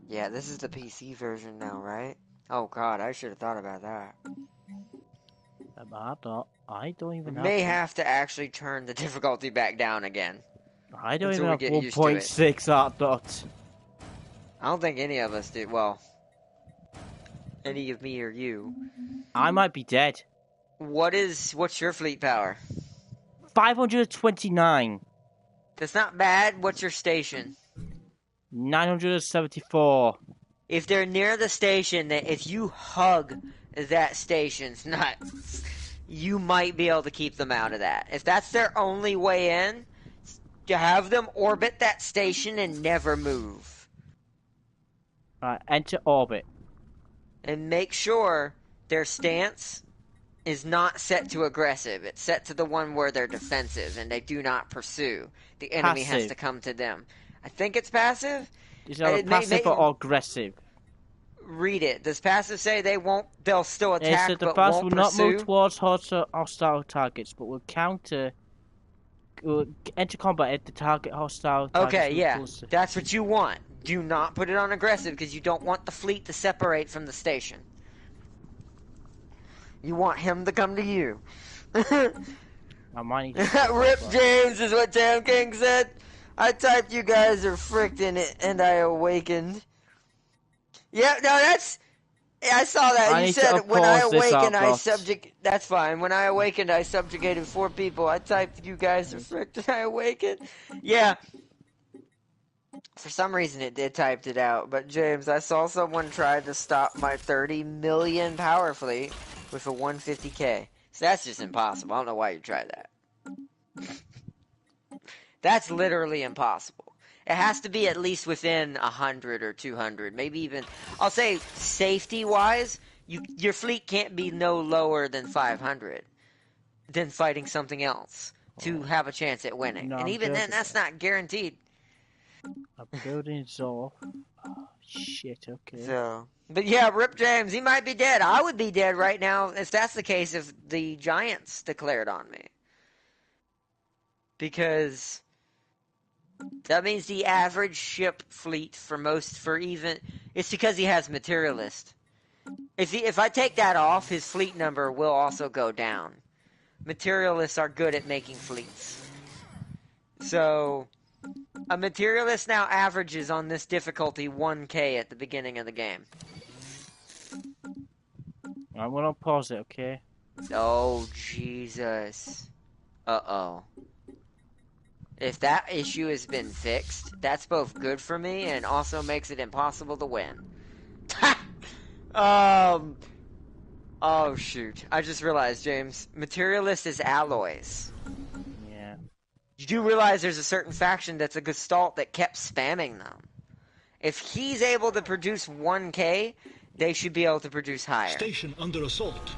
Yeah, this is the PC version now, right? Oh god, I should have thought about that. I don't even We have... may have to actually turn the difficulty back down again. I don't until even we have get used to it. 1.6 art dot. I don't think any of us do. Well, any of me or you. I might be dead. What's your fleet power? 529. That's not bad. What's your station? 974. If they're near the station, if you hug that station's nuts, you might be able to keep them out of that. If that's their only way in, to have them orbit that station and never move. Alright, enter orbit. And make sure their stance is not set to aggressive. It's set to the one where they're defensive and they do not pursue. The enemy has to come to them. I think it's passive. Is it passive or aggressive? Read it. Does passive say they'll still attack it said the but passive won't will not pursue? move towards hostile targets, but will enter combat if the target hostile targets. Okay, yeah. That's what you want. Do not put it on aggressive because you don't want the fleet to separate from the station. You want him to come to you. I might need to Rip James is what Tam King said. I typed you guys are fricked in it and I awakened. Yeah, no, that's... I saw that. You said when I awakened, That's fine. When I awakened, I subjugated 4 people. I typed you guys are fricked and I awakened. Yeah. For some reason, it did typed it out. But, James, I saw someone try to stop my 30 million power fleet with a 150k. So that's just impossible. I don't know why you tried that. That's literally impossible. It has to be at least within 100 or 200. Maybe even... I'll say, safety-wise, your fleet can't be no lower than 500 than fighting something else to have a chance at winning. No, and even then, that's not guaranteed. I'm building it off. Oh, shit, okay. So, but yeah, Rip James, he might be dead. I would be dead right now if that's the case if the Giants declared on me. Because that means the average ship fleet it's because he has Materialist. If I take that off, his fleet number will also go down. Materialists are good at making fleets. So... a Materialist now averages on this difficulty 1k at the beginning of the game. I'm gonna pause it, okay? Oh, Jesus. Uh-oh. If that issue has been fixed, that's both good for me and also makes it impossible to win. Oh, shoot. I just realized, James. Materialist is alloys. You do realize there's a certain faction that's a Gestalt that kept spamming them. If he's able to produce 1k, they should be able to produce higher. Station under assault.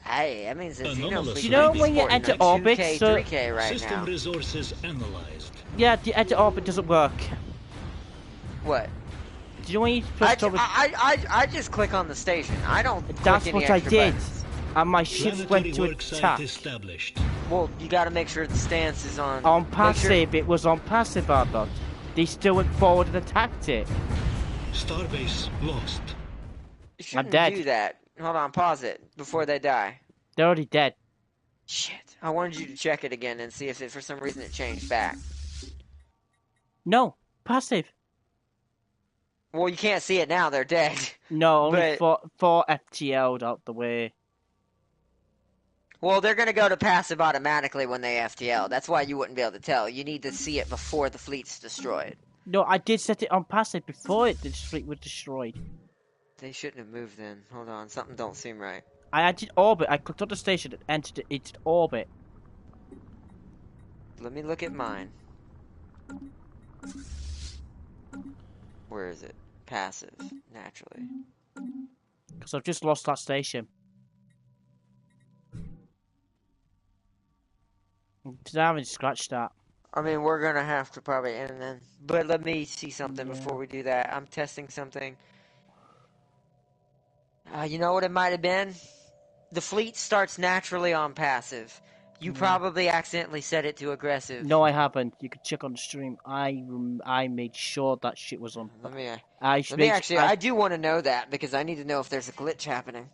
Hey, that means that you know when you enter orbit, 2K, so 3K right System now. resources analyzed. Yeah, the enter orbit doesn't work. What? Do you know when you press I just click on the station. I don't. That's click what any I extra did. buttons. And my ships went to attack. Established. Well, you got to make sure the stance is on. On passive, it was on passive, Ardot. They still went forward and attacked it. Starbase lost. You shouldn't dead. do that. Hold on, pause it before they die. They're already dead. Shit. I wanted you to check it again and see if it, for some reason it changed back. No, passive. Well, you can't see it now. They're dead. No, only But- four FTL'd out the way. Well, they're going to go to passive automatically when they FTL. That's why you wouldn't be able to tell. You need to see it before the fleet's destroyed. No, I did set it on passive before the fleet was destroyed. They shouldn't have moved then. Hold on. Something don't seem right. I entered orbit. I clicked on the station and entered it into orbit. Let me look at mine. Where is it? Passive. Naturally. Because I've just lost that station. Today I haven't scratched that. I mean, we're going to have to probably end then. But let me see something Yeah. before we do that. I'm testing something. You know what it might have been? The fleet starts naturally on passive. You probably accidentally set it to aggressive. No, I haven't. You can check on the stream. I made sure that shit was on. I do want to know that because I need to know if there's a glitch happening.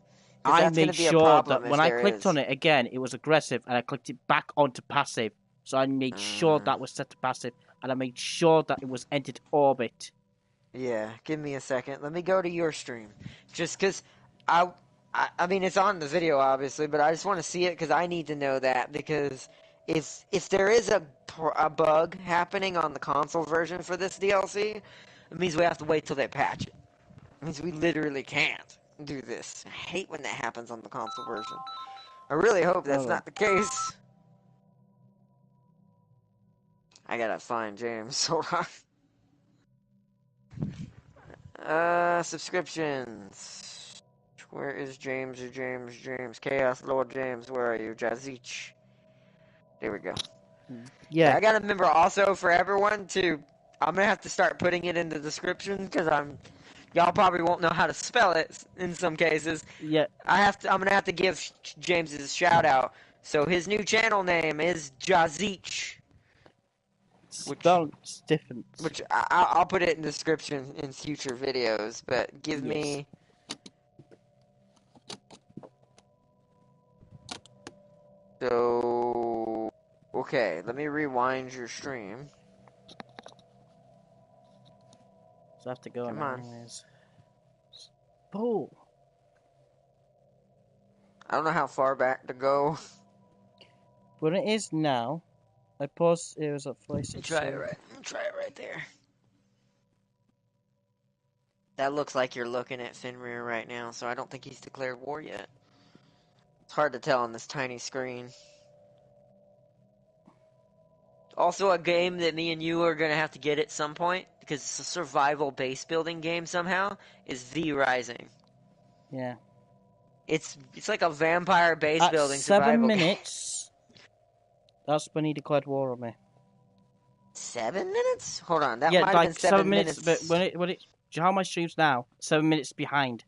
I made sure that when I clicked on it again, it was aggressive, and I clicked it back onto passive. So I made sure that was set to passive, and I made sure that it was entered orbit. Yeah, give me a second. Let me go to your stream. Just because I mean, it's on the video, obviously, but I just want to see it because I need to know that. Because if there is a bug happening on the console version for this DLC, it means we have to wait till they patch it. It means we literally can't do this. I hate when that happens on the console version. I really hope that's not the case. I gotta find James. Hold on. Subscriptions. Where is James or James? Chaos Lord James, where are you? Jazich. There we go. Yeah. I gotta remember also for everyone to, I'm gonna have to start putting it in the description because y'all probably won't know how to spell it in some cases. Yeah. I'm gonna have to give James's shout out. So his new channel name is Jazich. It's different. Which I'll put it in the description in future videos, but give me... So... Okay, let me rewind your stream. So I have to go Come now on. anyways. Oh. I don't know how far back to go. But it is now. I paused it was at 46. Try it right there. That looks like you're looking at Fenrir right now, so I don't think he's declared war yet. It's hard to tell on this tiny screen. Also, a game that me and you are going to have to get at some point, because it's a survival base building game somehow, is V Rising. Yeah. It's like a vampire base At building 7 survival minutes, that's when he declared war on me. 7 minutes? Hold on, that Yeah, might like have been 7 minutes. But when it, how my streams now? 7 minutes behind.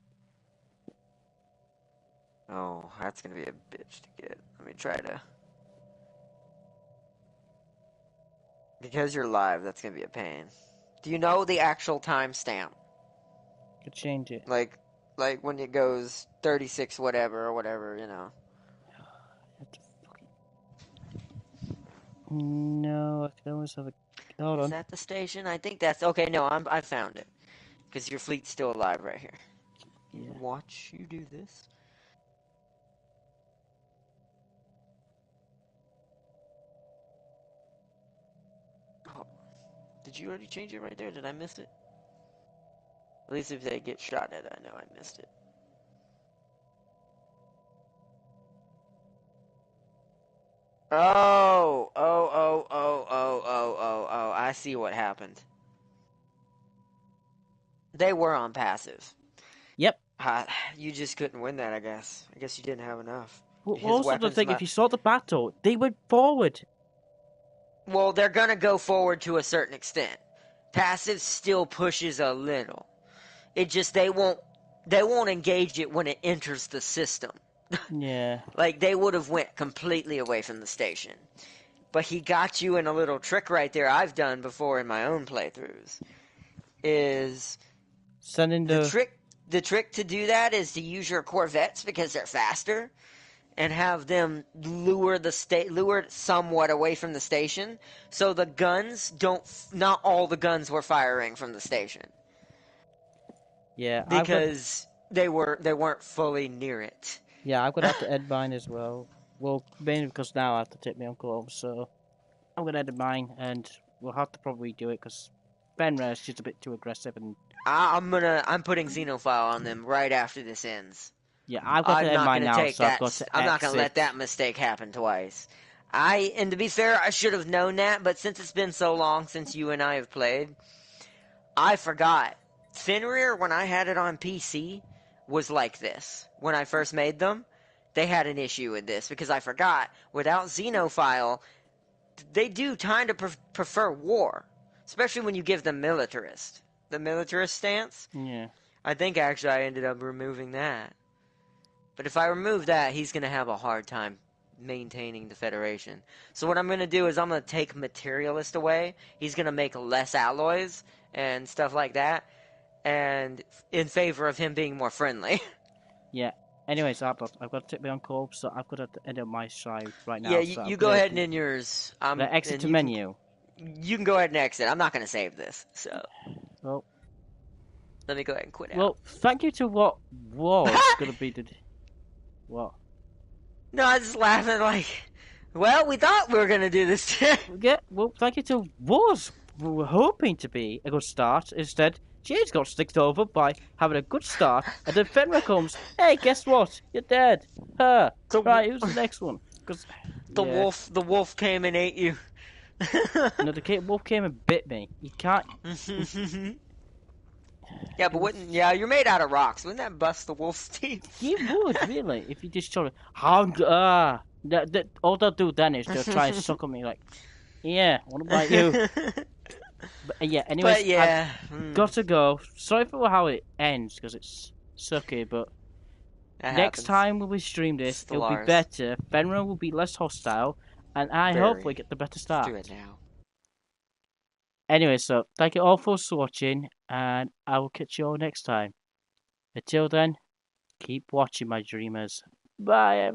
Oh, that's going to be a bitch to get. Let me try to... Because you're live, that's going to be a pain. Do you know the actual timestamp? Could change it. Like when it goes 36 whatever or whatever, you know. No, I can always have a... Hold on. Is that the station? I think that's... Okay, no, I found it. Because your fleet's still alive right here. Yeah. Watch you do this. Oh, did you already change it right there? Did I miss it? At least if they get shot at, I know I missed it. Oh, I see what happened. They were on passive. Yep. You just couldn't win that, I guess. I guess you didn't have enough. Well, His also the weapons thing, if you saw the battle, they went forward. Well, they're gonna go forward to a certain extent. Passive still pushes a little. It just they won't engage it when it enters the system. Yeah. Like they would have went completely away from the station. But he got you in a little trick right there I've done before in my own playthroughs. Is Sending The trick to do that is to use your corvettes because they're faster, and have them lure somewhat away from the station, so the guns don't. Not all the guns were firing from the station. Yeah, because they weren't fully near it. Yeah, I'm gonna have to end mine as well. Well, mainly because now I have to take my uncle home, so I'm gonna end mine, and we'll have to probably do it because Benra's just a bit too aggressive, and I'm putting Xenophile on them right after this ends. yeah, I've got to end mine now, so I've got to I'm not gonna let that mistake happen twice. And to be fair, I should have known that, but since it's been so long since you and I have played, I forgot. Fenrir, when I had it on PC, was like this. When I first made them, they had an issue with this because I forgot. Without Xenophile, they do kind of prefer war, especially when you give them militarist. The militarist stance. Yeah. I think actually I ended up removing that. But if I remove that, he's going to have a hard time maintaining the Federation. So what I'm going to do is I'm going to take Materialist away. He's going to make less alloys and stuff like that, and in favor of him being more friendly. Yeah. Anyways, I've got to take my uncle, so I've got to end up my side right now. Yeah, so you go ahead and end yours. The exit to menu. You can go ahead and exit. I'm not going to save this, so. Well, let me go ahead and quit out. Well, thank you to what was going to be the... What? No, I was just laughing like, well, we thought we were going to do this. Yeah, well, thank you to was we were hoping to be a good start. Instead, James got sticked over by having a good start, and then Fenrir comes, hey, guess what? You're dead. Right, who's the next one? Because the wolf came and ate you. No, the wolf came and bit me. You can't... Yeah, but you're made out of rocks. Wouldn't that bust the wolf's teeth? You would, really, if you just told me, all they'll do then is they'll try and suck on me like, yeah, what about you? But anyways, I've got to go. Sorry for how it ends, because it's sucky, but next time when we stream this, Stellaris. It'll be better. Fenrir will be less hostile, and I hopefully get the better start. Let's do it now. Anyway, so thank you all for watching, and I will catch you all next time. Until then, keep watching, my dreamers. Bye, everyone.